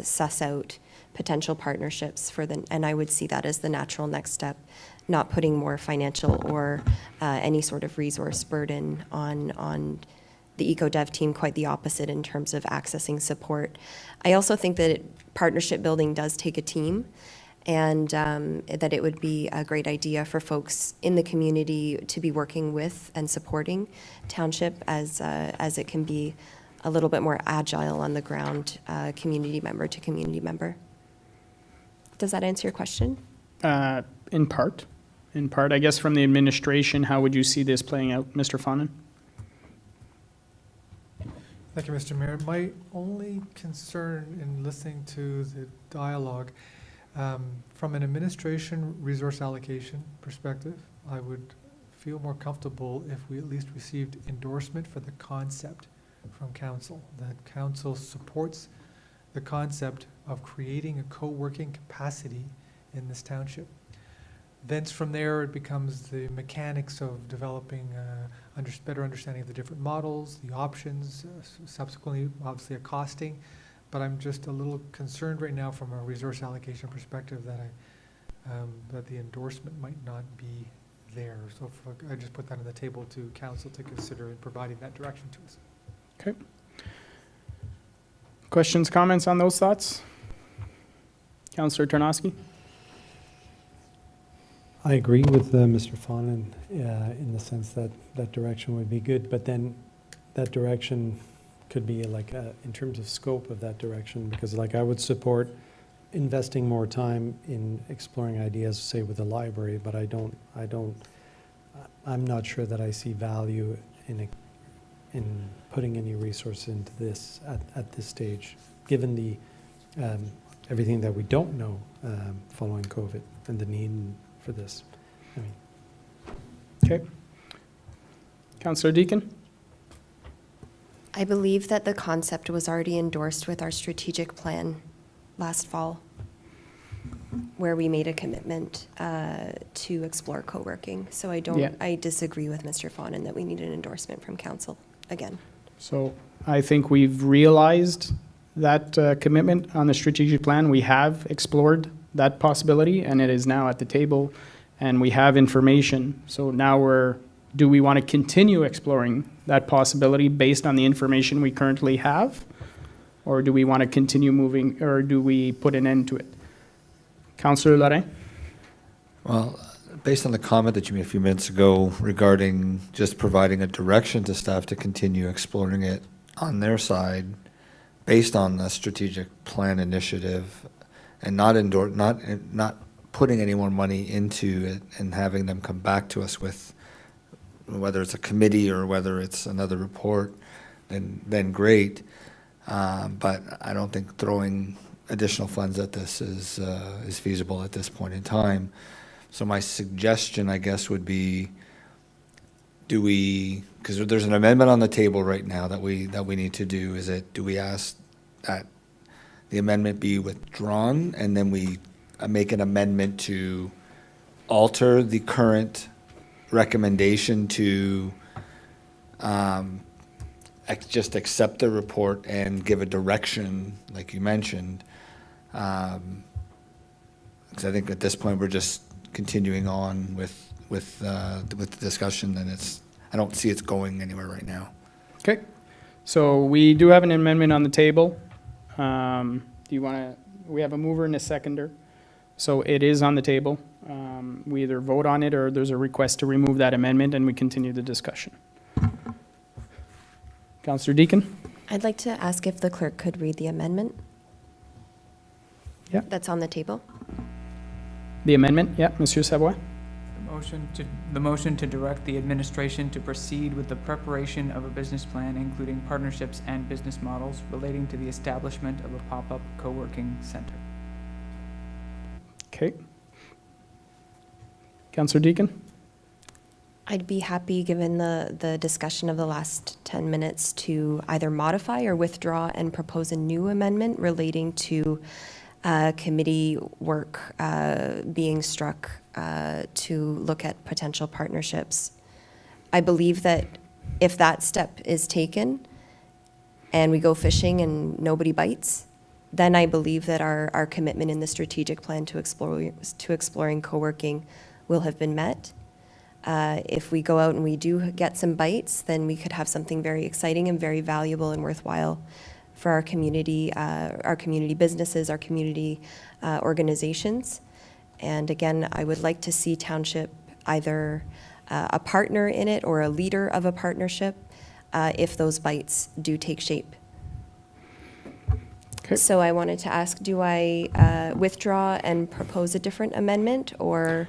suss out potential partnerships and I would see that as the natural next step, not putting more financial or any sort of resource burden on the eco-dev team quite the opposite in terms of accessing support. I also think that partnership building does take a team, and that it would be a great idea for folks in the community to be working with and supporting Township as it can be a little bit more agile on the ground, community member to community member. Does that answer your question? In part. In part, I guess from the administration, how would you see this playing out, Mr. Fonan? Thank you, Mr. Mayor. My only concern in listening to the dialogue, from an administration resource allocation perspective, I would feel more comfortable if we at least received endorsement for the concept from council, that council supports the concept of creating a co-working capacity in this township. Thence from there, it becomes the mechanics of developing better understanding of the different models, the options, subsequently, obviously, a costing. But I'm just a little concerned right now from a resource allocation perspective that that the endorsement might not be there. So if I just put that on the table to council to consider in providing that direction to us. Okay. Questions, comments on those thoughts? Councillor Tarnowski? I agree with Mr. Fonan in the sense that that direction would be good, but then that direction could be like in terms of scope of that direction, because like I would support investing more time in exploring ideas, say with the library, but I'm not sure that I see value in putting any resource into this at this stage, given the everything that we don't know following COVID and the need for this. I mean. Okay. Councillor Deakin? I believe that the concept was already endorsed with our strategic plan last fall, where we made a commitment to explore co-working. So I disagree with Mr. Fonan that we need an endorsement from council again. So I think we've realized that commitment on the strategic plan. We have explored that possibility, and it is now at the table, and we have information. So now do we want to continue exploring that possibility based on the information we currently have? Or do we want to continue moving, or do we put an end to it? Councillor Lorrain? Well, based on the comment that you made a few minutes ago regarding just providing a direction to staff to continue exploring it on their side, based on the strategic plan initiative, and not putting any more money into it and having them come back to us with whether it's a committee or whether it's another report, then great. But I don't think throwing additional funds at this is feasible at this point in time. So my suggestion, I guess, would be, because there's an amendment on the table right now that we need to do, do we ask that the amendment be withdrawn, and then we make an amendment to alter the current recommendation to just accept the report and give a direction, like you mentioned. Because I think at this point we're just continuing on with the discussion, and I don't see it's going anywhere right now. Okay. So we do have an amendment on the table. Do you want to, we have a mover and a seconder. So it is on the table. We either vote on it or there's a request to remove that amendment and we continue the discussion. Councillor Deakin? I'd like to ask if the clerk could read the amendment. Yeah. That's on the table. The amendment, yeah, Monsieur Savoy? The motion to direct the administration to proceed with the preparation of a business plan, including partnerships and business models relating to the establishment of a pop-up co-working center. Okay. Councillor Deakin? I'd be happy, given the discussion of the last 10 minutes, to either modify or withdraw and propose a new amendment relating to committee work being struck to look at potential partnerships. I believe that if that step is taken and we go fishing and nobody bites, then I believe that our commitment in the strategic plan to exploring co-working will have been met. If we go out and we do get some bites, then we could have something very exciting and very valuable and worthwhile for our community businesses, our community organizations. And again, I would like to see Township either a partner in it or a leader of a partnership if those bites do take shape. Okay. So I wanted to ask, do I withdraw and propose a different amendment, or?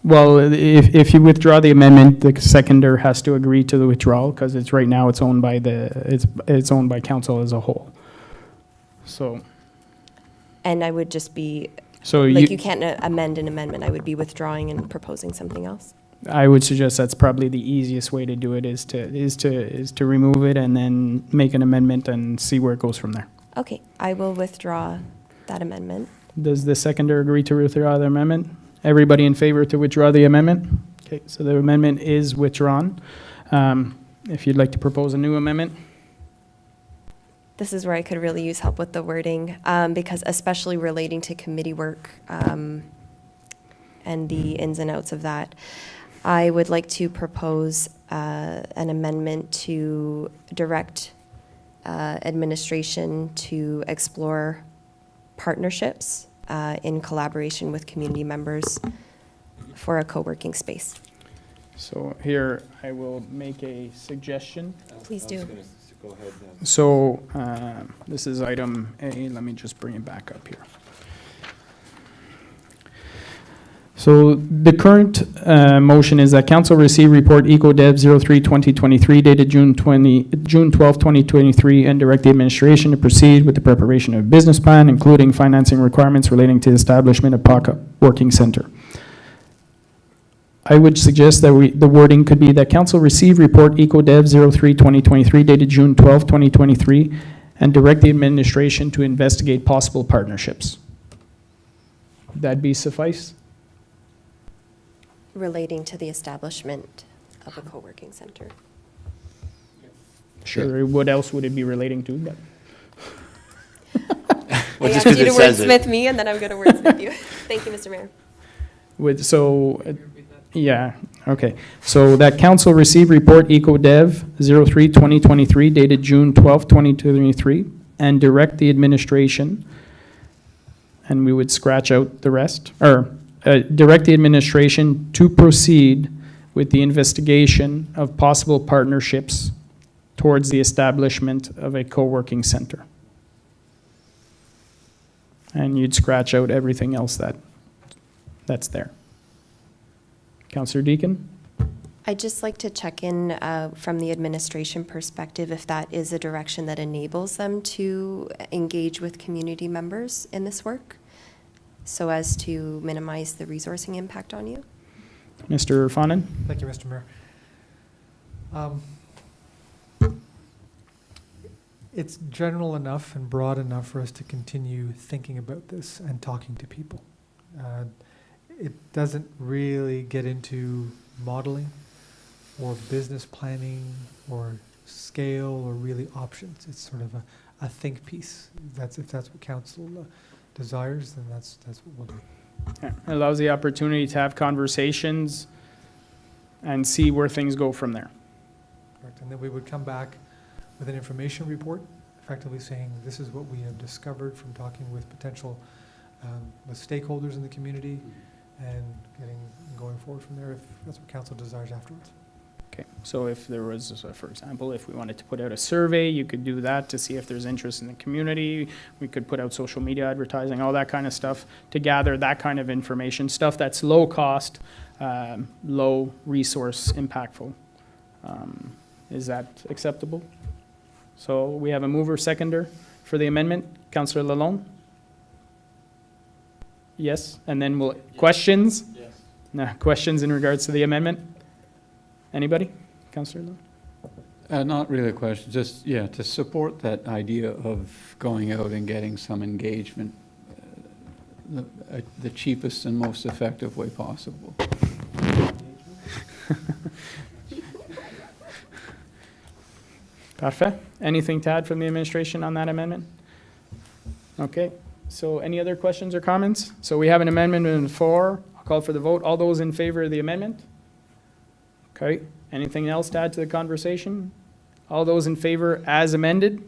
Well, if you withdraw the amendment, the seconder has to agree to the withdrawal, because it's right now it's owned by it's owned by council as a whole. So. And I would just be, So like, you can't amend an amendment, I would be withdrawing and proposing something else? I would suggest that's probably the easiest way to do it, is to remove it and then make an amendment and see where it goes from there. Okay, I will withdraw that amendment. Does the seconder agree to withdraw the amendment? Everybody in favor to withdraw the amendment? Okay, so the amendment is withdrawn. If you'd like to propose a new amendment? This is where I could really use help with the wording, because especially relating to committee work and the ins and outs of that, I would like to propose an amendment to direct administration to explore partnerships in collaboration with community members for a co-working space. So here, I will make a suggestion. Please do. Go ahead. So this is item A. Let me just bring it back up here. So the current motion is that council receive report EcoDev 03-2023 dated June 12, 2023, and direct the administration to proceed with the preparation of a business plan, including financing requirements relating to the establishment of POCA Working Center. I would suggest that the wording could be that council receive report EcoDev 03-2023 dated June 12, 2023, and direct the administration to investigate possible partnerships. That'd be suffice? Relating to the establishment of a co-working center. Sure. What else would it be relating to? But Well, I just asked 'cause you to it says it. wordsmith me, and then I'm going to wordsmith you. Thank you, Mr. Mayor. Yeah, okay. So that council received report EcoDev 03-2023 dated June 12, 2023, and direct the administration, and we would scratch out the rest, or direct the administration to proceed with the investigation of possible partnerships towards the establishment of a co-working center. And you'd scratch out everything else that's there. Councillor Deakin? I'd just like to check in from the administration perspective if that is a direction that enables them to engage with community members in this work, so as to minimize the resourcing impact on you. Mr. Fonan? Thank you, Mr. Mayor. It's general enough and broad enough for us to continue thinking about this and talking to people. It doesn't really get into modeling or business planning or scale or really options. It's sort of a think piece. If that's what council desires, then that's what we'll do. Yeah, it allows the opportunity to have conversations and see where things go from there. Correct. And then we would come back with an information report, effectively saying this is what we have discovered from talking with potential with stakeholders in the community, and going forward from there if that's what council desires afterwards. Okay, so if there was, for example, if we wanted to put out a survey, you could do that to see if there's interest in the community. We could put out social media advertising, all that kind of stuff to gather that kind of information, stuff that's low cost, low resource impactful. Is that acceptable? So we have a mover, seconder for the amendment. Councillor Lalonde? Yes, and then we'll, questions? Yes. No, questions in regards to the amendment? Anybody? Councillor Lalonde? Not really a question, just, yeah, to support that idea of going out and getting some engagement the cheapest and most effective way possible. Parfait. Anything to add from the administration on that amendment? Okay. So any other questions or comments? So we have an amendment on the floor. I'll call for the vote. All those in favor of the amendment? Okay, anything else to add to the conversation? All those in favor as amended?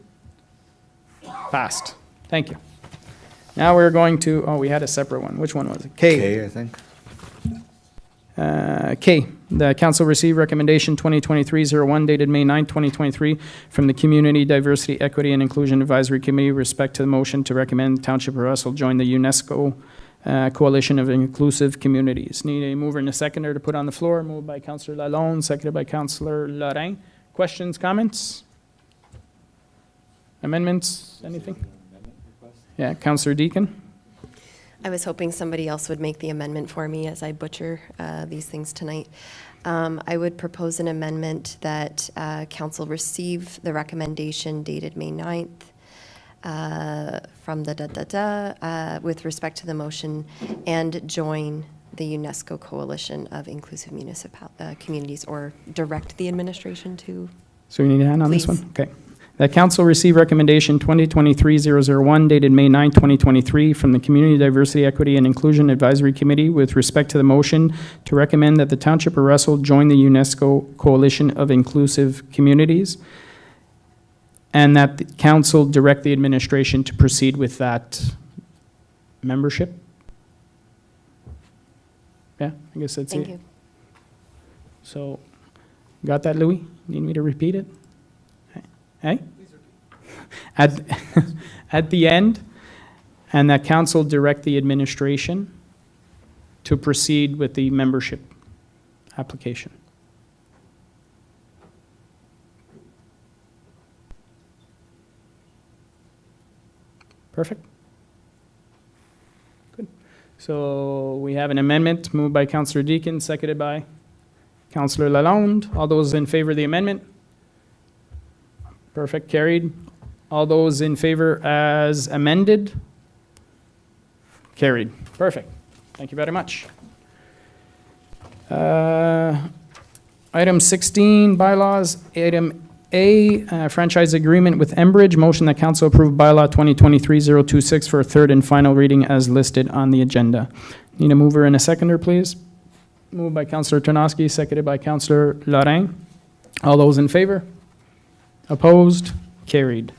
Passed. Thank you. Now we're going to, oh, we had a separate one. Which one was it? K. Okay, I think. K, the council received recommendation 2023-01 dated May 9, 2023 from the Community Diversity, Equity, and Inclusion Advisory Committee with respect to the motion to recommend Township of Russell join the UNESCO Coalition of Inclusive Communities. Need a mover and a seconder to put on the floor. Moved by Councillor Lalonde, seconded by Councillor Lorrain. Questions, comments? Amendments, anything? Yeah, Councillor Deacon. I was hoping somebody else would make the amendment for me as I butcher these things tonight. I would propose an amendment that council receive the recommendation dated May 9th from the with respect to the motion and join the UNESCO Coalition of Inclusive Communities, or direct the administration to. So we need a hand on this Please. one? Okay. That council received recommendation 2023-001 dated May 9, 2023 from the Community Diversity, Equity, and Inclusion Advisory Committee with respect to the motion to recommend that the Township of Russell join the UNESCO Coalition of Inclusive Communities, and that the council direct the administration to proceed with that membership. Yeah, I guess that's it. Thank you. So, got that, Louis? Need me to repeat it? Hey? At the end, and that council direct the administration to proceed with the membership application. Perfect. Good. So we have an amendment moved by Councillor Deacon, seconded by Councillor Lalonde. All those in favor of the amendment? Perfect, carried. All those in favor as amended? Carried. Perfect. Thank you very much. Item 16, bylaws. Item A, franchise agreement with Enbridge. Motion that council approve bylaw 2023-026 for a third and final reading as listed on the agenda. Need a mover and a seconder, please. Moved by Councillor Tarnowski, seconded by Councillor Lorrain. All those in favor? Opposed? Carried.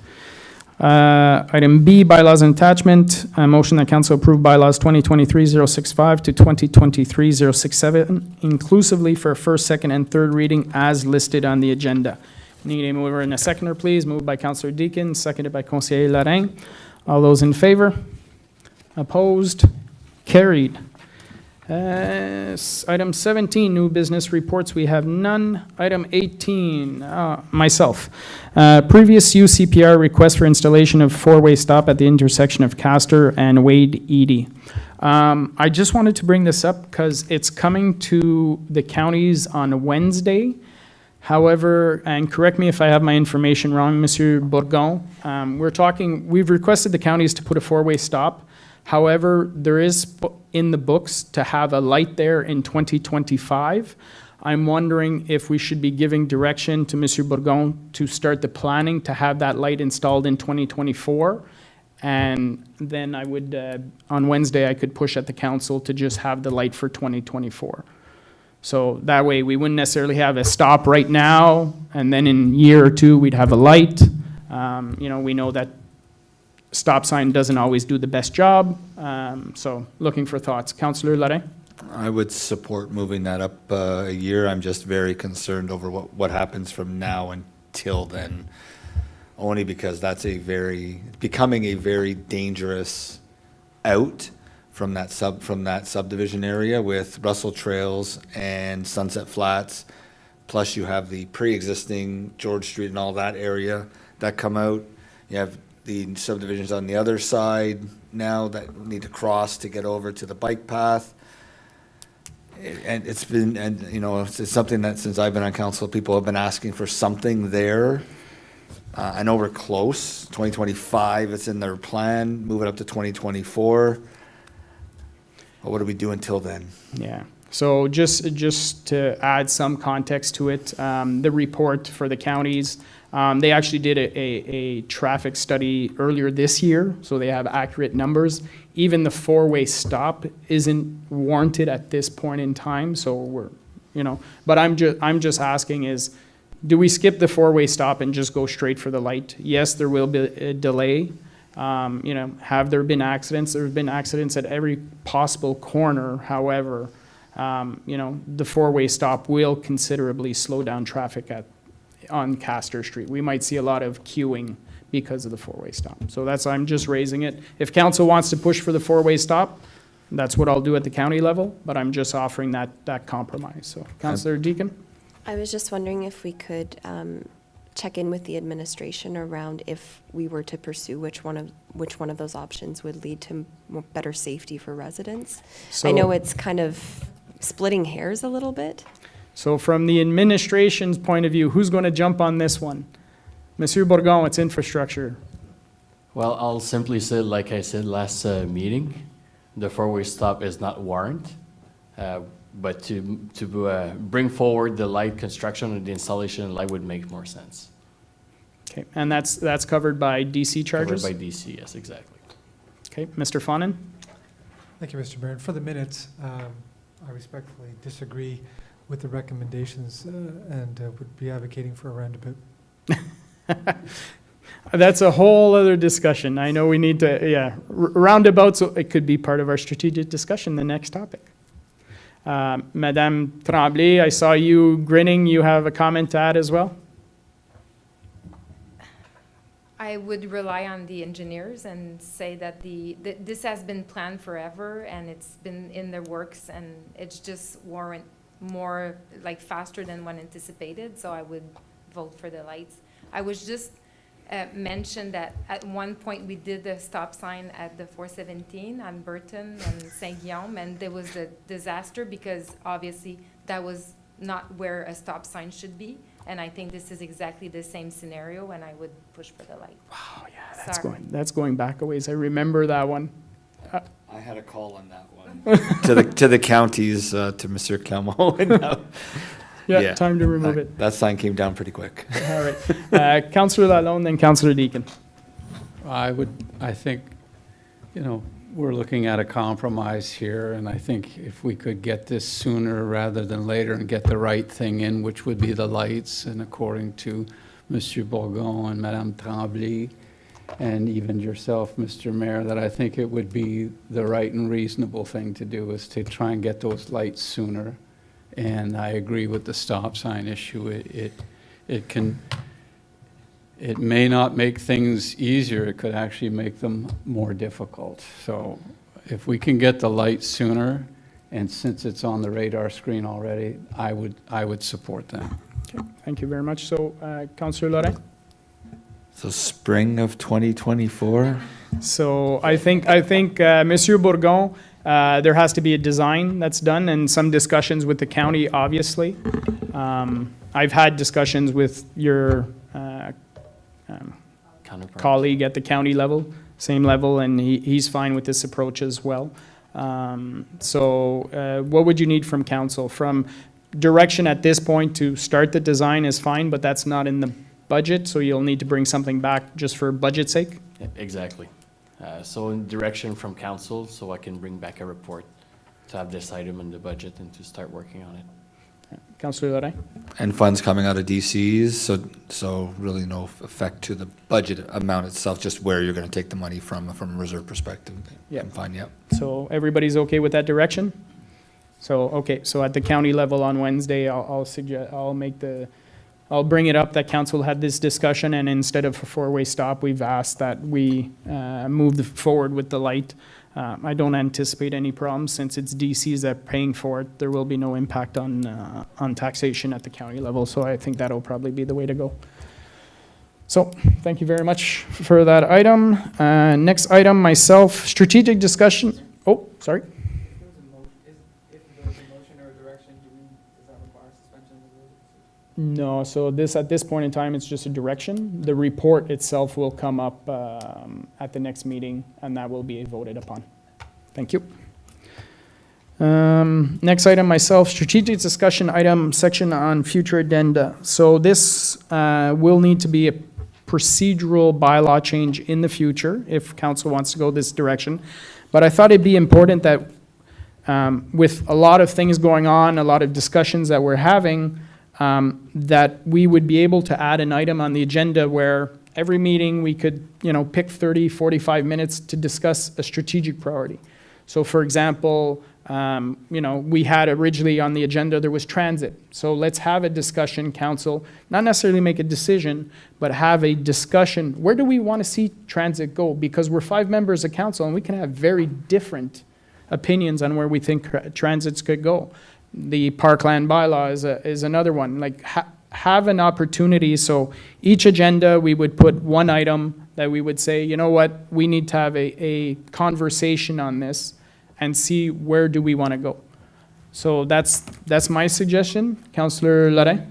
Item B, bylaws and attachment. A motion that council approve bylaws 2023-065 to 2023-067 inclusively for a first, second, and third reading as listed on the agenda. Need a mover and a seconder, please. Moved by Councillor Deacon, seconded by Conseiller Lorrain. All those in favor? Opposed? Carried. Item 17, new business reports, we have none. Item 18, myself. Previous UCPR request for installation of four-way stop at the intersection of Castor and Wade Edie. I just wanted to bring this up because it's coming to the counties on Wednesday. However, and correct me if I have my information wrong, Monsieur Bourgon, we've requested the counties to put a four-way stop. However, there is in the books to have a light there in 2025. I'm wondering if we should be giving direction to Monsieur Bourgon to start the planning to have that light installed in 2024. And then I would, on Wednesday, I could push at the council to just have the light for 2024. So that way we wouldn't necessarily have a stop right now, and then in a year or two, we'd have a light. We know that stop sign doesn't always do the best job. So looking for thoughts. Councillor Lorrain? I would support moving that up a year. I'm just very concerned over what happens from now until then. Only because that's becoming a very dangerous out from that subdivision area with Russell Trails and Sunset Flats. Plus you have the pre-existing George Street and all that area that come out. You have the subdivisions on the other side now that need to cross to get over to the bike path. And it's something that since I've been on council, people have been asking for something there. I know we're close, 2025, it's in their plan, move it up to 2024. But what do we do until then? Yeah. So just to add some context to it, the report for the counties, they actually did a traffic study earlier this year, so they have accurate numbers. Even the four-way stop isn't warranted at this point in time, so you know. But I'm just asking is, do we skip the four-way stop and just go straight for the light? Yes, there will be a delay. You know, have there been accidents? There have been accidents at every possible corner. However, you know, the four-way stop will considerably slow down traffic on Castor Street. We might see a lot of queuing because of the four-way stop. So I'm just raising it. If council wants to push for the four-way stop, that's what I'll do at the county level, but I'm just offering that compromise. So, Councillor Deacon? I was just wondering if we could check in with the administration around if we were to pursue which one of those options would lead to better safety for residents. I know it's kind of splitting hairs a little bit. So from the administration's point of view, who's going to jump on this one? Monsieur Bourgon, it's infrastructure. Well, I'll simply say, like I said last meeting, the four-way stop is not warrant. But to bring forward the light construction and the installation of light would make more sense. Okay, and that's covered by DC charges? Covered by DC, yes, exactly. Okay, Mr. Fonin? Thank you, Mr. Mayor. And for the minutes, I respectfully disagree with the recommendations and would be advocating for a roundabout. That's a whole other discussion. I know we need to, roundabouts, it could be part of our strategic discussion, the next topic. Madame Tremblay, I saw you grinning. You have a comment to add as well? I would rely on the engineers and say that this has been planned forever and it's been in the works and it's just warrant more like faster than one anticipated. So I would vote for the lights. I was just mentioned that at one point we did the stop sign at the 417 on Burton and St. Guillaume, and there was a disaster because obviously that was not where a stop sign should be. And I think this is exactly the same scenario, and I would push for the light. Wow, yeah, that's going back a ways. I remember that one. I had a call on that one. to the counties, to Monsieur Clermont. Yeah, time to remove it. That sign came down pretty quick. All right. Councillor Lalonde, then Councillor Deacon. I think, you know, we're looking at a compromise here, and I think if we could get this sooner rather than later and get the right thing in, which would be the lights, and according to Monsieur Bourgon and Madame Tremblay, and even yourself, Mr. Mayor, that I think it would be the right and reasonable thing to do is to try and get those lights sooner. And I agree with the stop sign issue. It may not make things easier. It could actually make them more difficult. So if we can get the light sooner, and since it's on the radar screen already, I would support that. Okay, thank you very much. So, Councillor Lorrain? So spring of 2024? So I think Monsieur Bourgon, there has to be a design that's done and some discussions with the county, obviously. I've had discussions with your colleague at the county level, same level, and he's fine with this approach as well. So what would you need from council? From direction at this point to start the design is fine, but that's not in the budget, so you'll need to bring something back just for budget's sake? Yeah, exactly. So in direction from council, so I can bring back a report to have this item in the budget and to start working on it. Councillor Lorrain? And funds coming out of DCs, so really no effect to the budget amount itself, just where you're going to take the money from a reserve perspective. Yeah. Fine, yep. So everybody's okay with that direction? So, okay, so at the county level on Wednesday, I'll bring it up that council had this discussion, and instead of a four-way stop, we've asked that we move forward with the light. I don't anticipate any problems since it's DCs that are paying for it. There will be no impact on taxation at the county level, so I think that'll probably be the way to go. So, thank you very much for that item. Next item, myself, strategic discussion. Oh, sorry. No, so at this point in time, it's just a direction. The report itself will come up at the next meeting, and that will be voted upon. Thank you. Next item, myself, strategic discussion item section on future addenda. So this will need to be a procedural bylaw change in the future if council wants to go this direction. But I thought it'd be important that with a lot of things going on, a lot of discussions that we're having, that we would be able to add an item on the agenda where every meeting we could, pick 30, 45 minutes to discuss a strategic priority. So for example, we had originally on the agenda, there was transit. So let's have a discussion, council, not necessarily make a decision, but have a discussion. Where do we want to see transit go? Because we're 5 members of council and we can have very different opinions on where we think transits could go. The parkland bylaw is another one. Like have an opportunity. So each agenda, we would put one item that we would say, you know what, we need to have a conversation on this and see where do we want to go. So that's my suggestion. Councillor Lorrain?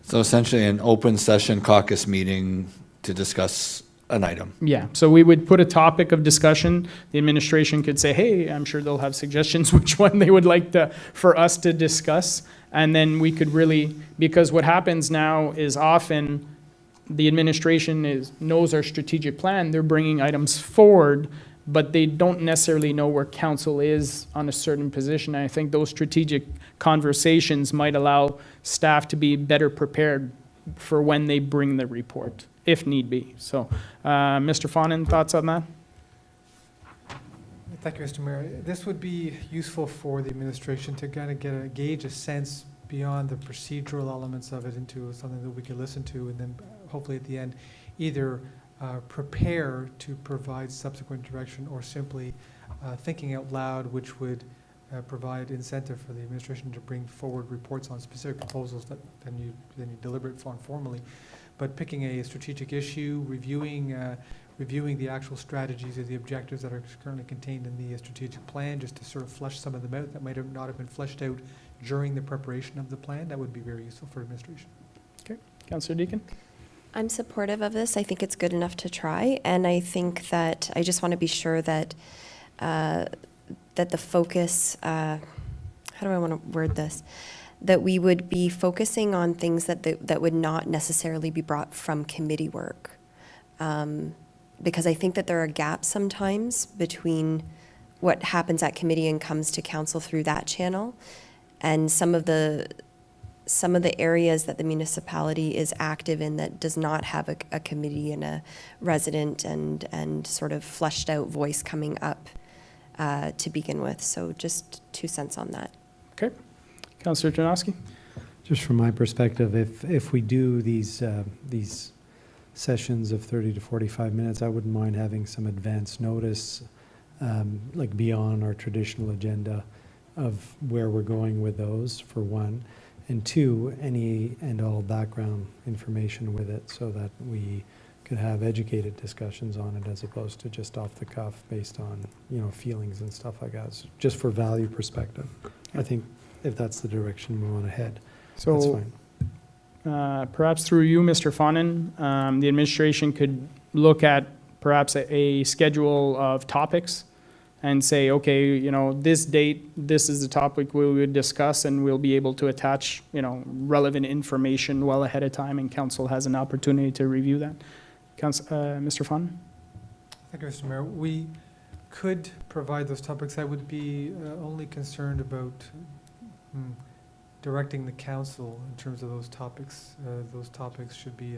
So essentially an open session caucus meeting to discuss an item. Yeah, so we would put a topic of discussion. The administration could say, hey, I'm sure they'll have suggestions which one they would like for us to discuss. And then we could really, because what happens now is often the administration knows our strategic plan, they're bringing items forward, but they don't necessarily know where council is on a certain position. And I think those strategic conversations might allow staff to be better prepared for when they bring the report, if need be. So, Mr. Fawnin, thoughts on that? Thank you, Mr. Mayor. This would be useful for the administration to kind of gauge a sense beyond the procedural elements of it into something that we could listen to, and then hopefully at the end either prepare to provide subsequent direction or simply thinking out loud, which would provide incentive for the administration to bring forward reports on specific proposals that then you deliberate on formally. But picking a strategic issue, reviewing the actual strategies or the objectives that are currently contained in the strategic plan, just to sort of flesh some of them out that might have not have been fleshed out during the preparation of the plan, that would be very useful for administration. Okay, Councillor Deakin? I'm supportive of this. I think it's good enough to try, and I think that I just want to be sure that that the focus, how do I want to word this? That we would be focusing on things that would not necessarily be brought from committee work. Because I think that there are gaps sometimes between what happens at committee and comes to council through that channel, and some of the areas that the municipality is active in that does not have a committee and a resident and sort of fleshed out voice coming up to begin with. So just 2 cents on that. Okay. Councillor Janowski? Just from my perspective, if we do these sessions of 30 to 45 minutes, I wouldn't mind having some advance notice, like beyond our traditional agenda of where we're going with those, for one. And two, any and all background information with it so that we could have educated discussions on it as opposed to just off the cuff based on, feelings and stuff like that. So just for value perspective. I think if that's the direction we want to head, that's fine. Perhaps through you, Mr. Fawnin, the administration could look at perhaps a schedule of topics and say, okay, this date, this is the topic we would discuss, and we'll be able to attach, relevant information well ahead of time, and council has an opportunity to review that. Mr. Fawnin? Thank you, Mr. Mayor. We could provide those topics. I would be only concerned about directing the council in terms of those topics. Those topics should be,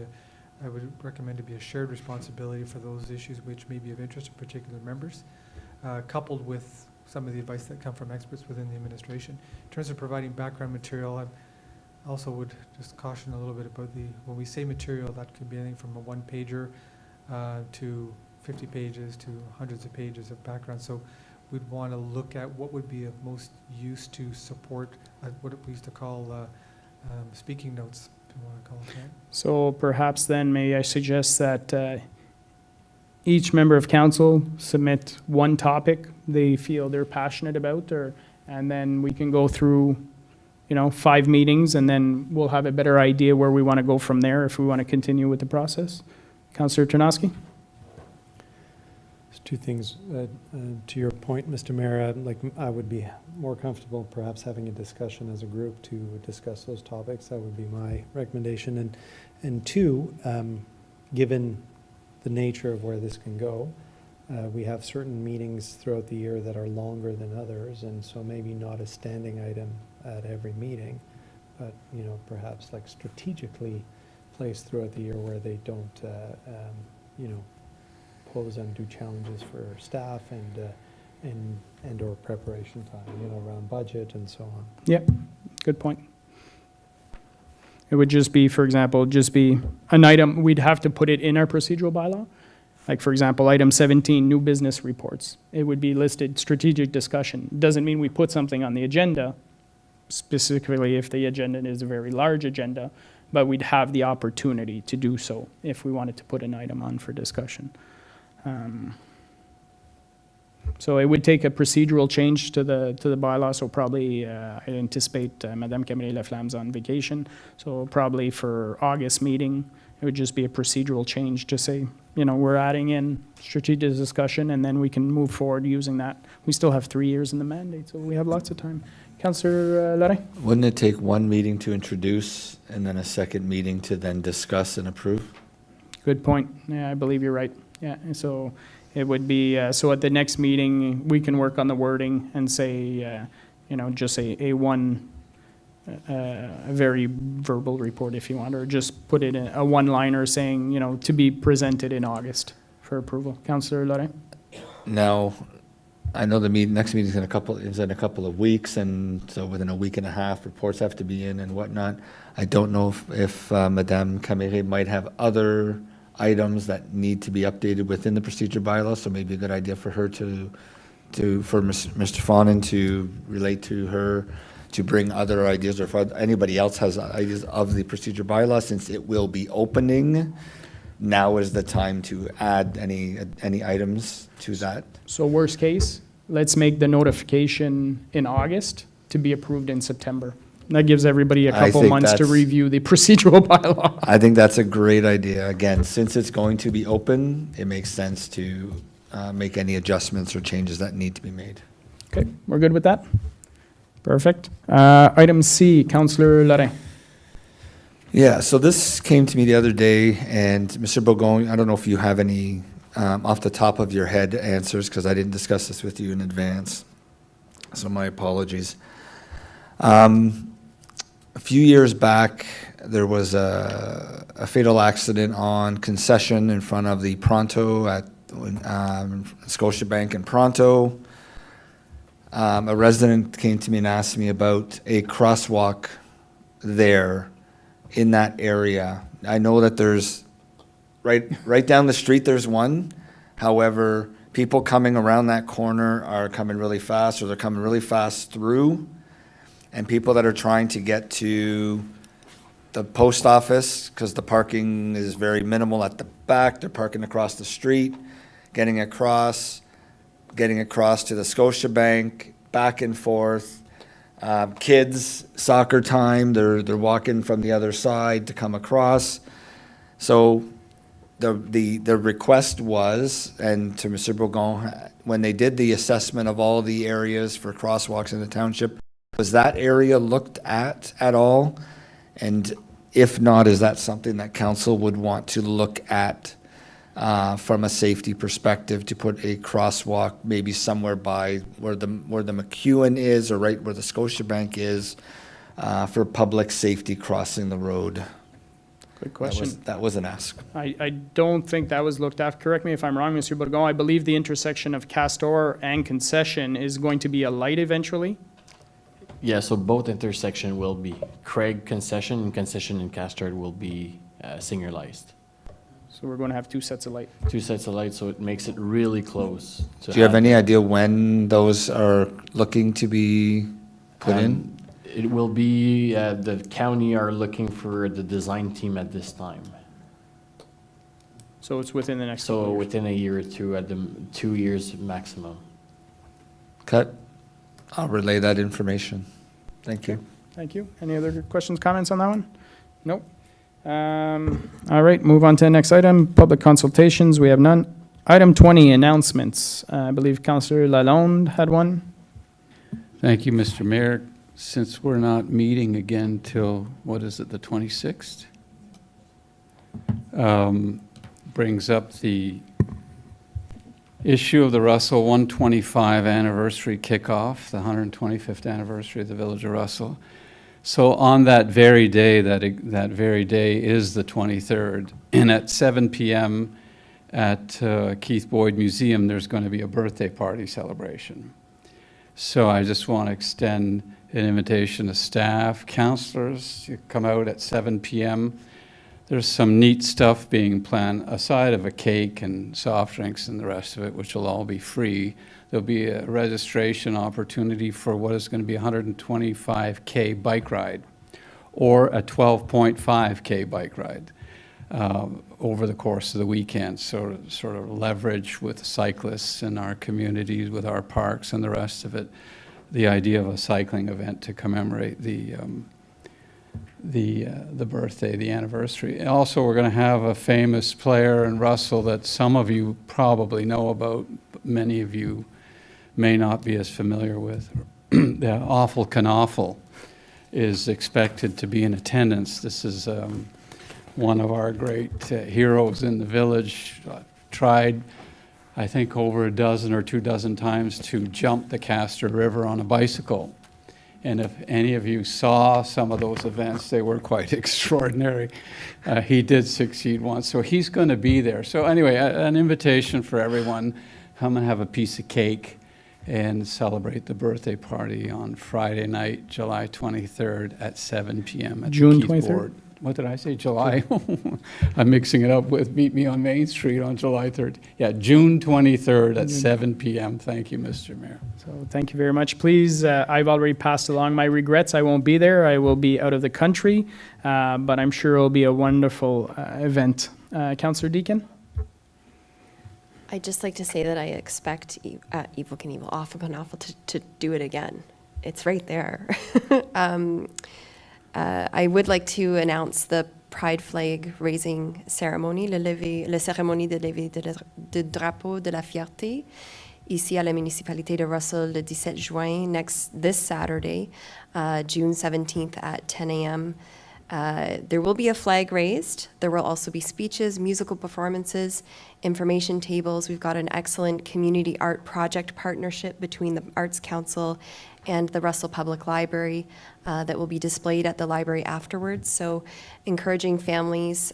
I would recommend to be a shared responsibility for those issues which may be of interest to particular members, coupled with some of the advice that come from experts within the administration. In terms of providing background material, I also would just caution a little bit about when we say material, that could be anything from a one-pager to 50 pages to hundreds of pages of background. So we'd want to look at what would be of most use to support what we used to call speaking notes, if you want to call it that. So perhaps then may I suggest that each member of council submit one topic they feel they're passionate about, and then we can go through 5 meetings, and then we'll have a better idea where we want to go from there if we want to continue with the process. Councillor Ternosky? There's 2 things to your point, Mr. Mayor. I would be more comfortable perhaps having a discussion as a group to discuss those topics. That would be my recommendation. And 2, given the nature of where this can go, We have certain meetings throughout the year that are longer than others, and so maybe not a standing item at every meeting, but, you know, perhaps like strategically placed throughout the year where they don't, you know, pose undue challenges for staff and or preparation time, you know, around budget and so on. Yep, good point. It would just be, for example, just be an item, we'd have to put it in our procedural bylaw. Like, for example, item 17, new business reports. It would be listed strategic discussion. Doesn't mean we put something on the agenda, specifically if the agenda is a very large agenda, but we'd have the opportunity to do so if we wanted to put an item on for discussion. So it would take a procedural change to the bylaw, so probably I anticipate Madame Camille-Laflamme's on vacation, so probably for August meeting, it would just be a procedural change to say, you know, we're adding in strategic discussion and then we can move forward using that. We still have 3 years in the mandate, so we have lots of time. Councillor Larry? Wouldn't it take one meeting to introduce and then a second meeting to then discuss and approve? Good point. Yeah, I believe you're right. Yeah, and so it would be, so at the next meeting, we can work on the wording and say, you know, just a very verbal report if you want, or just put it in a one-liner saying, you know, to be presented in August for approval. Councillor Lorraine? Now, I know the next meeting is in a couple of weeks, and so within a week and a half, reports have to be in and whatnot. I don't know if Madame Camille might have other items that need to be updated within the procedure bylaw, so maybe a good idea for her for Mr. Fawnin to relate to her, to bring other ideas, or if anybody else has ideas of the procedure bylaw, since it will be opening. Now is the time to add any items to that. So worst case, let's make the notification in August to be approved in September. That gives everybody a couple months to review the procedural bylaw. I think that's a great idea. Again, since it's going to be open, it makes sense to make any adjustments or changes that need to be made. Okay, we're good with that? Perfect. Item C, Councillor Lorraine. Yeah, so this came to me the other day, and Mr. Bourgon, I don't know if you have any off the top of your head answers, because I didn't discuss this with you in advance, so my apologies. A few years back, there was a fatal accident on Concession in front of the Pronto at Scotiabank in Pronto. A resident came to me and asked me about a crosswalk there in that area. I know that there's, right down the street, there's one. However, people coming around that corner are coming really fast, or they're coming really fast through. And people that are trying to get to the post office, because the parking is very minimal at the back, they're parking across the street, getting across to the Scotiabank, back and forth. Kids, soccer time, they're walking from the other side to come across. So the request was, and to Mr. Bourgon, when they did the assessment of all the areas for crosswalks in the township, was that area looked at all? And if not, is that something that council would want to look at from a safety perspective, to put a crosswalk maybe somewhere by where the McEwen is, or right where the Scotiabank is, for public safety crossing the road? Good question. That was an ask. I don't think that was looked at. Correct me if I'm wrong, Mr. Bourgon. I believe the intersection of Castor and Concession is going to be a light eventually. Yeah, so both intersection will be Craig Concession and Castor will be signalized. So we're going to have two sets of light. Two sets of lights, so it makes it really close. Do you have any idea when those are looking to be put in? It will be, the county are looking for the design team at this time. So it's within the next So couple years. within a year or two, at the 2 years maximum. Cut. I'll relay that information. Thank you. Thank you. Any other questions, comments on that one? Nope. All right, move on to the next item, public consultations. We have none. Item 20, announcements. I believe Councillor Lalonde had one. Thank you, Mr. Mayor. Since we're not meeting again till, what is it, the 26th? Brings up the issue of the Russell 125 anniversary kickoff, the 125th anniversary of the Village of Russell. So on that very day, that very day is the 23rd, and at 7 p.m. at Keith Boyd Museum, there's going to be a birthday party celebration. So I just want to extend an invitation to staff, counselors, you come out at 7 p.m. There's some neat stuff being planned, aside of a cake and soft drinks and the rest of it, which will all be free. There'll be a registration opportunity for what is going to be a 125K bike ride or a 12.5K bike ride over the course of the weekend. So sort of leverage with cyclists in our communities, with our parks and the rest of it, the idea of a cycling event to commemorate the birthday, the anniversary. And also, we're going to have a famous player in Russell that some of you probably know about, but many of you may not be as familiar with. The Awful Knaufel is expected to be in attendance. This is one of our great heroes in the village. Tried, I think, over a dozen or 24 times to jump the Castor River on a bicycle. And if any of you saw some of those events, they were quite extraordinary. He did succeed once, so he's going to be there. So anyway, an invitation for everyone. Come and have a piece of cake and celebrate the birthday party on Friday night, July 23rd at 7 p.m. at June the Keith 23rd? Board. What did I say? July? I'm mixing it up with Meet Me on Main Street on July 3rd. Yeah, June 23rd at 7 p.m. Thank you, Mr. Mayor. So thank you very much. Please, I've already passed along my regrets. I won't be there. I will be out of the country, but I'm sure it'll be a wonderful event. Councillor Deakin? I'd just like to say that I expect Evil Knievel, Awful Knaufel to do it again. It's right there. I would like to announce the Pride flag raising ceremony, la cérémonie de levée de drapeau de la fierté, ici à la municipalité de Russell le 17 juin, this Saturday, June 17th at 10 a.m. There will be a flag raised. There will also be speeches, musical performances, information tables. We've got an excellent community art project partnership between the Arts Council and the Russell Public Library that will be displayed at the library afterwards. So encouraging families,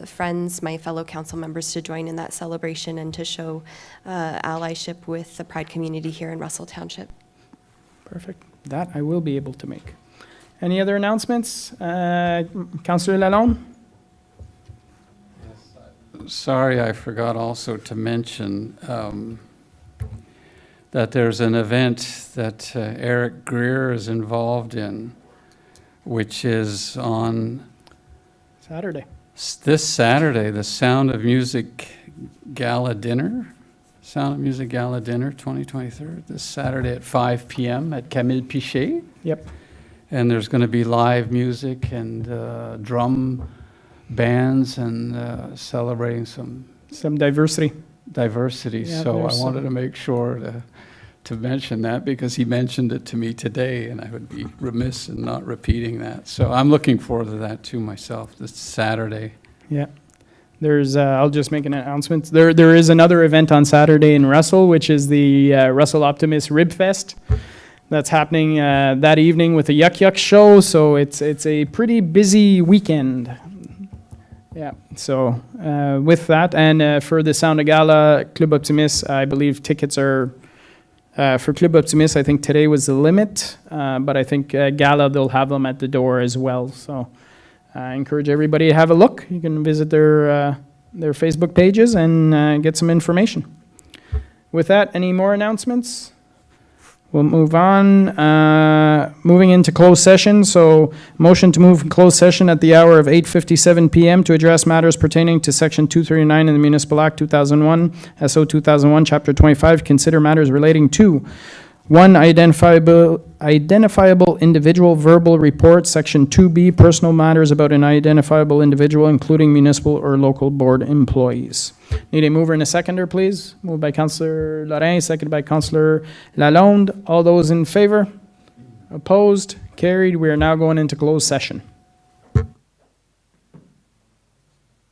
friends, my fellow council members to join in that celebration and to show allyship with the Pride community here in Russell Township. Perfect. That I will be able to make. Any other announcements? Councillor Lalonde? Sorry, I forgot also to mention that there's an event that Eric Greer is involved in, which is on Saturday. This Saturday, the Sound of Music Gala Dinner. Sound of Music Gala Dinner 2023, this Saturday at 5 p.m. at Camille Pichet. Yep. And there's going to be live music and drum bands and celebrating some diversity. Yeah, so I wanted to make sure to mention that because he mentioned it to me today, and I would be remiss in not repeating that. So I'm looking forward to that too myself this Saturday. Yeah. There's, I'll just make an announcement. There is another event on Saturday in Russell, which is the Russell Optimist Rib Fest. That's happening that evening with a Yuck Yuck show, so it's a pretty busy weekend. Yeah, so with that, and for the Sound of Gala, Club Optimist, I believe tickets are, for Club Optimist, I think today was the limit, but I think Gala, they'll have them at the door as well, so I encourage everybody to have a look. You can visit their Facebook pages and get some information. With that, any more announcements? We'll move on. Moving into closed session. So motion to move in closed session at the hour of 8:57 p.m. to address matters pertaining to Section 239 in the Municipal Act 2001, SO 2001, Chapter 25. Consider matters relating to 1. Identifiable individual verbal report. Section 2B. Personal matters about an identifiable individual, including municipal or local board employees. Need a mover and a seconder, please. Moved by Councillor Lorrain, seconded by Councillor Lalonde. All those in favor? Opposed? Carried. We are now going into closed session.